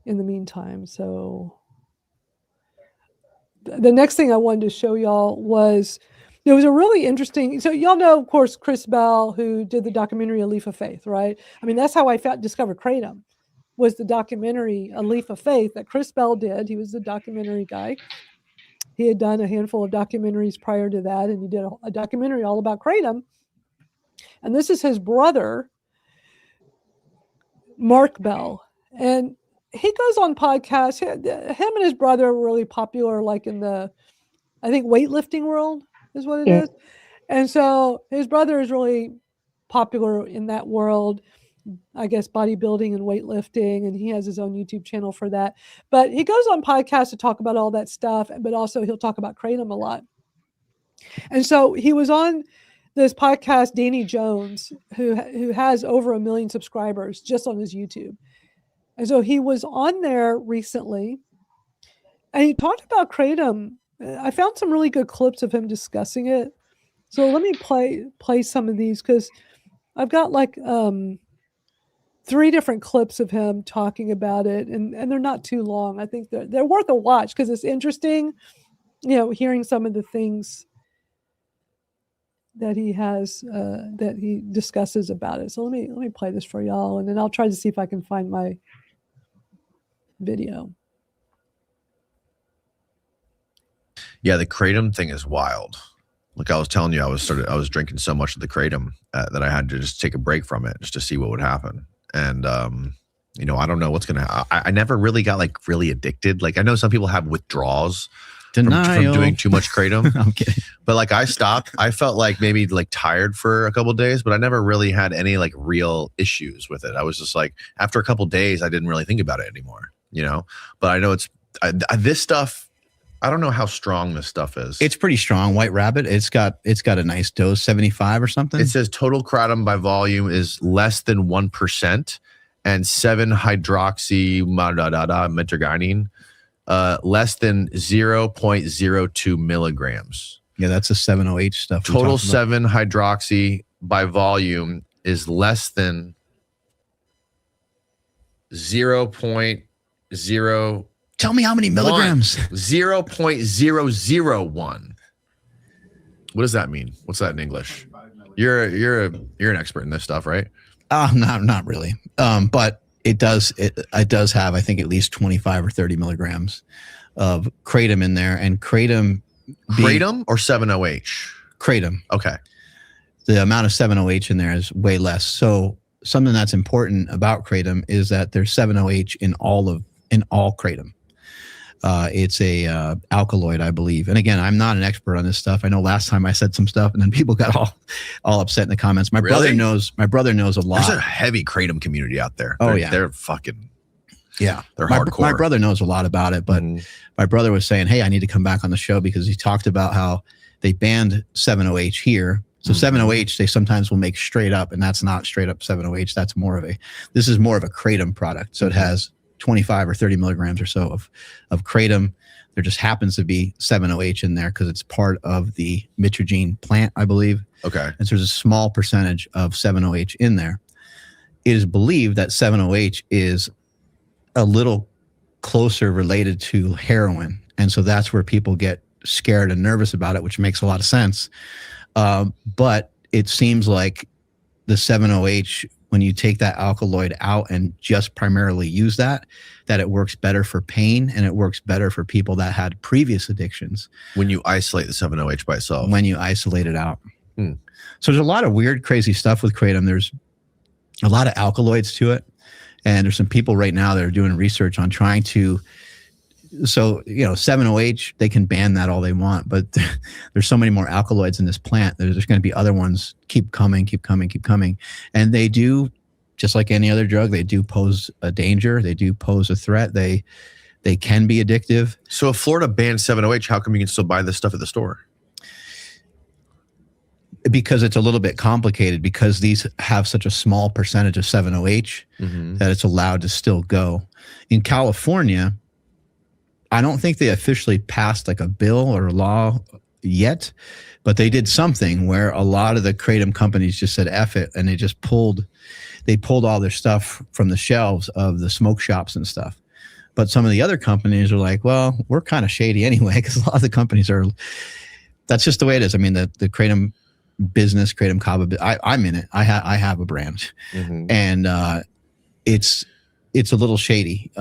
[SPEAKER 1] in the meantime. So the next thing I wanted to show y'all was, there was a really interesting, so y'all know, of course, Chris Bell, who did the documentary A Leaf of Faith, right? I mean, that's how I discovered kratom, was the documentary A Leaf of Faith that Chris Bell did. He was the documentary guy. He had done a handful of documentaries prior to that, and he did a documentary all about kratom. And this is his brother, Mark Bell. And he goes on podcasts. Him and his brother are really popular, like in the, I think, weightlifting world is what it is. And so his brother is really popular in that world, I guess, bodybuilding and weightlifting, and he has his own YouTube channel for that. But he goes on podcasts to talk about all that stuff, but also he'll talk about kratom a lot. And so he was on this podcast, Danny Jones, who has over 1 million subscribers just on his YouTube. And so he was on there recently, and he talked about kratom. I found some really good clips of him discussing it. So let me play some of these, because I've got like 3 different clips of him talking about it, and they're not too long. I think they're worth a watch, because it's interesting, hearing some of the things that he has, that he discusses about it. So let me play this for y'all, and then I'll try to see if I can find my video.
[SPEAKER 10] Yeah, the kratom thing is wild. Like I was telling you, I was drinking so much of the kratom that I had to just take a break from it just to see what would happen. And I don't know what's gonna. I never really got like really addicted. Like I know some people have withdrawals from doing too much kratom.
[SPEAKER 12] I'm kidding.
[SPEAKER 10] But like I stopped. I felt like maybe like tired for a couple of days, but I never really had any like real issues with it. I was just like, after a couple of days, I didn't really think about it anymore. But I know this stuff. I don't know how strong this stuff is.
[SPEAKER 12] It's pretty strong. White Rabbit. It's got a nice dose, 75 or something.
[SPEAKER 10] It says total kratom by volume is less than 1%, and 7-hydroxy metergynin, less than 0.02 milligrams.
[SPEAKER 12] Yeah, that's the 7-OH stuff.
[SPEAKER 10] Total 7-hydroxy by volume is less than 0.0.
[SPEAKER 12] Tell me how many milligrams.
[SPEAKER 10] 0.001. What does that mean? What's that in English? You're an expert in this stuff, right?
[SPEAKER 12] Not really. But it does have, I think, at least 25 or 30 milligrams of kratom in there, and kratom
[SPEAKER 10] or 7-OH?
[SPEAKER 12] Kratom.
[SPEAKER 10] Okay.
[SPEAKER 12] The amount of 7-OH in there is way less. So something that's important about kratom is that there's 7-OH in all kratom. It's a alkaloid, I believe. And again, I'm not an expert on this stuff. I know last time I said some stuff, and then people got all upset in the comments. My brother knows a lot.
[SPEAKER 10] There's a heavy kratom community out there. They're fucking.
[SPEAKER 12] Yeah,
[SPEAKER 10] they're hardcore.
[SPEAKER 12] My brother knows a lot about it, but my brother was saying, "Hey, I need to come back on the show," because he talked about how they banned 7-OH here. So 7-OH, they sometimes will make straight up, and that's not straight up 7-OH. That's this is more of a kratom product. So it has 25 or 30 milligrams or so of kratom. There just happens to be 7-OH in there because it's part of the mitragine plant, I believe.
[SPEAKER 10] Okay.
[SPEAKER 12] And so there's a small percentage of 7-OH in there. It is believed that 7-OH is a little closer related to heroin. And so that's where people get scared and nervous about it, which makes a lot of sense. But it seems like the 7-OH, when you take that alkaloid out and just primarily use that it works better for pain and it works better for people that had previous addictions.
[SPEAKER 10] When you isolate the 7-OH by itself.
[SPEAKER 12] When you isolate it out. So there's a lot of weird, crazy stuff with kratom. There's a lot of alkaloids to it. And there's some people right now that are doing research on trying to, 7-OH, they can ban that all they want, but there's so many more alkaloids in this plant. There's going to be other ones keep coming. And they do, just like any other drug, they do pose a danger. They do pose a threat. They can be addictive.
[SPEAKER 10] So if Florida banned 7-OH, how come you can still buy this stuff at the store?
[SPEAKER 12] Because it's a little bit complicated, because these have such a small percentage of 7-OH that it's allowed to still go. In California, I don't think they officially passed like a bill or a law yet, but they did something where a lot of the kratom companies just said F it, and they pulled all their stuff from the shelves of the smoke shops and stuff. But some of the other companies are like, well, we're kind of shady anyway, because a lot of the companies that's just the way it is. I mean, the kratom business, kratom kava, I'm in it. I have a brand, and it's a little shady.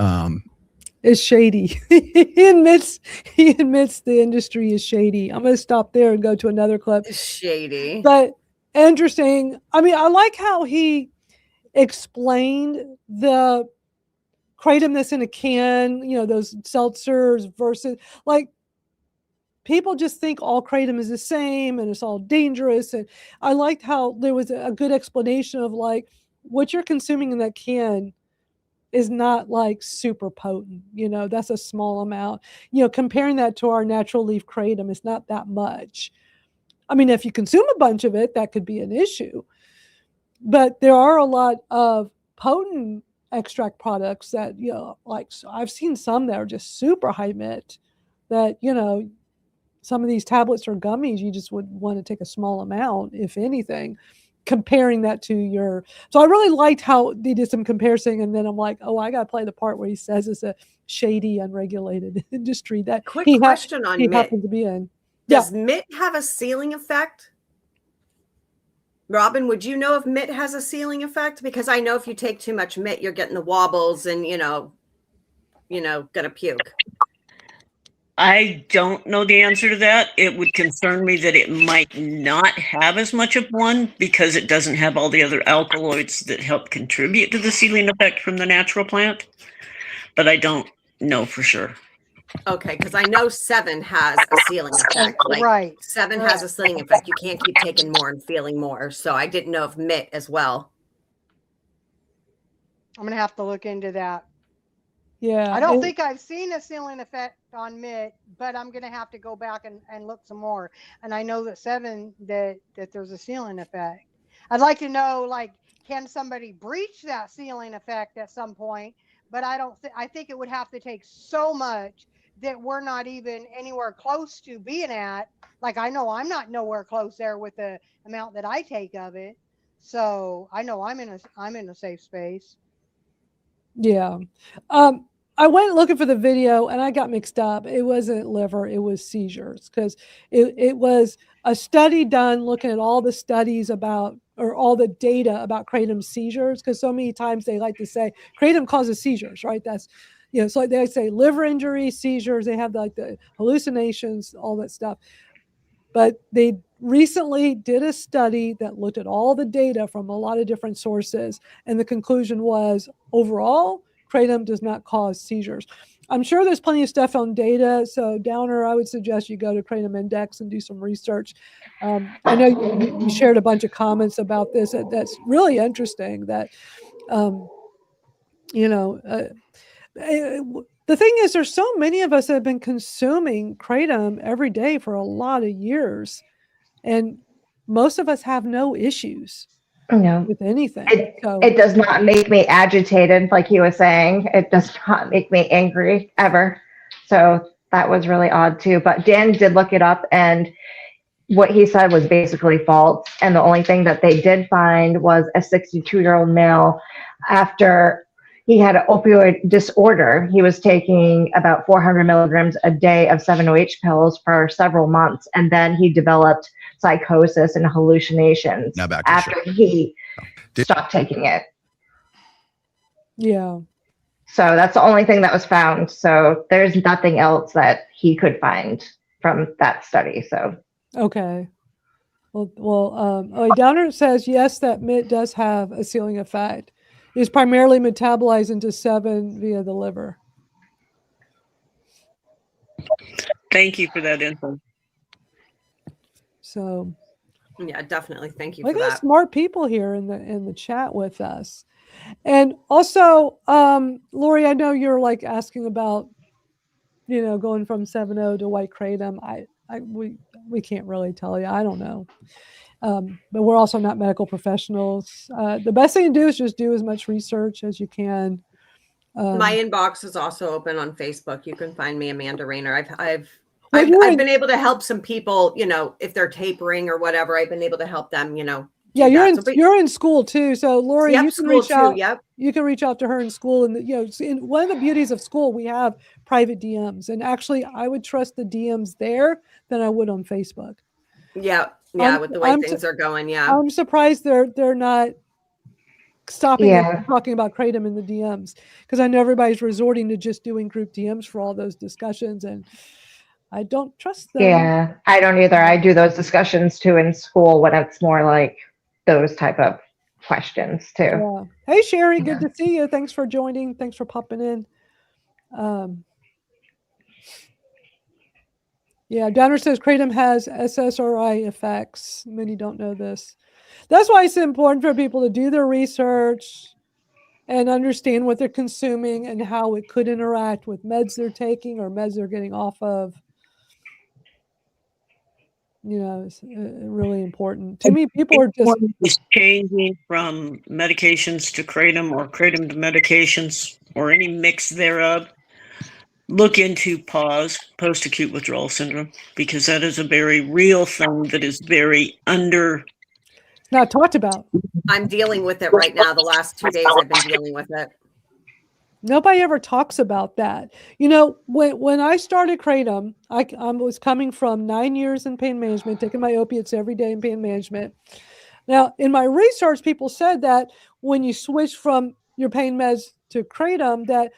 [SPEAKER 1] It's shady. He admits the industry is shady. I'm going to stop there and go to another clip.
[SPEAKER 3] It's shady.
[SPEAKER 1] But interesting. I mean, I like how he explained the kratom that's in a can, those seltzers versus, like, people just think all kratom is the same and it's all dangerous. And I liked how there was a good explanation of, like, what you're consuming in that can is not like super potent. That's a small amount. Comparing that to our natural leaf kratom, it's not that much. I mean, if you consume a bunch of it, that could be an issue. But there are a lot of potent extract products that, like, so I've seen some that are just super high mit that, some of these tablets or gummies, you just would want to take a small amount, if anything, comparing that to so I really liked how they did some comparison. And then I'm like, oh, I got to play the part where he says it's a shady, unregulated industry that
[SPEAKER 3] Quick question on
[SPEAKER 1] he
[SPEAKER 3] MIT.
[SPEAKER 1] happened to be in.
[SPEAKER 3] Does MIT have a ceiling effect? Robin, would you know if MIT has a ceiling effect? Because I know if you take too much MIT, you're getting the wobbles and, gonna puke.
[SPEAKER 6] I don't know the answer to that. It would concern me that it might not have as much of one because it doesn't have all the other alkaloids that help contribute to the ceiling effect from the natural plant. But I don't know for sure.
[SPEAKER 3] Okay, because I know 7 has a ceiling effect. Like,
[SPEAKER 5] right.
[SPEAKER 3] 7 has a ceiling effect. You can't keep taking more and feeling more. So I didn't know if MIT as well.
[SPEAKER 5] I'm going to have to look into that.
[SPEAKER 1] Yeah.
[SPEAKER 5] I don't think I've seen a ceiling effect on MIT, but I'm going to have to go back and look some more. And I know that 7, that there's a ceiling effect. I'd like to know, like, can somebody breach that ceiling effect at some point? But I think it would have to take so much that we're not even anywhere close to being at. Like, I know I'm not nowhere close there with the amount that I take of it. So I know I'm in a safe space.
[SPEAKER 1] Yeah. I went looking for the video and I got mixed up. It wasn't liver, it was seizures, because it was a study done looking at all the studies about, or all the data about kratom seizures, because so many times they like to say kratom causes seizures, right? That's, so like they say liver injury, seizures, they have like the hallucinations, all that stuff. But they recently did a study that looked at all the data from a lot of different sources. And the conclusion was, overall, kratom does not cause seizures. I'm sure there's plenty of stuff on data. So Downer, I would suggest you go to Kratom Index and do some research. I know you shared a bunch of comments about this. That's really interesting that, the thing is, there's so many of us that have been consuming kratom every day for a lot of years. And most of us have no issues
[SPEAKER 4] No.
[SPEAKER 1] with anything.
[SPEAKER 4] It does not make me agitated, like he was saying. It does not make me angry ever. So that was really odd too. But Dan did look it up, and what he said was basically false. And the only thing that they did find was a 62-year-old male after he had an opioid disorder. He was taking about 400 milligrams a day of 7-OH pills for several months, and then he developed psychosis and hallucinations
[SPEAKER 10] Now back to
[SPEAKER 4] after he stopped taking it.
[SPEAKER 1] Yeah.
[SPEAKER 4] So that's the only thing that was found. So there's nothing else that he could find from that study. So
[SPEAKER 1] Okay. Downer says, yes, that MIT does have a ceiling effect. It is primarily metabolized into 7 via the liver.
[SPEAKER 6] Thank you for that info.
[SPEAKER 1] So
[SPEAKER 3] yeah, definitely. Thank you
[SPEAKER 1] we
[SPEAKER 3] for
[SPEAKER 1] got
[SPEAKER 3] that.
[SPEAKER 1] smart people here in the chat with us. And also, Lori, I know you're like asking about, going from 7-0 to white kratom. We can't really tell you. I don't know. But we're also not medical professionals. The best thing to do is just do as much research as you can.
[SPEAKER 3] My inbox is also open on Facebook. You can find me, Amanda Rayner. I've been able to help some people, if they're tapering or whatever. I've been able to help them,
[SPEAKER 1] Yeah, you're in school too. So Lori,
[SPEAKER 3] Yep,
[SPEAKER 1] you can
[SPEAKER 3] school
[SPEAKER 1] reach out.
[SPEAKER 3] too, yep.
[SPEAKER 1] You can reach out to her in school, and in one of the beauties of school, we have private DMs, and actually, I would trust the DMs there than I would on Facebook.
[SPEAKER 3] Yeah, with the way things are going, yeah.
[SPEAKER 1] I'm surprised they're not stopping us
[SPEAKER 4] Yeah.
[SPEAKER 1] from talking about kratom in the DMs, because I know everybody's resorting to just doing group DMs for all those discussions, and I don't trust them.
[SPEAKER 4] yeah, I don't either. I do those discussions too in school when it's more like those type of questions too.
[SPEAKER 1] Yeah. Hey, Sherry, good to see you. Thanks for joining. Thanks for popping in. Yeah, Downer says kratom has SSRI effects. Many don't know this. That's why it's important for people to do their research and understand what they're consuming and how it could interact with meds they're taking or meds they're getting off of. It's really important. To me, people are just
[SPEAKER 6] is changing from medications to kratom or kratom to medications or any mix thereof. Look into PAWS, post-acute withdrawal syndrome, because that is a very real thing that is very
[SPEAKER 1] not talked about.
[SPEAKER 3] I'm dealing with it right now. The last 2 days I've been dealing with it.
[SPEAKER 1] Nobody ever talks about that. When I started kratom, I was coming from 9 years in pain management, taking my opiates every day in pain management. Now, in my research, people said that when you switch from your pain meds to kratom, that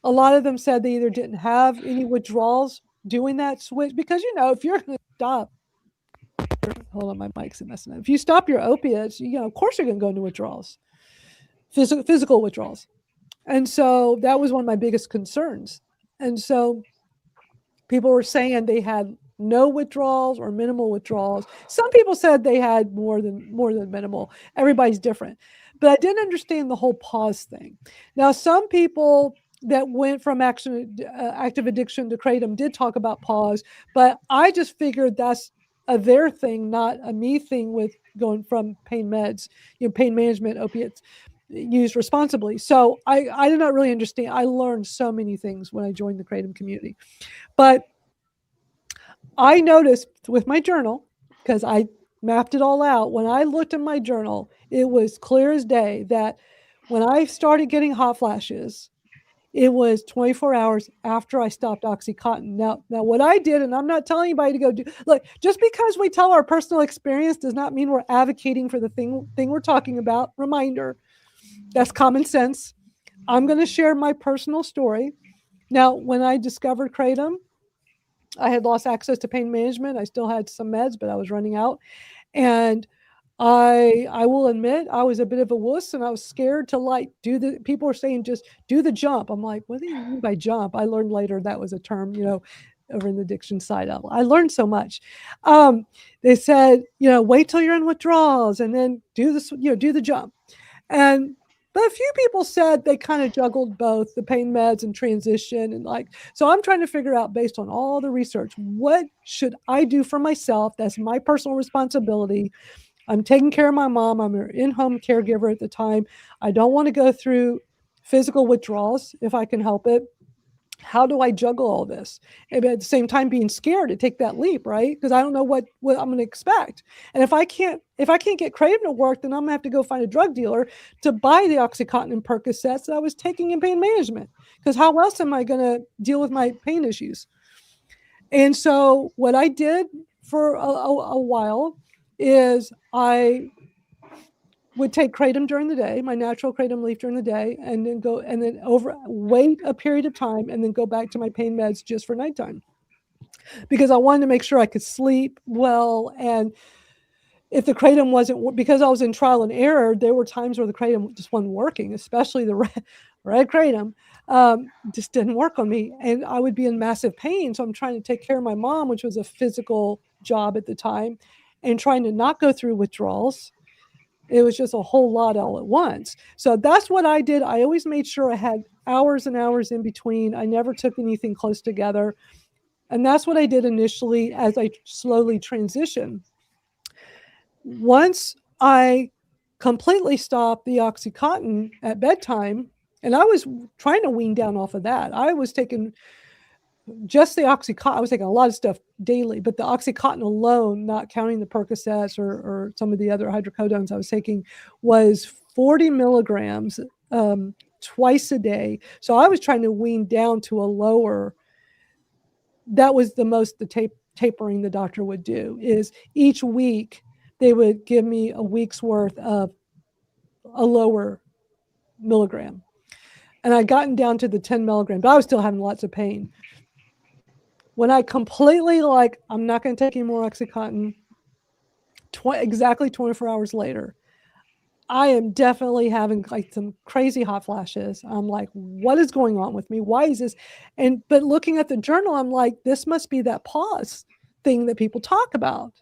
[SPEAKER 1] a lot of them said they either didn't have any withdrawals doing that switch, because if you're going to stop, hold on, my mic's messing up. If you stop your opiates, of course you're going to go into withdrawals, physical withdrawals. And so that was one of my biggest concerns. And so people were saying they had no withdrawals or minimal withdrawals. Some people said they had more than minimal. Everybody's different. But I didn't understand the whole pause thing. Now, some people that went from active addiction to kratom did talk about pause, but I just figured that's a their thing, not a me thing with going from pain meds, pain management, opiates used responsibly. So I did not really understand. I learned so many things when I joined the kratom community. But I noticed with my journal, because I mapped it all out, when I looked in my journal, it was clear as day that when I started getting hot flashes, it was 24 hours after I stopped OxyContin. Now what I did, and I'm not telling anybody to go do, look, just because we tell our personal experience does not mean we're advocating for the thing we're talking about. Reminder, that's common sense. I'm going to share my personal story. Now, when I discovered kratom, I had lost access to pain management. I still had some meds, but I was running out. And I will admit I was a bit of a wuss, and I was scared to people were saying just do the jump. I'm like, what do you mean by jump? I learned later that was a term, over in the addiction side. I learned so much. They said, wait till you're in withdrawals and then do this, do the jump. And But a few people said they kind of juggled both the pain meds and transition. And like, so I'm trying to figure out, based on all the research, what should I do for myself? That's my personal responsibility. I'm taking care of my mom. I'm her in-home caregiver at the time. I don't want to go through physical withdrawals if I can help it. How do I juggle all this? And at the same time, being scared to take that leap, right? Because I don't know what I'm going to expect. And if I can't get Kratom to work, then I'm gonna have to go find a drug dealer to buy the OxyContin and Percocets that I was taking in pain management. Because how else am I going to deal with my pain issues? And so what I did for a while is I would take Kratom during the day, my natural Kratom leaf during the day, and then wait a period of time and then go back to my pain meds just for nighttime. Because I wanted to make sure I could sleep well. And if the Kratom wasn't, because I was in trial and error, there were times where the Kratom just wasn't working, especially the red Kratom just didn't work on me. And I would be in massive pain. So I'm trying to take care of my mom, which was a physical job at the time, and trying to not go through withdrawals. It was just a whole lot all at once. So that's what I did. I always made sure I had hours and hours in between. I never took anything close together. And that's what I did initially as I slowly transitioned. Once I completely stopped the OxyContin at bedtime, and I was trying to wean down off of that. I was taking just the OxyContin. I was taking a lot of stuff daily, but the OxyContin alone, not counting the Percocets or some of the other hydrocodones I was taking, was 40 milligrams twice a day. So I was trying to wean down to a lower. That was the tapering the doctor would do, is each week they would give me a week's worth of a lower milligram. And I'd gotten down to the 10 milligram, but I was still having lots of pain. When I completely I'm not going to take any more OxyContin, exactly 24 hours later, I am definitely having some crazy hot flashes. I'm like, what is going on with me? Why is this? But looking at the journal, I'm like, this must be that pause thing that people talk about.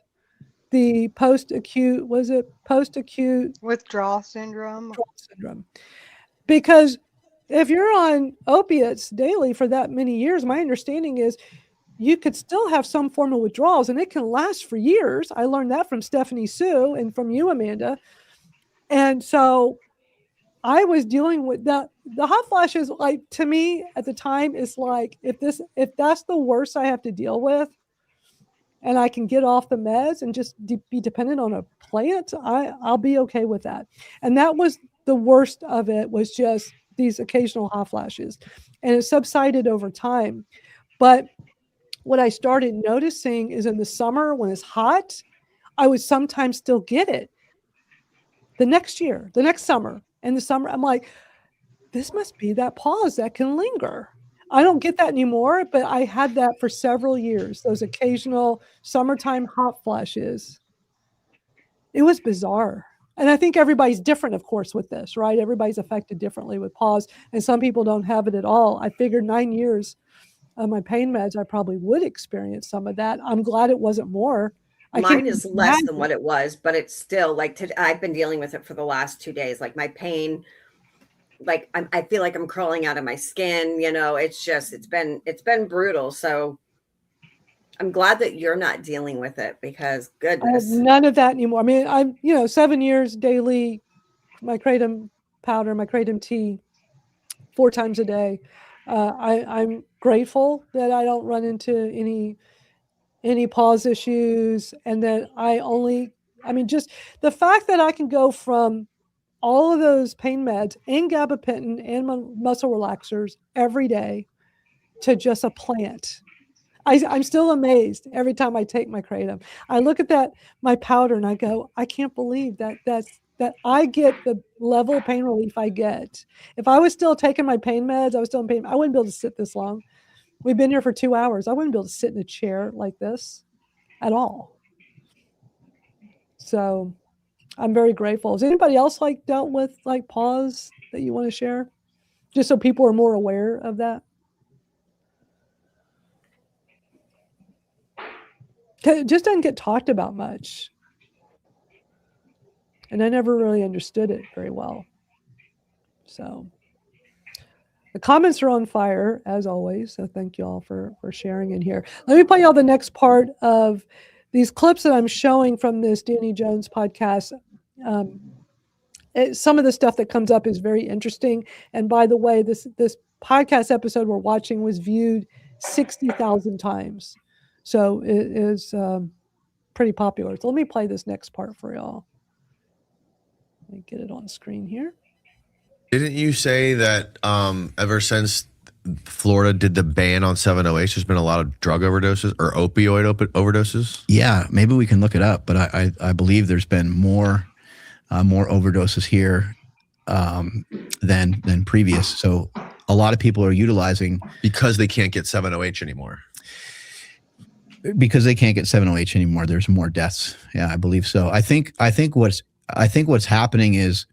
[SPEAKER 1] The post-acute
[SPEAKER 5] withdrawal syndrome.
[SPEAKER 1] Because if you're on opiates daily for that many years, my understanding is you could still have some form of withdrawals and it can last for years. I learned that from Stephanie Sue and from you, Amanda. And so I was dealing with that. The hot flashes, to me at the time, is like, if that's the worst I have to deal with, and I can get off the meds and just be dependent on a plant, I'll be okay with that. And that was the worst of it, was just these occasional hot flashes. And it subsided over time. But what I started noticing is in the summer when it's hot, I would sometimes still get it. The next summer, in the summer, I'm like, this must be that pause that can linger. I don't get that anymore, but I had that for several years, those occasional summertime hot flashes. It was bizarre. And I think everybody's different, of course, with this, right? Everybody's affected differently with pause, and some people don't have it at all. I figured 9 years of my pain meds, I probably would experience some of that. I'm glad it wasn't more.
[SPEAKER 3] Mine is less than what it was, but it's still I've been dealing with it for the last 2 days. Like my pain, I feel like I'm crawling out of my skin. It's been brutal. So I'm glad that you're not dealing with it, because goodness,
[SPEAKER 1] I have none of that anymore. I mean, I'm 7 years daily, my Kratom powder, my Kratom tea, 4 times a day. I'm grateful that I don't run into any pause issues, and that just the fact that I can go from all of those pain meds and gabapentin and muscle relaxers every day to just a plant. I'm still amazed every time I take my Kratom. I look at my powder, and I go, I can't believe that I get the level of pain relief I get. If I was still taking my pain meds, I was still in pain, I wouldn't be able to sit this long. We've been here for 2 hours. I wouldn't be able to sit in a chair like this at all. So I'm very grateful. Has anybody else dealt with pause that you want to share? Just so people are more aware of that. It just doesn't get talked about much. And I never really understood it very well. So the comments are on fire as always. So thank you all for sharing in here. Let me play y'all the next part of these clips that I'm showing from this Danny Jones podcast. Some of the stuff that comes up is very interesting. And by the way, this podcast episode we're watching was viewed 60,000 times. So it is pretty popular. So let me play this next part for y'all. Let me get it on screen here.
[SPEAKER 10] Didn't you say that ever since Florida did the ban on 708, there's been a lot of drug overdoses or opioid overdoses?
[SPEAKER 12] Yeah, maybe we can look it up, but I believe there's been more overdoses here than previous. So a lot of people are utilizing
[SPEAKER 10] because they can't get 708 anymore.
[SPEAKER 12] Because they can't get 708 anymore, there's more deaths. Yeah, I believe so. I think what's happening is,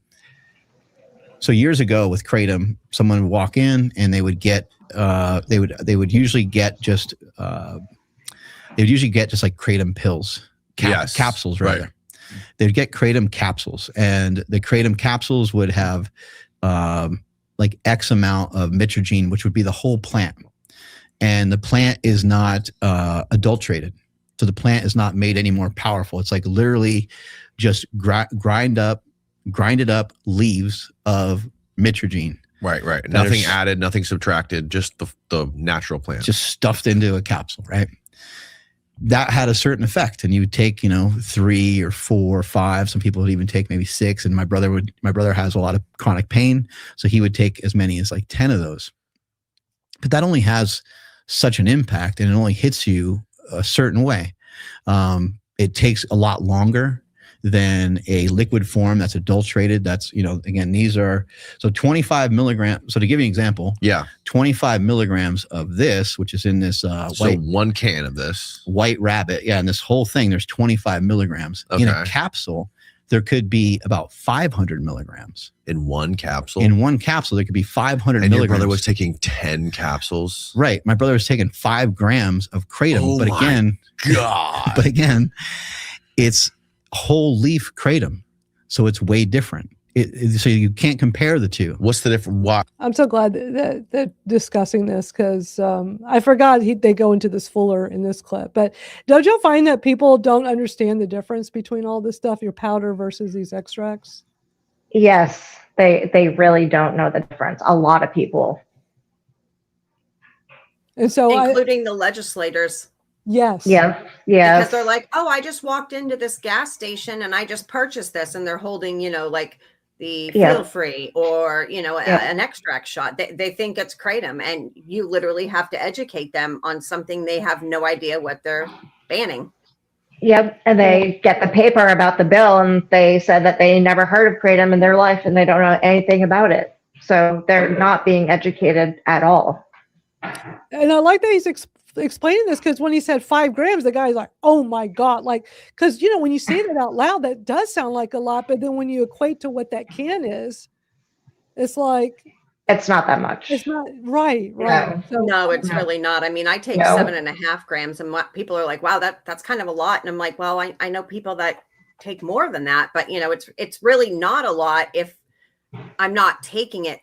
[SPEAKER 12] so years ago with Kratom, someone would walk in and they would get they would usually get just like Kratom pills, capsules rather. Right. They'd get Kratom capsules, and the Kratom capsules would have like X amount of mitragine, which would be the whole plant. And the plant is not adulterated. So the plant is not made any more powerful. It's like literally just grinded up leaves of mitragine.
[SPEAKER 10] Right. Nothing added, nothing subtracted, just the natural plant.
[SPEAKER 12] Just stuffed into a capsule, right? That had a certain effect. And you would take, 3 or 4 or 5. Some people would even take maybe 6. And my brother has a lot of chronic pain. So he would take as many as like 10 of those. But that only has such an impact, and it only hits you a certain way. It takes a lot longer than a liquid form that's adulterated. That's, again, these are, so 25 milligrams. So to give you an example, 25 milligrams of this, which is in this
[SPEAKER 10] white, 1 can of this
[SPEAKER 12] White Rabbit. Yeah. And this whole thing, there's 25 milligrams. Okay. In a capsule, there could be about 500 milligrams.
[SPEAKER 10] In one capsule?
[SPEAKER 12] In one capsule, there could be 500
[SPEAKER 10] and
[SPEAKER 12] milligrams.
[SPEAKER 10] Your brother was taking 10 capsules?
[SPEAKER 12] Right. My brother was taking 5 grams of Kratom.
[SPEAKER 10] Oh
[SPEAKER 12] but again,
[SPEAKER 10] God.
[SPEAKER 12] But again, it's whole leaf Kratom. So it's way different. So you can't compare the two.
[SPEAKER 10] What's the difference? Why?
[SPEAKER 1] I'm so glad that they're discussing this, because I forgot they go into this fuller in this clip. But don't you find that people don't understand the difference between all this stuff, your powder versus these extracts?
[SPEAKER 4] Yes, they really don't know the difference. A lot of people.
[SPEAKER 1] And so
[SPEAKER 3] including the legislators.
[SPEAKER 1] Yes.
[SPEAKER 4] Yeah. Yeah.
[SPEAKER 3] Because they're like, oh, I just walked into this gas station and I just purchased this, and they're holding, like the feel free or, an extract shot. They think it's Kratom, and you literally have to educate them on something they have no idea what they're banning.
[SPEAKER 4] Yep. And they get the paper about the bill, and they said that they never heard of Kratom in their life and they don't know anything about it. So they're not being educated at all.
[SPEAKER 1] And I like that he's explaining this, because when he said 5 grams, the guy's like, oh my God. Like, because, when you say that out loud, that does sound like a lot. But then when you equate to what that can is, it's like,
[SPEAKER 4] it's not that much.
[SPEAKER 1] It's not right.
[SPEAKER 3] No, so, no, it's really not. I mean, I take 7.5 grams, and people are like, wow, that's kind of a lot. And I'm like, well, I know people that take more than that, but it's really not a lot if I'm not taking it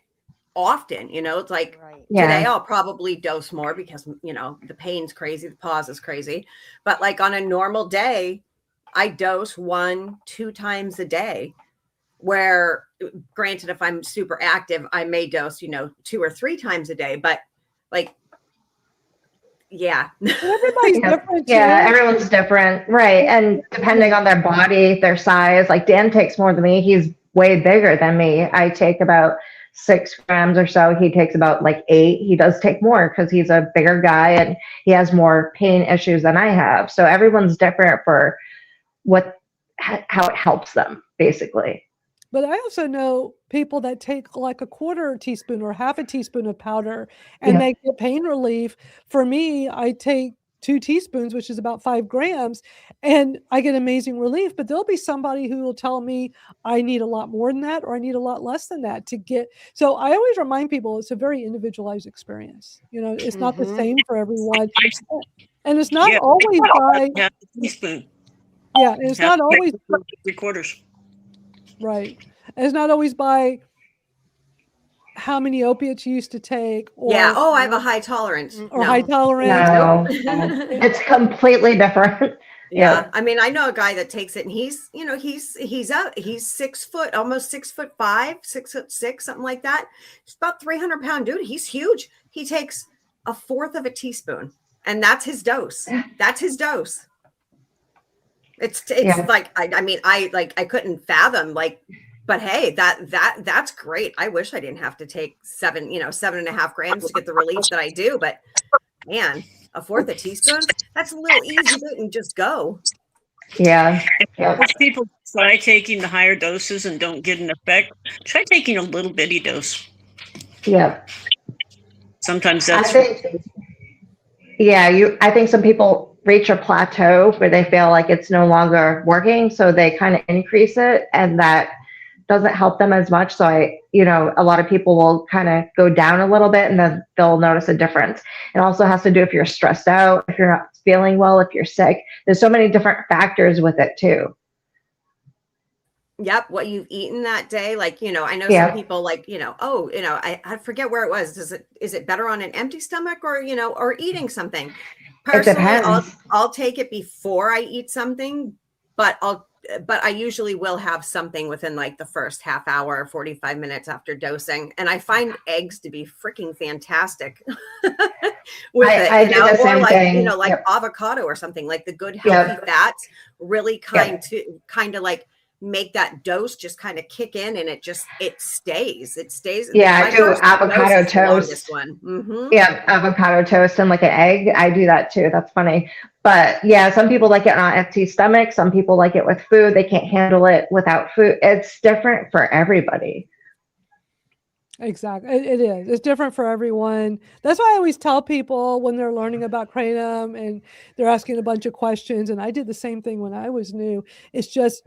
[SPEAKER 3] often. It's like today I'll probably dose more because the pain's crazy, the pause is crazy, but like on a normal day I dose 1-2 times a day, where granted, if I'm super active I may dose 2 or 3 times a day, but like
[SPEAKER 1] everybody's different.
[SPEAKER 4] Everyone's different, right? And depending on their body, their size, like Dan takes more than me. He's way bigger than me. I take about 6 grams or so. He takes about like 8. He does take more because he's a bigger guy and he has more pain issues than I have. So everyone's different for how it helps them, basically.
[SPEAKER 1] But I also know people that take like a 1/4 teaspoon or half a teaspoon of powder and they get pain relief. For me, I take 2 teaspoons, which is about 5 grams, and I get amazing relief. But there'll be somebody who will tell me I need a lot more than that, or I need a lot less than that to get. So I always remind people it's a very individualized experience. It's not the same for everyone, and it's not always by. Yeah, it's not always
[SPEAKER 7] 3/4.
[SPEAKER 1] Right. And it's not always by how many opiates you used to take, or
[SPEAKER 3] yeah. Oh, I have a high tolerance.
[SPEAKER 1] or high tolerance.
[SPEAKER 4] No, it's completely different.
[SPEAKER 3] Yeah. I mean, I know a guy that takes it, and he's 6 foot, almost 6'5", 6'6", something like that. He's about 300-pound dude. He's huge. He takes a fourth of a teaspoon, and that's his dose. That's his dose. It's like, I mean, I couldn't fathom, like, but hey, that's great. I wish I didn't have to take 7.5 grams to get the relief that I do, but man, a fourth a teaspoon, that's a little easy to and just go.
[SPEAKER 4] Yeah.
[SPEAKER 6] If people try taking the higher doses and don't get an effect, try taking a little bitty dose.
[SPEAKER 4] Yeah.
[SPEAKER 6] Sometimes that's
[SPEAKER 4] I think some people reach a plateau where they feel like it's no longer working, so they kind of increase it, and that doesn't help them as much. So a lot of people will kind of go down a little bit, and then they'll notice a difference. It also has to do if you're stressed out, if you're not feeling well, if you're sick. There's so many different factors with it too.
[SPEAKER 3] Yep, what you've eaten that day. Like, I know some people like, I forget where it was. Is it better on an empty stomach or eating something? Personally, I'll take it before I eat something, but I usually will have something within like the first half hour, 45 minutes after dosing. And I find eggs to be freaking fantastic with it.
[SPEAKER 4] I do the same thing.
[SPEAKER 3] Like avocado or something, like the good healthy fats really kind of like make that dose just kind of kick in, and it stays.
[SPEAKER 4] Yeah, I do avocado toast. Yeah, avocado toast and like an egg. I do that too. That's funny. But yeah, some people like it on an empty stomach. Some people like it with food. They can't handle it without food. It's different for everybody.
[SPEAKER 1] Exactly. It is. It's different for everyone. That's why I always tell people when they're learning about Kratom and they're asking a bunch of questions. And I did the same thing when I was new. It's just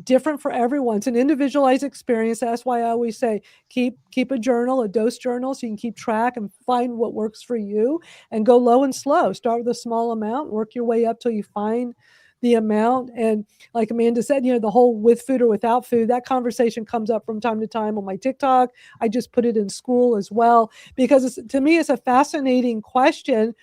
[SPEAKER 1] different for everyone. It's an individualized experience. That's why I always say, keep a journal, a dose journal, so you can keep track and find what works for you, and go low and slow. Start with a small amount, work your way up till you find the amount. And like Amanda said, the whole with food or without food, that conversation comes up from time to time on my TikTok. I just put it in school as well, because to me, it's a fascinating question,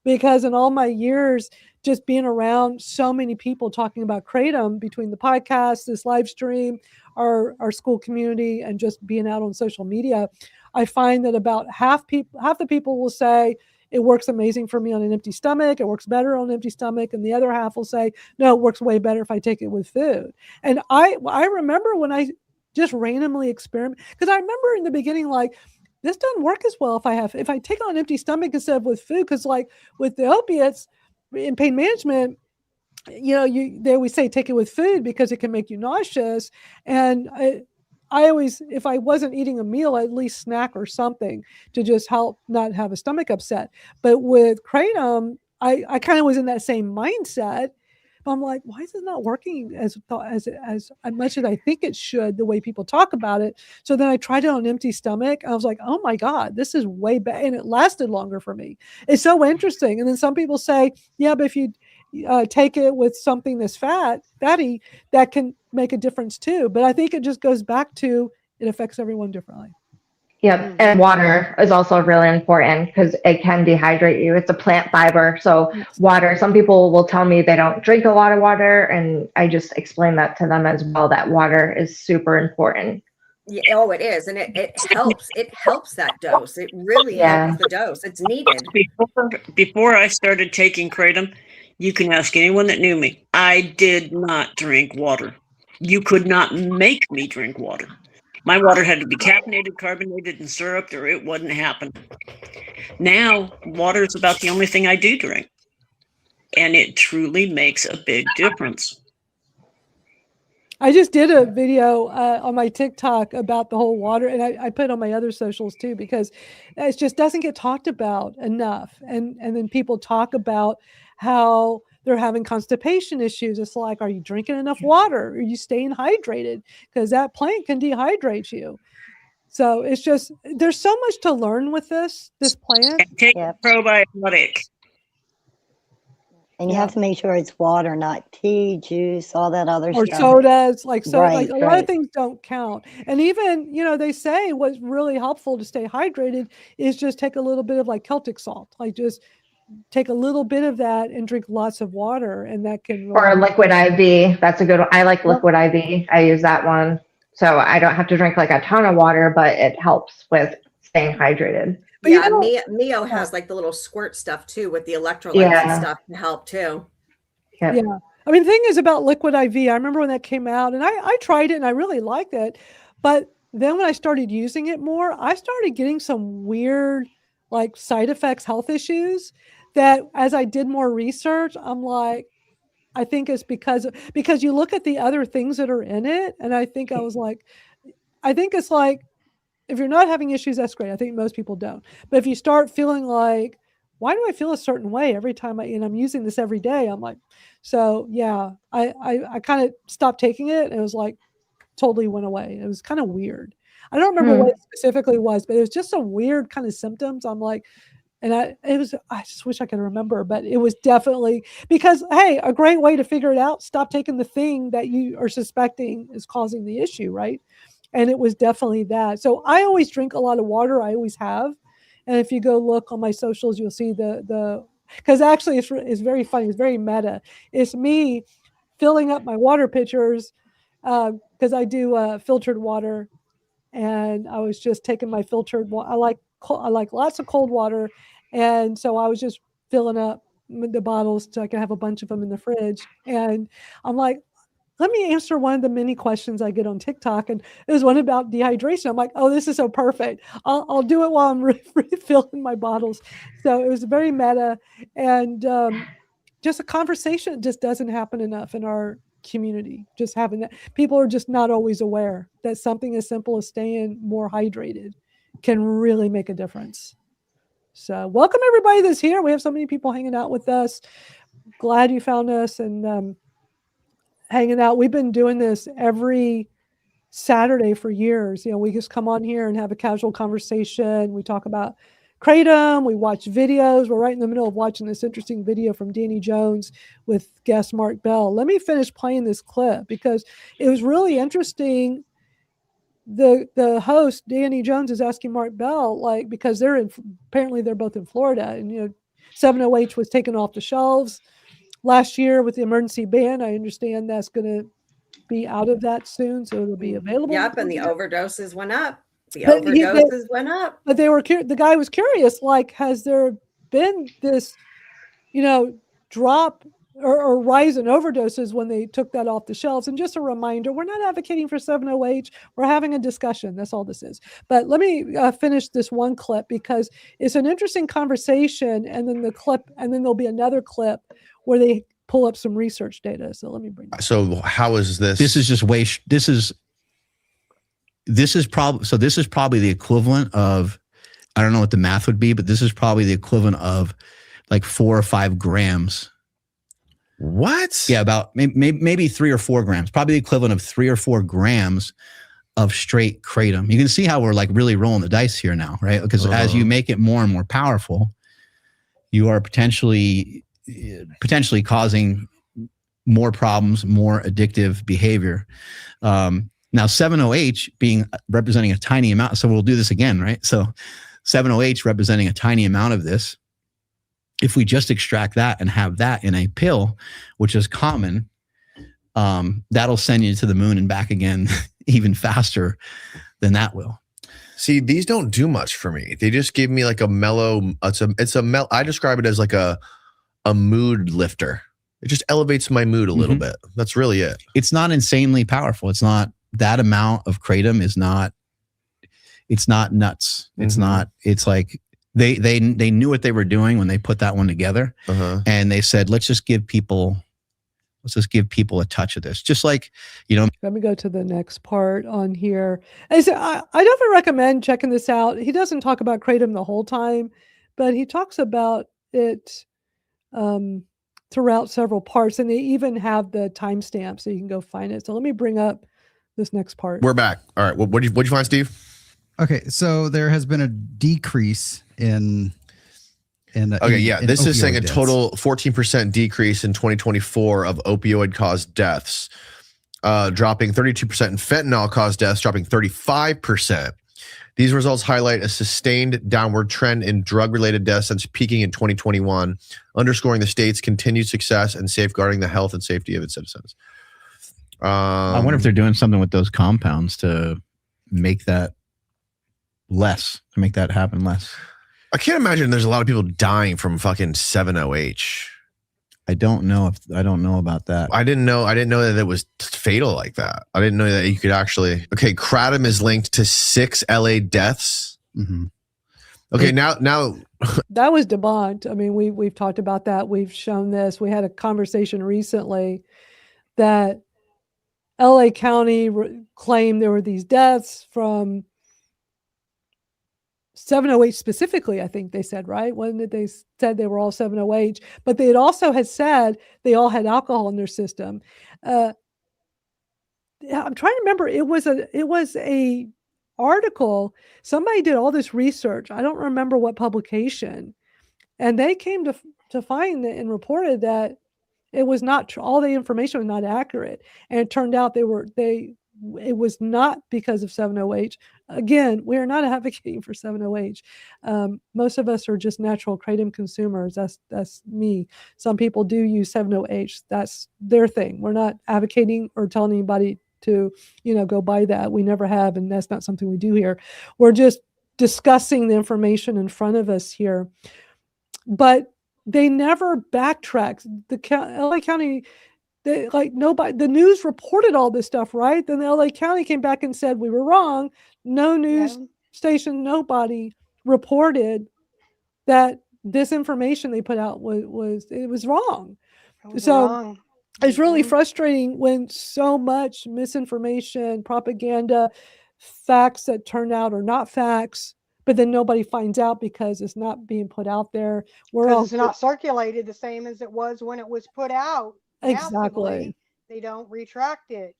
[SPEAKER 1] because in all my years, just being around so many people talking about Kratom, between the podcast, this live stream, our school community, and just being out on social media, I find that about half the people will say, it works amazing for me on an empty stomach. It works better on an empty stomach. And the other half will say, no, it works way better if I take it with food. And I remember when I just randomly experiment, because I remember in the beginning, like, this doesn't work as well if I take it on an empty stomach instead of with food. Because like with the opiates in pain management, they always say take it with food because it can make you nauseous. And I always, if I wasn't eating a meal, I'd at least snack or something to just help not have a stomach upset. But with Kratom, I kind of was in that same mindset. But I'm like, why is it not working as much as I think it should, the way people talk about it? So then I tried it on an empty stomach. I was like, oh my God, this is way better. And it lasted longer for me. It's so interesting. And then some people say, yeah, but if you take it with something that's fatty, that can make a difference too. But I think it just goes back to, it affects everyone differently.
[SPEAKER 4] Yeah, and water is also really important because it can dehydrate you. It's a plant fiber, so water. Some people will tell me they don't drink a lot of water, and I just explain that to them as well, that water is super important.
[SPEAKER 3] Yeah, oh, it is, and it helps. It helps that dose. It really helps the dose. It's needed.
[SPEAKER 6] Before I started taking Kratom, you can ask anyone that knew me. I did not drink water. You could not make me drink water. My water had to be caffeinated, carbonated, and syruped, or it wouldn't happen. Now, water is about the only thing I do drink. And it truly makes a big difference.
[SPEAKER 1] I just did a video on my TikTok about the whole water, and I put it on my other socials too, because it just doesn't get talked about enough. And then people talk about how they're having constipation issues. It's like, are you drinking enough water? Are you staying hydrated? Because that plant can dehydrate you. So it's just, there's so much to learn with this plant.
[SPEAKER 6] Take a probiotic.
[SPEAKER 2] And you have to make sure it's water, not tea, juice, all that other
[SPEAKER 1] or
[SPEAKER 2] stuff.
[SPEAKER 1] sodas, like
[SPEAKER 2] Right,
[SPEAKER 1] a lot of things don't count. And even, you know, they say what's really helpful to stay hydrated is just take a little bit of like Celtic salt, like just take a little bit of that and drink lots of water, and that can really
[SPEAKER 4] Or liquid IV. That's a good one. I like liquid IV. I use that one. So I don't have to drink like a ton of water, but it helps with staying hydrated.
[SPEAKER 1] But
[SPEAKER 3] yeah, Mio has like the little squirt stuff too with the electrolytes and stuff to help too.
[SPEAKER 1] Yeah. I mean, the thing is about liquid IV, I remember when that came out and I tried it and I really liked it. But then when I started using it more, I started getting some weird like side effects, health issues that as I did more research, I'm like, I think it's because you look at the other things that are in it. And I think I was like, I think it's like, if you're not having issues, that's great. I think most people don't. But if you start feeling like, why do I feel a certain way every time and I'm using this every day? I'm like, so yeah, I kind of stopped taking it. And it was like totally went away. It was kind of weird. I don't remember what it specifically was, but it was just some weird kind of symptoms. I'm like, and I just wish I could remember, but it was definitely because, hey, a great way to figure it out, stop taking the thing that you are suspecting is causing the issue, right? And it was definitely that. So I always drink a lot of water. I always have. And if you go look on my socials, you'll see because actually it's very funny. It's very meta. It's me filling up my water pitchers because I do filtered water. And I was just taking my filtered water. I like lots of cold water. And so I was just filling up the bottles so I could have a bunch of them in the fridge. And I'm like, let me answer one of the many questions I get on TikTok. And it was one about dehydration. I'm like, oh, this is so perfect. I'll do it while I'm refilling my bottles. So it was very meta. And just a conversation just doesn't happen enough in our community. Just having that. People are just not always aware that something as simple as staying more hydrated can really make a difference. So welcome everybody that's here. We have so many people hanging out with us. Glad you found us and hanging out. We've been doing this every Saturday for years. You know, we just come on here and have a casual conversation. We talk about Kratom. We watch videos. We're right in the middle of watching this interesting video from Danny Jones with guest Mark Bell. Let me finish playing this clip because it was really interesting. The host, Danny Jones, is asking Mark Bell, like, because apparently they're both in Florida, and, you know, 7-OH was taken off the shelves last year with the emergency ban. I understand that's going to be out of that soon, so it'll be available.
[SPEAKER 3] Yep, and the overdoses went up. Overdoses went up.
[SPEAKER 1] But the guy was curious, like, has there been this, you know, drop or rise in overdoses when they took that off the shelves? And just a reminder, we're not advocating for 7-OH. We're having a discussion. That's all this is. But let me finish this one clip because it's an interesting conversation. And then there'll be another clip where they pull up some research data. So let me bring that.
[SPEAKER 10] So how is this?
[SPEAKER 12] This is just this is probably the equivalent of, I don't know what the math would be, but this is probably the equivalent of like 4 or 5 grams.
[SPEAKER 10] What?
[SPEAKER 12] Yeah, about maybe 3 or 4 grams, probably the equivalent of 3 or 4 grams of straight kratom. You can see how we're like really rolling the dice here now, right? Because as you make it more and more powerful, you are potentially causing more problems, more addictive behavior. Now 7-OH representing a tiny amount. So we'll do this again, right? So 7-OH representing a tiny amount of this. If we just extract that and have that in a pill, which is common, that'll send you to the moon and back again even faster than that will.
[SPEAKER 10] See, these don't do much for me. They just give me like a mellow. I describe it as like a mood lifter. It just elevates my mood a little bit. That's really it.
[SPEAKER 12] It's not insanely powerful. It's not, that amount of kratom is not, it's not nuts. It's not, it's like they knew what they were doing when they put that one together. And they said, let's just give people a touch of this. Just like, you know.
[SPEAKER 1] Let me go to the next part on here. I definitely recommend checking this out. He doesn't talk about kratom the whole time, but he talks about it throughout several parts, and they even have the timestamp so you can go find it. So let me bring up this next part.
[SPEAKER 10] We're back. All right. What'd you find, Steve?
[SPEAKER 9] Okay, so there has been a decrease in
[SPEAKER 12] And
[SPEAKER 10] this is saying a
[SPEAKER 12] deaths.
[SPEAKER 10] total 14% decrease in 2024 of opioid-caused deaths, dropping 32% in fentanyl-caused deaths, dropping 35%. These results highlight a sustained downward trend in drug-related deaths since peaking in 2021, underscoring the state's continued success in safeguarding the health and safety of its citizens.
[SPEAKER 12] I wonder if they're doing something with those compounds to make that happen less.
[SPEAKER 10] I can't imagine there's a lot of people dying from fucking 7-OH.
[SPEAKER 12] I don't know about that.
[SPEAKER 10] I didn't know that it was fatal like that. I didn't know that you could actually. Okay, kratom is linked to 6 LA deaths.
[SPEAKER 12] Mm-hmm.
[SPEAKER 10] Okay, now
[SPEAKER 1] that was debunked. I mean, we've talked about that. We've shown this. We had a conversation recently that LA County claimed there were these deaths from 7-OH specifically, I think they said, right? Wasn't it they said they were all 7-OH, but they had said they all had alcohol in their system. I'm trying to remember. It was a article. Somebody did all this research. I don't remember what publication, and they came to find and reported that it was not all the information was not accurate, and it turned out it was not because of 7-OH. Again, we are not advocating for 7-OH. Most of us are just natural kratom consumers. That's me. Some people do use 7-OH. That's their thing. We're not advocating or telling anybody to, go buy that. We never have, and that's not something we do here. We're just discussing the information in front of us here. But they never backtracked. The LA County, the news reported all this stuff, right? Then the LA County came back and said we were wrong. No news station, nobody reported that this information they put out was wrong. So it's really frustrating when so much misinformation, propaganda, facts that turn out are not facts, but then nobody finds out because it's not being put out there.
[SPEAKER 5] It's not circulated the same as it was when it was put out.
[SPEAKER 1] Exactly.
[SPEAKER 5] Massively. They don't retract it.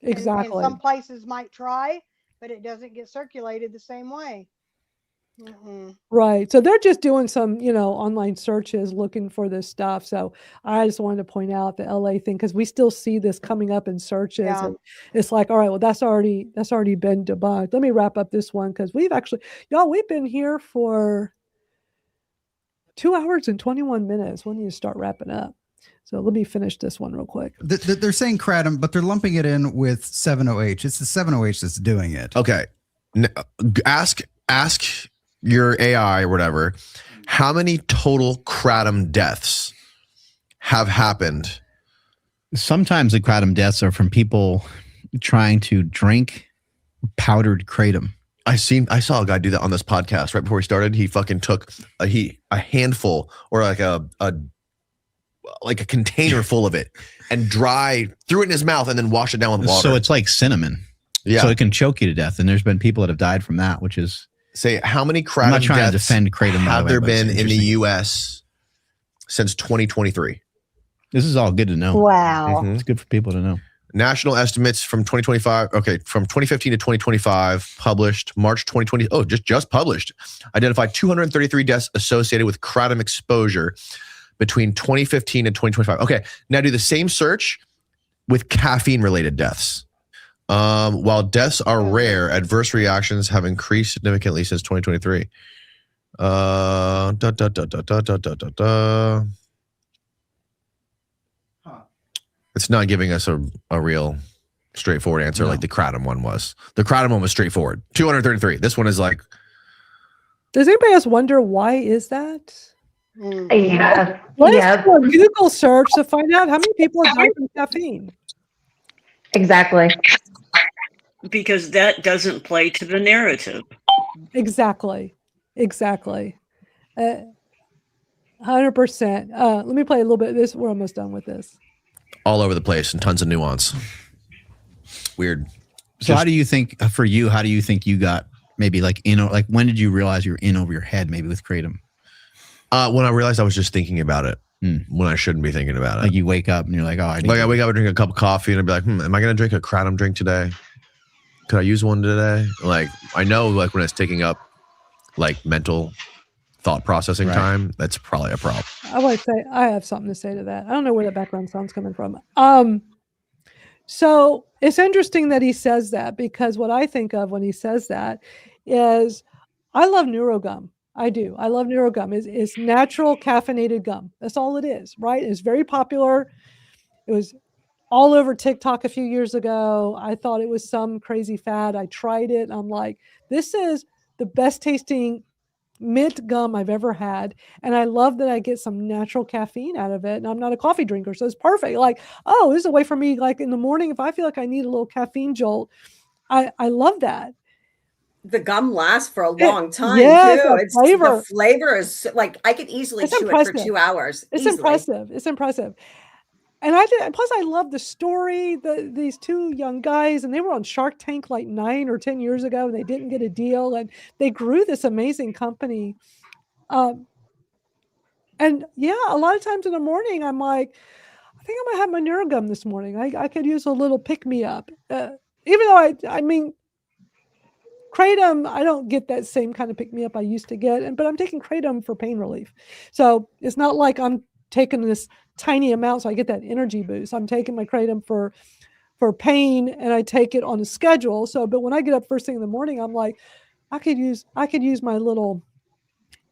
[SPEAKER 1] Exactly.
[SPEAKER 5] And some places might try, but it doesn't get circulated the same way. Mm-hmm.
[SPEAKER 1] Right. So they're just doing some, online searches looking for this stuff. So I just wanted to point out the LA thing because we still see this coming up in searches.
[SPEAKER 5] Yeah.
[SPEAKER 1] And it's like, all right, well, that's already been debunked. Let me wrap up this one because we've been here for 2 hours and 21 minutes. We need to start wrapping up. So let me finish this one real quick.
[SPEAKER 9] They're saying kratom, but they're lumping it in with 7-OH. It's the 7-OH that's doing it.
[SPEAKER 10] Okay. Ask your AI or whatever, how many total kratom deaths have happened?
[SPEAKER 12] Sometimes the kratom deaths are from people trying to drink powdered kratom.
[SPEAKER 10] I saw a guy do that on this podcast right before he started. He fucking took a handful or like a container full of it and threw it in his mouth and then washed it down with water.
[SPEAKER 12] So it's like cinnamon.
[SPEAKER 10] Yeah.
[SPEAKER 12] So it can choke you to death. And there's been people that have died from that, which is.
[SPEAKER 10] Say, how many kratom
[SPEAKER 12] I'm not trying to
[SPEAKER 10] deaths
[SPEAKER 12] defend kratom,
[SPEAKER 10] have there been in the U.S. since 2023?
[SPEAKER 12] This is all good to know.
[SPEAKER 2] Wow.
[SPEAKER 10] Mm-hmm.
[SPEAKER 12] It's good for people to know.
[SPEAKER 10] National estimates from 2025. Okay, from 2015 to 2025, published March 2020. Oh, just published. Identified 233 deaths associated with kratom exposure between 2015 and 2025. Okay, now do the same search with caffeine-related deaths. While deaths are rare, adverse reactions have increased significantly since 2023. It's not giving us a real straightforward answer like the kratom one was. The kratom one was straightforward. 233. This one is like.
[SPEAKER 1] Does anybody else wonder why is that?
[SPEAKER 4] Yeah.
[SPEAKER 1] Let's do a Google search to find out how many people are dying from caffeine.
[SPEAKER 4] Exactly.
[SPEAKER 7] Because that doesn't play to the narrative.
[SPEAKER 1] Exactly. 100%. Let me play a little bit of this. We're almost done with this.
[SPEAKER 10] All over the place and tons of nuance. Weird.
[SPEAKER 12] So how do you think, for you, how do you think you got maybe when did you realize you were in over your head maybe with kratom?
[SPEAKER 10] When I realized I was just thinking about it when I shouldn't be thinking about it.
[SPEAKER 12] Like you wake up and you're like, I
[SPEAKER 10] wake up and drink a cup of coffee and I'd be like, am I going to drink a kratom drink today? Could I use one today? Like, I know when it's taking up like mental thought processing
[SPEAKER 12] Right.
[SPEAKER 10] time, that's probably a problem.
[SPEAKER 1] I want to say I have something to say to that. I don't know where the background sound's coming from. So it's interesting that he says that, because what I think of when he says that is, I love NeuroGum. I do. I love NeuroGum. It's natural caffeinated gum. That's all it is, right? It's very popular. It was all over TikTok a few years ago. I thought it was some crazy fad. I tried it. I'm like, this is the best tasting mint gum I've ever had. And I love that I get some natural caffeine out of it. And I'm not a coffee drinker, so it's perfect. Like, oh, this is a way for me, like in the morning, if I feel like I need a little caffeine jolt, I love that.
[SPEAKER 3] The gum lasts for a long time
[SPEAKER 1] yes,
[SPEAKER 3] too.
[SPEAKER 1] the flavor.
[SPEAKER 3] The flavor is like, I could easily chew it for 2 hours.
[SPEAKER 1] It's
[SPEAKER 3] easily.
[SPEAKER 1] impressive. It's impressive. And I did. Plus, I love the story. These two young guys, and they were on Shark Tank like 9 or 10 years ago, and they didn't get a deal, and they grew this amazing company. And yeah, a lot of times in the morning, I'm like, I think I'm gonna have my NeuroGum this morning. I could use a little pick me up. Even though I mean, Kratom, I don't get that same kind of pick me up I used to get, but I'm taking Kratom for pain relief. So it's not like I'm taking this tiny amount so I get that energy boost. I'm taking my Kratom for pain, and I take it on a schedule. So, but when I get up first thing in the morning, I'm like, I could use my little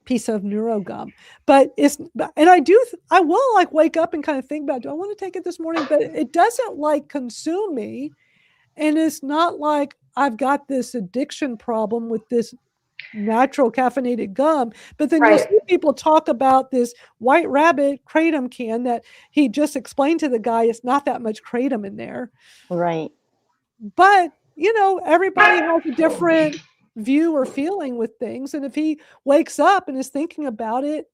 [SPEAKER 1] piece of NeuroGum. But I will like wake up and kind of think about, do I want to take it this morning? But it doesn't like consume me. And it's not like I've got this addiction problem with this natural caffeinated gum. But then you'll see people talk about this White Rabbit Kratom can that he just explained to the guy, it's not that much Kratom in there.
[SPEAKER 2] Right.
[SPEAKER 1] But, everybody has a different view or feeling with things. And if he wakes up and is thinking about it,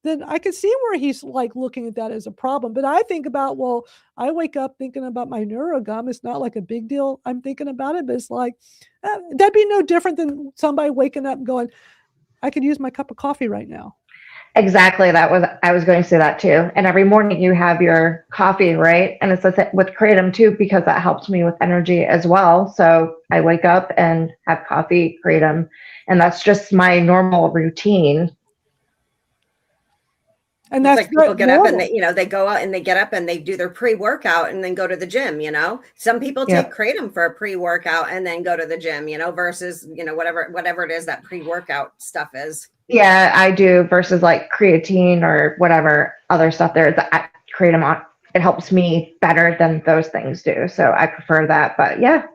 [SPEAKER 1] then I could see where he's like looking at that as a problem. But I think about, well, I wake up thinking about my NeuroGum. It's not like a big deal. I'm thinking about it, but it's like, that'd be no different than somebody waking up and going, I could use my cup of coffee right now.
[SPEAKER 4] Exactly. I was going to say that too. And every morning you have your coffee, right? And it's with Kratom too, because that helps me with energy as well. So I wake up and have coffee, Kratom, and that's just my normal routine.
[SPEAKER 1] And
[SPEAKER 3] it's
[SPEAKER 1] that's
[SPEAKER 3] like people get
[SPEAKER 1] normal.
[SPEAKER 3] up and they go out and they get up and they do their pre-workout and then go to the gym. Some people take Kratom for a pre-workout and then go to the gym, versus whatever it is that pre-workout stuff is.
[SPEAKER 4] Yeah, I do, versus like creatine or whatever other stuff there. Kratom, it helps me better than those things do. So I prefer that. But yeah.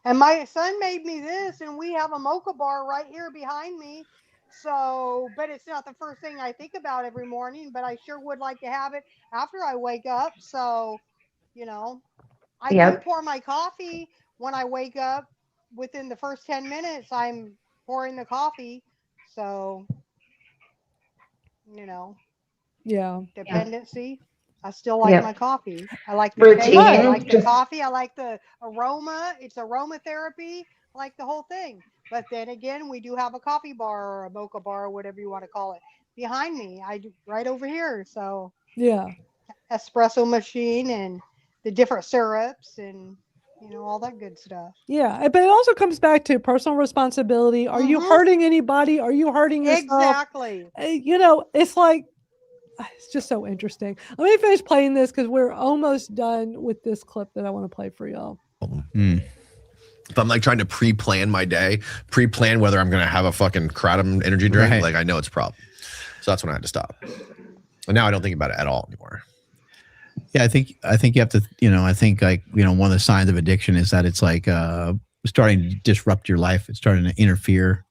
[SPEAKER 5] And my son made me this, and we have a mocha bar right here behind me. So, but it's not the first thing I think about every morning, but I sure would like to have it after I wake up. So, I do pour my coffee when I wake up. Within the first 10 minutes, I'm pouring the coffee. So, dependency. I still like my coffee. I like the taste. I like the coffee. I like the aroma. It's aromatherapy. I like the whole thing. But then again, we do have a coffee bar or a mocha bar or whatever you want to call it behind me. Right over here. So espresso machine and the different syrups and all that good stuff.
[SPEAKER 1] Yeah, but it also comes back to personal responsibility. Are you hurting anybody? Are you hurting yourself?
[SPEAKER 5] Exactly.
[SPEAKER 1] It's like, it's just so interesting. Let me finish playing this because we're almost done with this clip that I want to play for y'all.
[SPEAKER 10] If I'm like trying to pre-plan my day, pre-plan whether I'm going to have a fucking Kratom energy drink, like I know it's a problem. So that's when I had to stop. And now I don't think about it at all anymore.
[SPEAKER 12] Yeah, I think you have to, I think one of the signs of addiction is that it's like starting to disrupt your life. It's starting to interfere.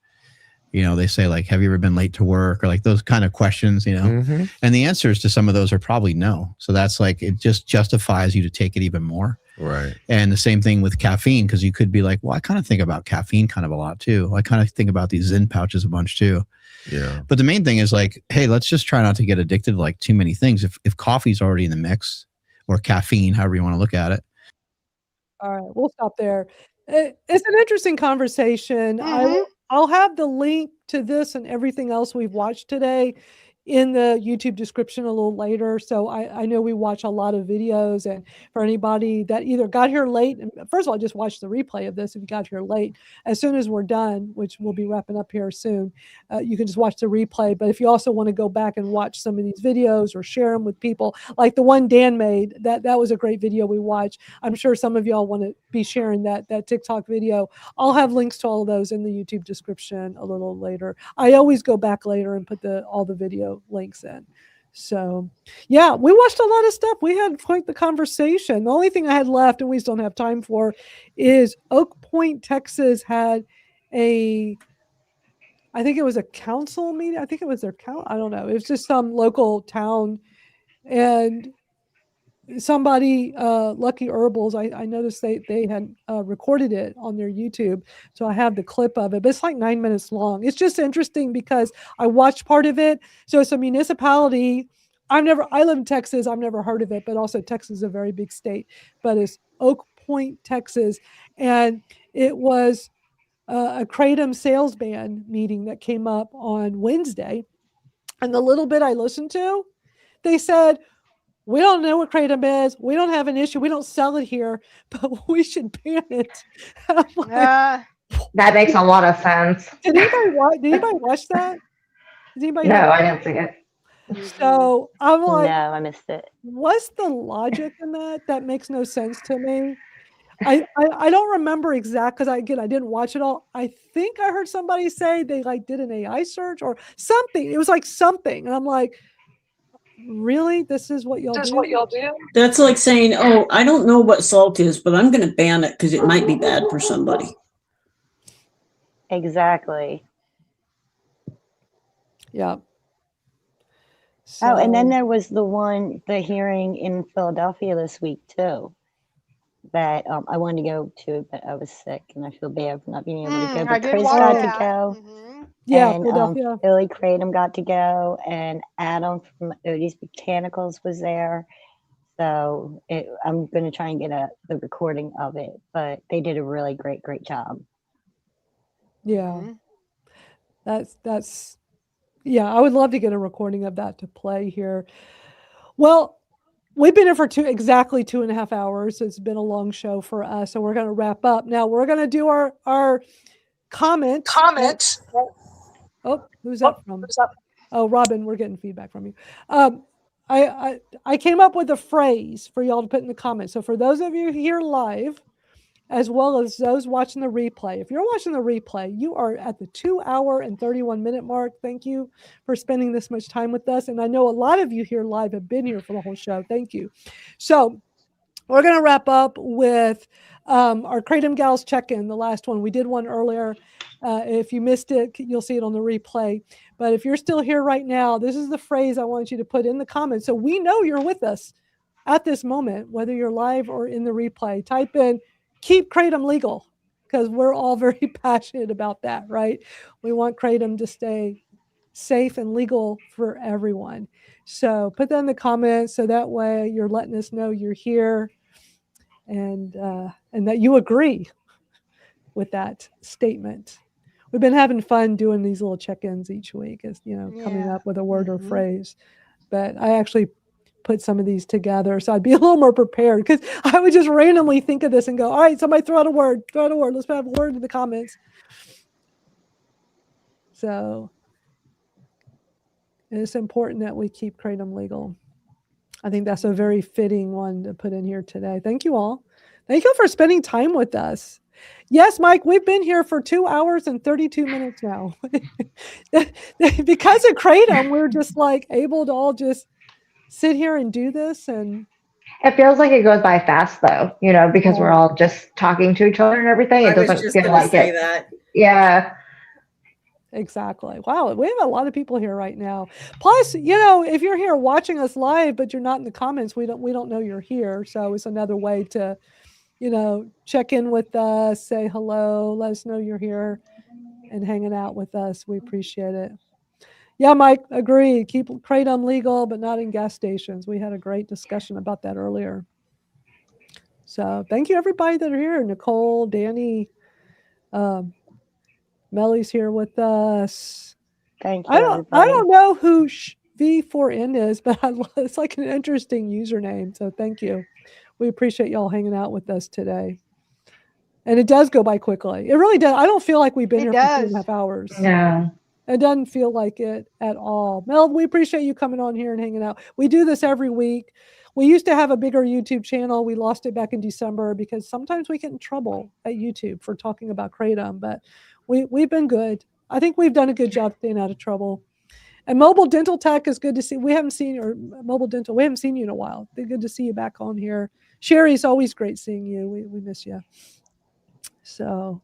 [SPEAKER 12] They say like, have you ever been late to work, or like those kind of questions, and the answers to some of those are probably no. So that's like, it just justifies you to take it even more.
[SPEAKER 10] Right.
[SPEAKER 12] And the same thing with caffeine, because you could be like, well, I kind of think about caffeine kind of a lot too. I kind of think about these Zen pouches a bunch too.
[SPEAKER 10] Yeah.
[SPEAKER 12] But the main thing is like, hey, let's just try not to get addicted to like too many things. If coffee's already in the mix, or caffeine, however you want to look at it.
[SPEAKER 1] All right, we'll stop there. It's an interesting conversation. I'll have the link to this and everything else we've watched today in the YouTube description a little later. So I know we watch a lot of videos, and for anybody that either got here late, and first of all, just watch the replay of this if you got here late. As soon as we're done, which we'll be wrapping up here soon, you can just watch the replay. But if you also want to go back and watch some of these videos or share them with people, like the one Dan made, that was a great video we watched. I'm sure some of y'all want to be sharing that TikTok video. I'll have links to all of those in the YouTube description a little later. I always go back later and put all the video links in. So yeah, we watched a lot of stuff. We had quite the conversation. The only thing I had left, and we still don't have time for, is Oak Point, Texas had I think it was a council meeting. I think it was their I don't know. It was just some local town, and somebody, Lucky Herbals, I noticed they had recorded it on their YouTube, so I have the clip of it, but it's like 9 minutes long. It's just interesting because I watched part of it. So it's a municipality. I live in Texas. I've never heard of it, but also Texas is a very big state. But it's Oak Point, Texas, and it was a Kratom sales ban meeting that came up on Wednesday, and the little bit I listened to, they said, we don't know what Kratom is. We don't have an issue. We don't sell it here, but we should ban it.
[SPEAKER 4] That makes a lot of sense.
[SPEAKER 1] Did anybody watch that? Did anybody?
[SPEAKER 4] No, I didn't see it.
[SPEAKER 1] So I'm like,
[SPEAKER 11] no, I missed it.
[SPEAKER 1] What's the logic in that? That makes no sense to me. I don't remember exact, because I didn't watch it all. I think I heard somebody say they did an AI search or something. It was like something, and I'm like, really? This is what y'all do?
[SPEAKER 7] That's like saying, oh, I don't know what salt is, but I'm going to ban it because it might be bad for somebody.
[SPEAKER 11] Exactly.
[SPEAKER 1] Yeah.
[SPEAKER 2] So, and then there was the hearing in Philadelphia this week too, that I wanted to go to, but I was sick and I feel bad for not being able to go. But Chris got to go.
[SPEAKER 1] Yeah,
[SPEAKER 2] and
[SPEAKER 1] Philadelphia.
[SPEAKER 2] Billy Kratom got to go, and Adam from Odie's Botanicals was there. So I'm going to try and get the recording of it, but they did a really great job.
[SPEAKER 1] Yeah. That's yeah, I would love to get a recording of that to play here. Well, we've been here for exactly 2.5 hours. It's been a long show for us, so we're going to wrap up. Now we're going to do our comments. Oh, who's that from? Oh, Robin, we're getting feedback from you. I came up with a phrase for y'all to put in the comments. So for those of you here live, as well as those watching the replay, if you're watching the replay, you are at the 2 hour and 31 minute mark. Thank you for spending this much time with us. And I know a lot of you here live have been here for the whole show. Thank you. So we're going to wrap up with our Kratom Gals check-in, the last one. We did one earlier. If you missed it, you'll see it on the replay. But if you're still here right now, this is the phrase I want you to put in the comments so we know you're with us at this moment, whether you're live or in the replay. Type in, keep Kratom legal, because we're all very passionate about that, right? We want Kratom to stay safe and legal for everyone. So put that in the comments so that way you're letting us know you're here and that you agree with that statement. We've been having fun doing these little check-ins each week, as coming up with a word or phrase. But I actually put some of these together, so I'd be a little more prepared, because I would just randomly think of this and go, all right, somebody throw out a word. Let's have a word in the comments. So it's important that we keep Kratom legal. I think that's a very fitting one to put in here today. Thank you all. Thank you for spending time with us. Yes, Mike, we've been here for 2 hours and 32 minutes now. Because of Kratom, we're just able to all just sit here and do this. And
[SPEAKER 4] it feels like it goes by fast though, because we're all just talking to each other and everything. It doesn't feel like it. That. Yeah.
[SPEAKER 1] Exactly. Wow, we have a lot of people here right now. Plus, if you're here watching us live, but you're not in the comments, we don't know you're here. So it's another way to, check in with us, say hello, let us know you're here and hanging out with us. We appreciate it. Yeah, Mike, agree. Keep Kratom legal, but not in gas stations. We had a great discussion about that earlier. So thank you, everybody that are here. Nicole, Danny, Melly's here with us.
[SPEAKER 2] Thank you.
[SPEAKER 1] I don't know who V4N is, but it's like an interesting username. So thank you. We appreciate y'all hanging out with us today. And it does go by quickly. It really does. I don't feel like we've been here for 2.5 hours.
[SPEAKER 4] No.
[SPEAKER 1] It doesn't feel like it at all. Mel, we appreciate you coming on here and hanging out. We do this every week. We used to have a bigger YouTube channel. We lost it back in December because sometimes we get in trouble at YouTube for talking about Kratom, but we've been good. I think we've done a good job staying out of trouble. And mobile dental tech is good to see. We haven't seen you in a while. It's good to see you back on here. Sherry's always great seeing you. We miss you. So,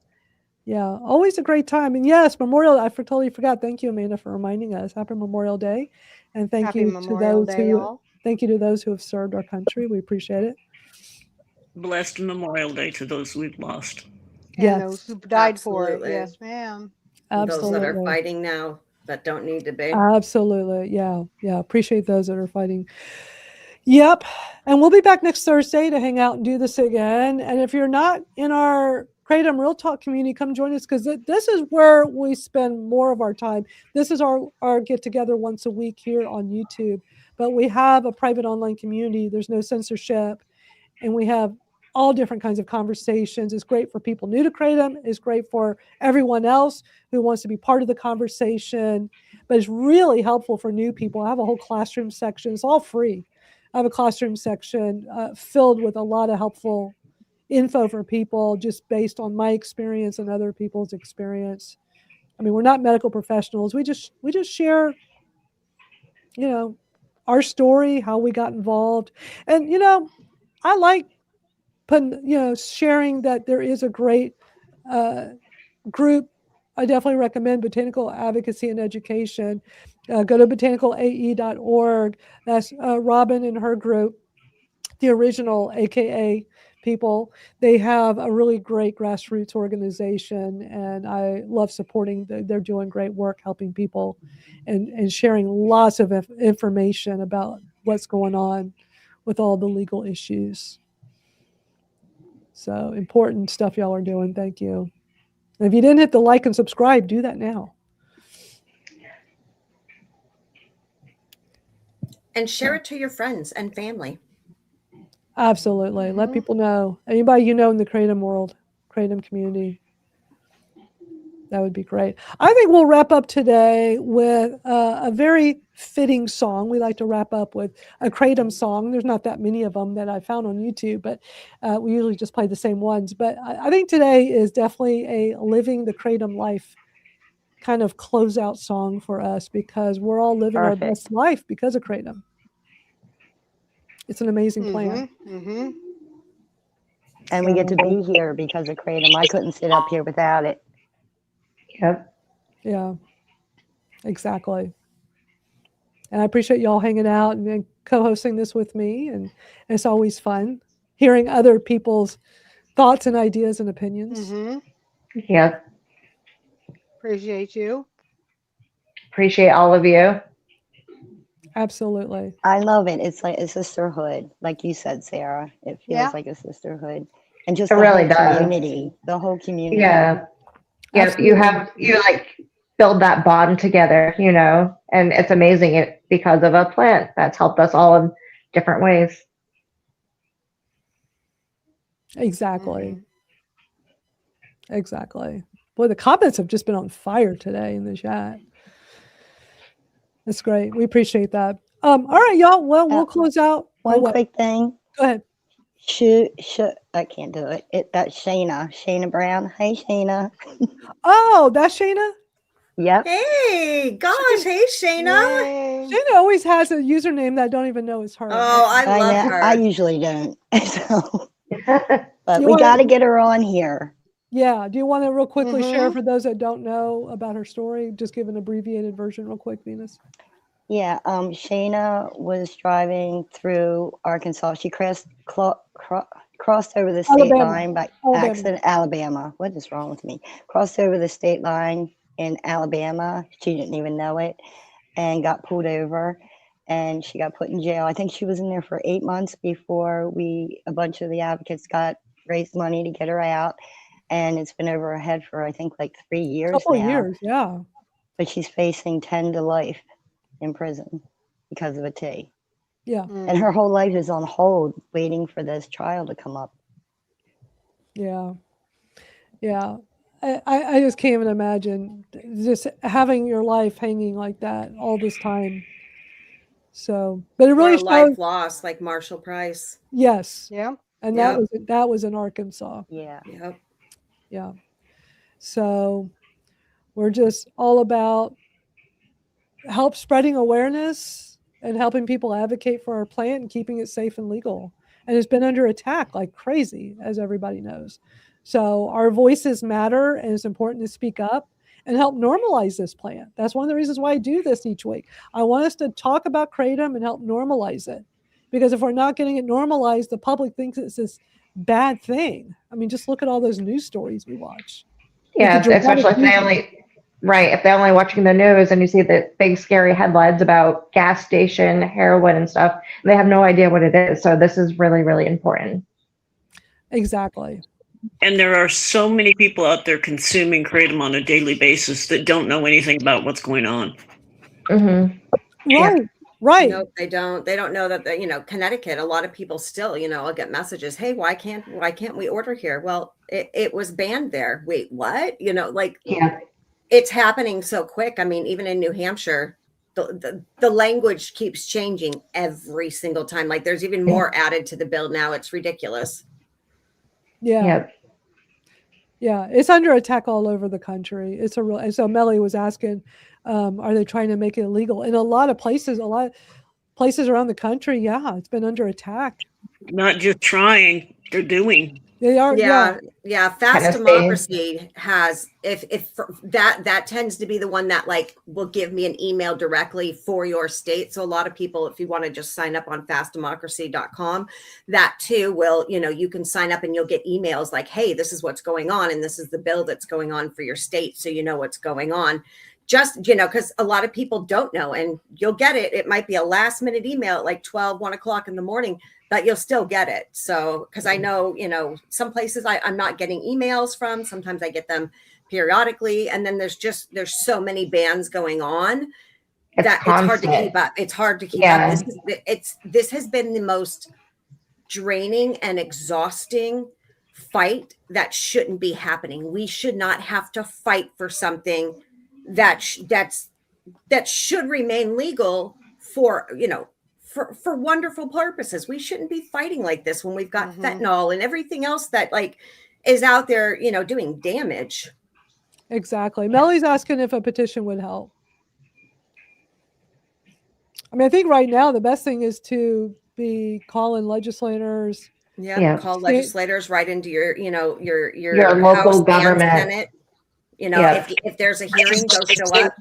[SPEAKER 1] yeah, always a great time. And yes, I totally forgot. Thank you, Amanda, for reminding us. Happy Memorial Day, and thank you to those who have served our country. We appreciate it.
[SPEAKER 6] Blessed Memorial Day to those we've lost.
[SPEAKER 5] And those who died for it. Yes, ma'am.
[SPEAKER 1] Absolutely.
[SPEAKER 3] Those that are fighting now that don't need to be.
[SPEAKER 1] Absolutely. Yeah. Appreciate those that are fighting. Yep. And we'll be back next Thursday to hang out and do this again. And if you're not in our Kratom Real Talk community, come join us, because this is where we spend more of our time. This is our get together once a week here on YouTube. But we have a private online community. There's no censorship. And we have all different kinds of conversations. It's great for people new to Kratom. It's great for everyone else who wants to be part of the conversation. But it's really helpful for new people. I have a whole classroom section. It's all free. I have a classroom section filled with a lot of helpful info for people, just based on my experience and other people's experience. I mean, we're not medical professionals. We just share, our story, how we got involved. And, I like sharing that there is a great group. I definitely recommend Botanical Advocacy and Education. Go to botanicalae.org. That's Robin and her group, the original AKA people. They have a really great grassroots organization, and I love supporting. They're doing great work helping people and sharing lots of information about what's going on with all the legal issues. So important stuff y'all are doing. Thank you. And if you didn't hit the like and subscribe, do that now.
[SPEAKER 3] And share it to your friends and family.
[SPEAKER 1] Absolutely. Let people know. Anybody you know in the Kratom world, Kratom community. That would be great. I think we'll wrap up today with a very fitting song. We like to wrap up with a Kratom song. There's not that many of them that I found on YouTube, but we usually just play the same ones. But I think today is definitely a living the Kratom life kind of closeout song for us, because we're all living our best life because of Kratom. It's an amazing plant.
[SPEAKER 2] And we get to be here because of Kratom. I couldn't sit up here without it.
[SPEAKER 4] Yep.
[SPEAKER 1] Yeah, exactly. And I appreciate y'all hanging out and co-hosting this with me. And it's always fun hearing other people's thoughts and ideas and opinions.
[SPEAKER 4] Yep.
[SPEAKER 5] Appreciate you.
[SPEAKER 4] Appreciate all of you.
[SPEAKER 1] Absolutely.
[SPEAKER 2] I love it. It's like a sisterhood, like you said, Sarah. It feels like a sisterhood. And just
[SPEAKER 4] It
[SPEAKER 2] the
[SPEAKER 4] really
[SPEAKER 2] whole
[SPEAKER 4] does.
[SPEAKER 2] community. The whole community.
[SPEAKER 4] Yeah. Yep. You like build that bond together, and it's amazing because of a plant that's helped us all in different ways.
[SPEAKER 1] Exactly. Exactly. Boy, the comments have just been on fire today in the chat. That's great. We appreciate that. All right, y'all. Well, we'll close out.
[SPEAKER 2] One quick thing.
[SPEAKER 1] Go ahead.
[SPEAKER 2] I can't do it. That's Shayna Brown. Hey, Shayna.
[SPEAKER 1] Oh, that's Shayna?
[SPEAKER 2] Yep.
[SPEAKER 3] Hey, gosh. Hey, Shayna.
[SPEAKER 1] Shayna always has a username that I don't even know is her.
[SPEAKER 3] Oh, I love her.
[SPEAKER 2] I usually don't. But we got to get her on here.
[SPEAKER 1] Yeah. Do you want to real quickly share for those that don't know about her story? Just give an abbreviated version real quick, Venus.
[SPEAKER 2] Yeah. Shayna was driving through Arkansas. She crossed over the state line by accident. Alabama. What is wrong with me? Crossed over the state line in Alabama. She didn't even know it, and got pulled over, and she got put in jail. I think she was in there for 8 months before a bunch of the advocates raised money to get her out. And it's been over her head for, I think, like 3 years now.
[SPEAKER 1] Couple of years, yeah.
[SPEAKER 2] But she's facing 10 to life in prison. because of a tea.
[SPEAKER 1] Yeah.
[SPEAKER 2] And her whole life is on hold waiting for this trial to come up.
[SPEAKER 1] Yeah. Yeah. I just can't even imagine just having your life hanging like that all this time. So, but it
[SPEAKER 3] Or
[SPEAKER 1] really
[SPEAKER 3] a life
[SPEAKER 1] shows.
[SPEAKER 3] lost, like Marshall Price.
[SPEAKER 1] Yes.
[SPEAKER 5] Yeah.
[SPEAKER 1] And
[SPEAKER 3] Yep.
[SPEAKER 1] that was in Arkansas.
[SPEAKER 2] Yeah.
[SPEAKER 3] Yep.
[SPEAKER 1] Yeah. So we're just all about help spreading awareness and helping people advocate for our plant and keeping it safe and legal. And it's been under attack like crazy, as everybody knows. So our voices matter, and it's important to speak up and help normalize this plant. That's one of the reasons why I do this each week. I want us to talk about kratom and help normalize it. Because if we're not getting it normalized, the public thinks it's this bad thing. I mean, just look at all those news stories we watch.
[SPEAKER 4] Yeah, especially if they only, right, if they're only watching the news and you see the big scary headlines about gas station heroin and stuff, they have no idea what it is. So this is really, really important.
[SPEAKER 1] Exactly.
[SPEAKER 6] And there are so many people out there consuming kratom on a daily basis that don't know anything about what's going on.
[SPEAKER 4] Mm-hmm.
[SPEAKER 1] Right. Right.
[SPEAKER 3] Nope, they don't. They don't know that, Connecticut, a lot of people still, I'll get messages, hey, why can't we order here? Well, it was banned there. Wait, what?
[SPEAKER 4] Yeah.
[SPEAKER 3] It's happening so quick. I mean, even in New Hampshire, the language keeps changing every single time. Like there's even more added to the bill now. It's ridiculous.
[SPEAKER 1] Yeah.
[SPEAKER 4] Yep.
[SPEAKER 1] Yeah, it's under attack all over the country. It's a real, and so Melly was asking, are they trying to make it illegal? In a lot of places around the country, yeah, it's been under attack.
[SPEAKER 6] Not just trying, they're doing.
[SPEAKER 1] They are,
[SPEAKER 3] Yeah. Fast
[SPEAKER 4] Tennessee.
[SPEAKER 3] Democracy has, if that tends to be the one that will give me an email directly for your state. So a lot of people, if you want to just sign up on fastdemocracy.com, that too will, you can sign up and you'll get emails like, hey, this is what's going on. And this is the bill that's going on for your state. So you know what's going on. Just, because a lot of people don't know, and you'll get it. It might be a last minute email at like 1 o'clock in the morning, but you'll still get it. So, because I know, some places I'm not getting emails from, sometimes I get them periodically. And then there's so many bans going on that it's hard to keep up. It's hard to keep up. This has been the most draining and exhausting fight that shouldn't be happening. We should not have to fight for something that should remain legal for wonderful purposes. We shouldn't be fighting like this when we've got fentanyl and everything else that is out there, doing damage.
[SPEAKER 1] Exactly. Melly's asking if a petition would help. I mean, I think right now the best thing is to be calling legislators.
[SPEAKER 3] Yeah. Call legislators right into your
[SPEAKER 4] local
[SPEAKER 3] House
[SPEAKER 4] government.
[SPEAKER 3] and Senate. If there's a hearing, go show up.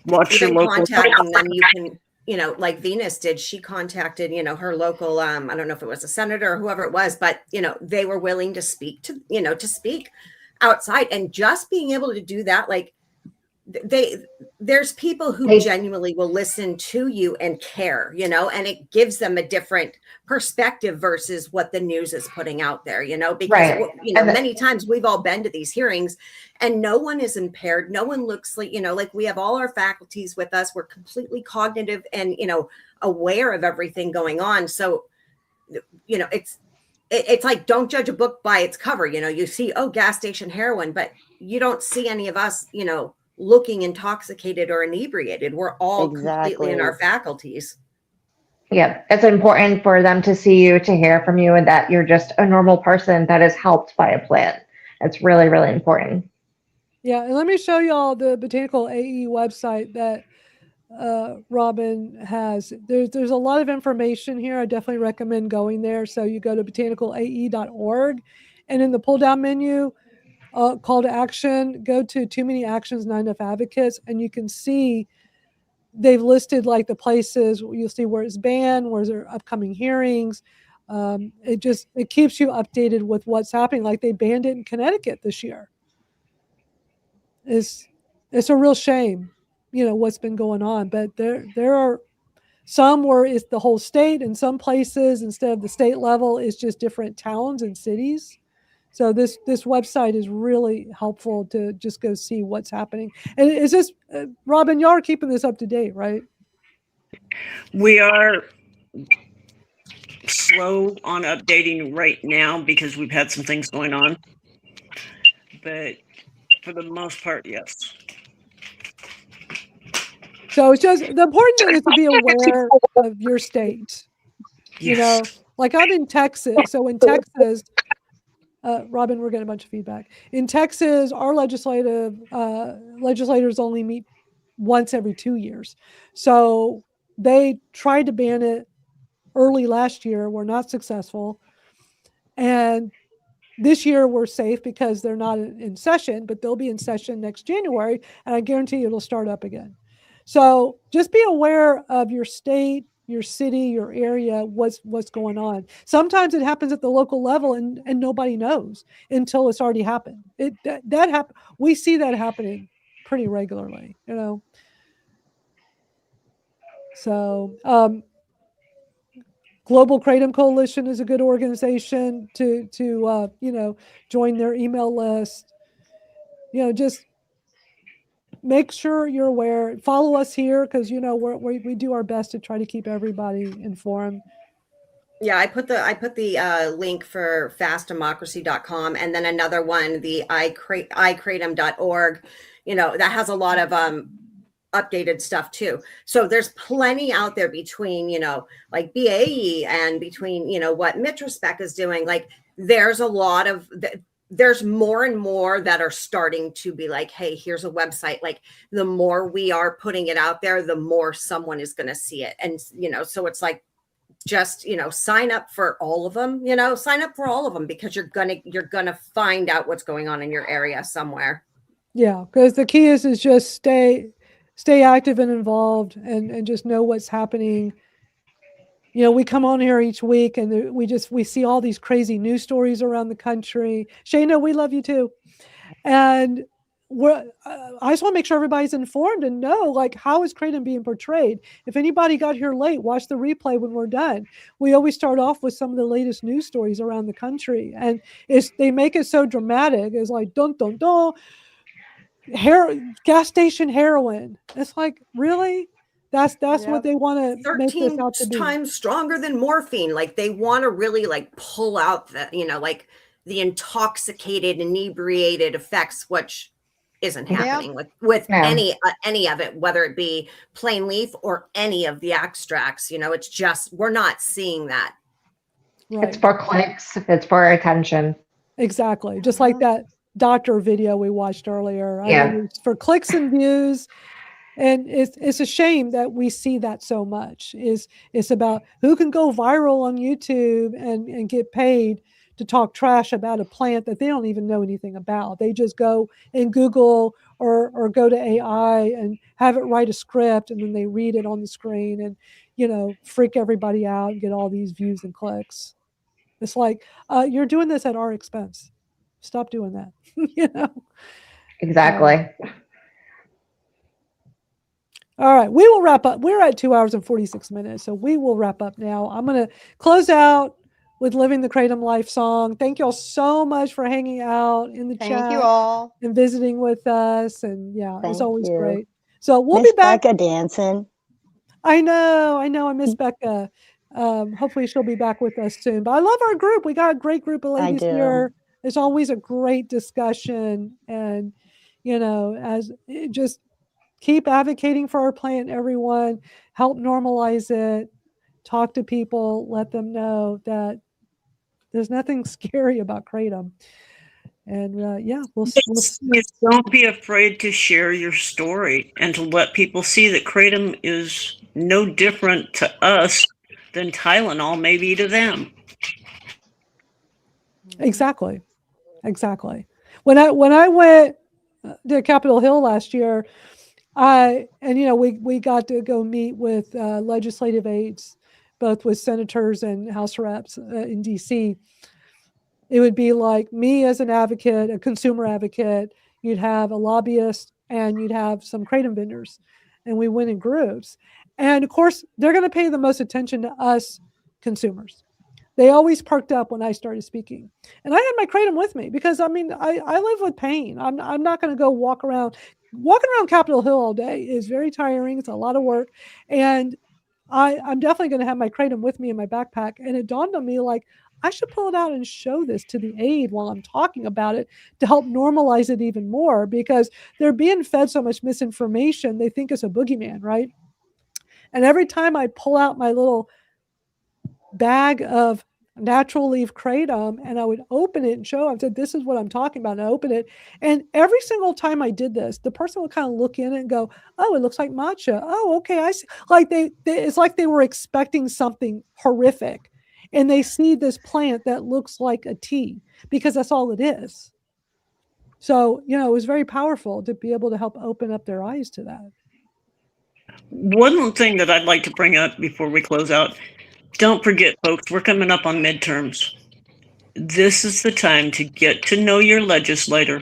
[SPEAKER 6] Watch your local
[SPEAKER 3] contacting them, you can, like Venus did. She contacted, her local, I don't know if it was a senator or whoever it was, but they were willing to speak to speak outside, and just being able to do that, there's people who genuinely will listen to you and care, and it gives them a different perspective versus what the news is putting out there, because,
[SPEAKER 4] right.
[SPEAKER 3] Many times we've all been to these hearings and no one is impaired. No one looks like we have all our faculties with us. We're completely cognitive and, aware of everything going on. So, it's like, don't judge a book by its cover. You see, gas station heroin, but you don't see any of us, looking intoxicated or inebriated. We're all completely in our faculties.
[SPEAKER 4] Yeah, it's important for them to see you, to hear from you, and that you're just a normal person that is helped by a plant. It's really, really important.
[SPEAKER 1] Yeah, and let me show you all the Botanical AE website that Robin has. There's a lot of information here. I definitely recommend going there. So you go to botanicalae.org, and in the pull-down menu, call to action, go to Too Many Actions, Not Enough Advocates, and you can see they've listed the places. You'll see where it's banned, where's there upcoming hearings. It keeps you updated with what's happening. Like they banned it in Connecticut this year. It's a real shame, what's been going on. But there are some where it's the whole state, and some places instead of the state level, it's just different towns and cities. So this website is really helpful to just go see what's happening. And is this, Robin, y'all are keeping this up to date, right?
[SPEAKER 6] We are slow on updating right now because we've had some things going on. But for the most part, yes.
[SPEAKER 1] So it's just the important thing is to be aware of your state. You know, like I'm in Texas. So in Texas, Robin, we're getting a bunch of feedback. In Texas, our legislators only meet once every 2 years. So they tried to ban it early last year, were not successful. And this year we're safe because they're not in session, but they'll be in session next January, and I guarantee it'll start up again. So just be aware of your state, your city, your area, what's going on. Sometimes it happens at the local level and nobody knows until it's already happened. We see that happening pretty regularly, you know. So Global Kratom Coalition is a good organization to you know, join their email list. You know, just make sure you're aware. Follow us here because, you know, we do our best to try to keep everybody informed.
[SPEAKER 3] Yeah, I put the link for fastdemocracy.com, and then another one, the ikratom.org. You know, that has a lot of updated stuff too. So there's plenty out there between, you know, like BAE and between, you know, what Mitrospec is doing. Like there's a lot of there's more and more that are starting to be like, hey, here's a website. Like the more we are putting it out there, the more someone is going to see it. And, you know, so it's like, just, you know, sign up for all of them, you know, sign up for all of them because you're going to find out what's going on in your area somewhere.
[SPEAKER 1] Yeah. Because the key is just stay active and involved and just know what's happening. You know, we come on here each week and we see all these crazy news stories around the country. Shayna, we love you too. And I just want to make sure everybody's informed and know, like, how is Kratom being portrayed? If anybody got here late, watch the replay when we're done. We always start off with some of the latest news stories around the country. And they make it so dramatic. It's like, dun, dun, dun, gas station heroin. It's like, really? That's what they want to make this out to be.
[SPEAKER 3] 13 times stronger than morphine. Like they want to really like pull out the, you know, like the intoxicated, inebriated effects, which isn't happening with any of it, whether it be plain leaf or any of the extracts. You know, it's just we're not seeing that.
[SPEAKER 1] Right.
[SPEAKER 4] It's for clicks. It's for attention.
[SPEAKER 1] Exactly. Just like that doctor video we watched earlier.
[SPEAKER 4] Yeah.
[SPEAKER 1] I mean, it's for clicks and views. And it's a shame that we see that so much. It's about who can go viral on YouTube and get paid to talk trash about a plant that they don't even know anything about. They just go and Google or go to AI and have it write a script, and then they read it on the screen and, you know, freak everybody out and get all these views and clicks. It's like, you're doing this at our expense. Stop doing that. You know?
[SPEAKER 4] Exactly.
[SPEAKER 1] All right, we will wrap up. We're at 2 hours and 46 minutes, so we will wrap up now. I'm going to close out with Living the Kratom Life song. Thank you all so much for hanging out in the chat.
[SPEAKER 5] Thank you all.
[SPEAKER 1] And visiting with us. And yeah, it's always
[SPEAKER 2] you.
[SPEAKER 1] great. So we'll
[SPEAKER 2] Miss
[SPEAKER 1] be back.
[SPEAKER 2] Becca dancing.
[SPEAKER 1] I know. I miss Becca. Hopefully she'll be back with us soon. But I love our group. We got a great group of ladies here. It's always a great discussion. And, you know, just keep advocating for our plant, everyone. Help normalize it. Talk to people. Let them know that there's nothing scary about Kratom. And yeah, we'll
[SPEAKER 6] don't be afraid to share your story and to let people see that Kratom is no different to us than Tylenol may be to them.
[SPEAKER 1] Exactly. When I went to Capitol Hill last year, we got to go meet with legislative aides, both with senators and House reps in DC. It would be like me as an advocate, a consumer advocate, you'd have a lobbyist, and you'd have some Kratom vendors. And we went in groups. And of course, they're going to pay the most attention to us consumers. They always perked up when I started speaking. And I had my Kratom with me because, I mean, I live with pain. I'm not going to go walking around Capitol Hill all day is very tiring. It's a lot of work. And I'm definitely going to have my Kratom with me in my backpack. And it dawned on me, like, I should pull it out and show this to the aide while I'm talking about it to help normalize it even more, because they're being fed so much misinformation. They think it's a boogeyman, right? And every time I pull out my little bag of natural leaf Kratom and I would open it and show, I said, this is what I'm talking about. And I open it. And every single time I did this, the person would kind of look in it and go, oh, it looks like matcha. Oh, okay. I see. Like it's like they were expecting something horrific. And they see this plant that looks like a tea because that's all it is. So, you know, it was very powerful to be able to help open up their eyes to that.
[SPEAKER 7] One thing that I'd like to bring up before we close out, don't forget, folks, we're coming up on midterms. This is the time to get to know your legislator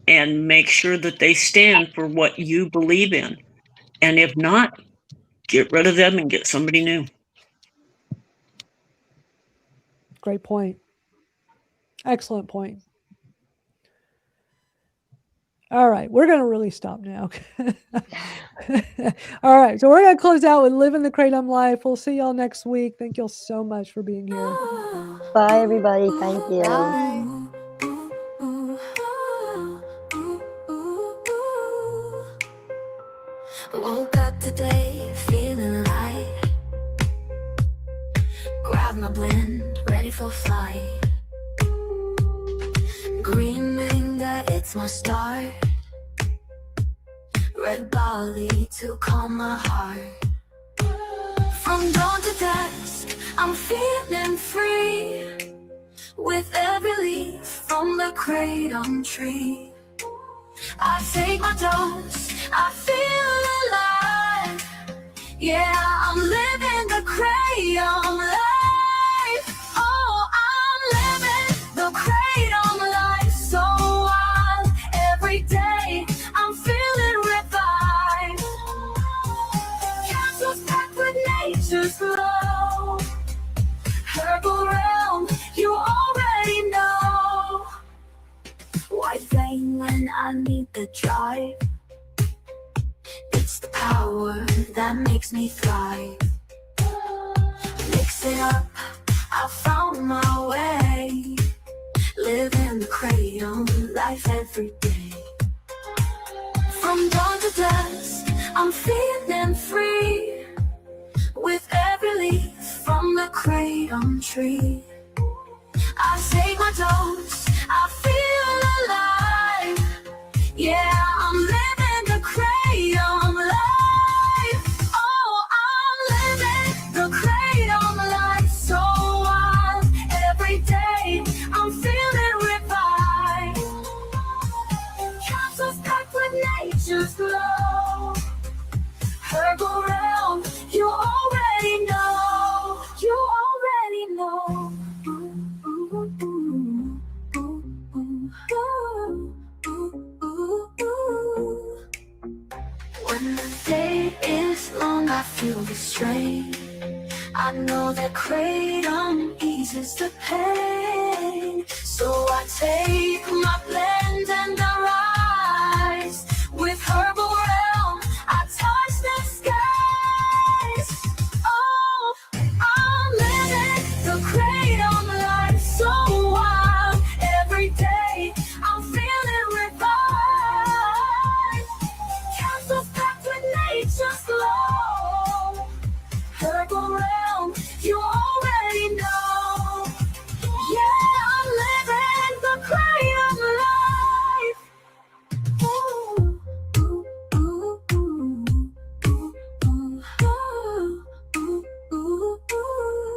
[SPEAKER 7] and make sure that they stand for what you believe in. And if not, get rid of them and get somebody new.
[SPEAKER 1] Great point. Excellent point. All right, we're going to really stop now. All right, so we're going to close out with Living the Kratom Life. We'll see y'all next week. Thank y'all so much for being here.
[SPEAKER 2] Bye, everybody. Thank you.
[SPEAKER 11] Woke up today feeling light. Grab my blend, ready for flight. Green mango, it's my start. Red barley to calm my heart. From dawn to dusk, I'm feeling free. With every leaf from the Kratom tree, I take my dose, I feel alive. Yeah, I'm living the Kratom life. Oh, I'm living the Kratom life. So wild, every day I'm feeling revived. Capsules packed with nature's glow. Herbal realm, you already know. White flame when I need the drive. It's the power that makes me thrive. Mix it up, I found my way. Living the Kratom life every day. From dawn to dusk, I'm feeling free. With every leaf from the Kratom tree, I take my dose, I feel alive. Yeah, I'm living the Kratom life. Oh, I'm living the Kratom life. So wild, every day I'm feeling revived. Capsules packed with nature's glow. Herbal realm, you already know. You already know. When the day is long, I feel the strain. I know that Kratom eases the pain. So I take my blend and I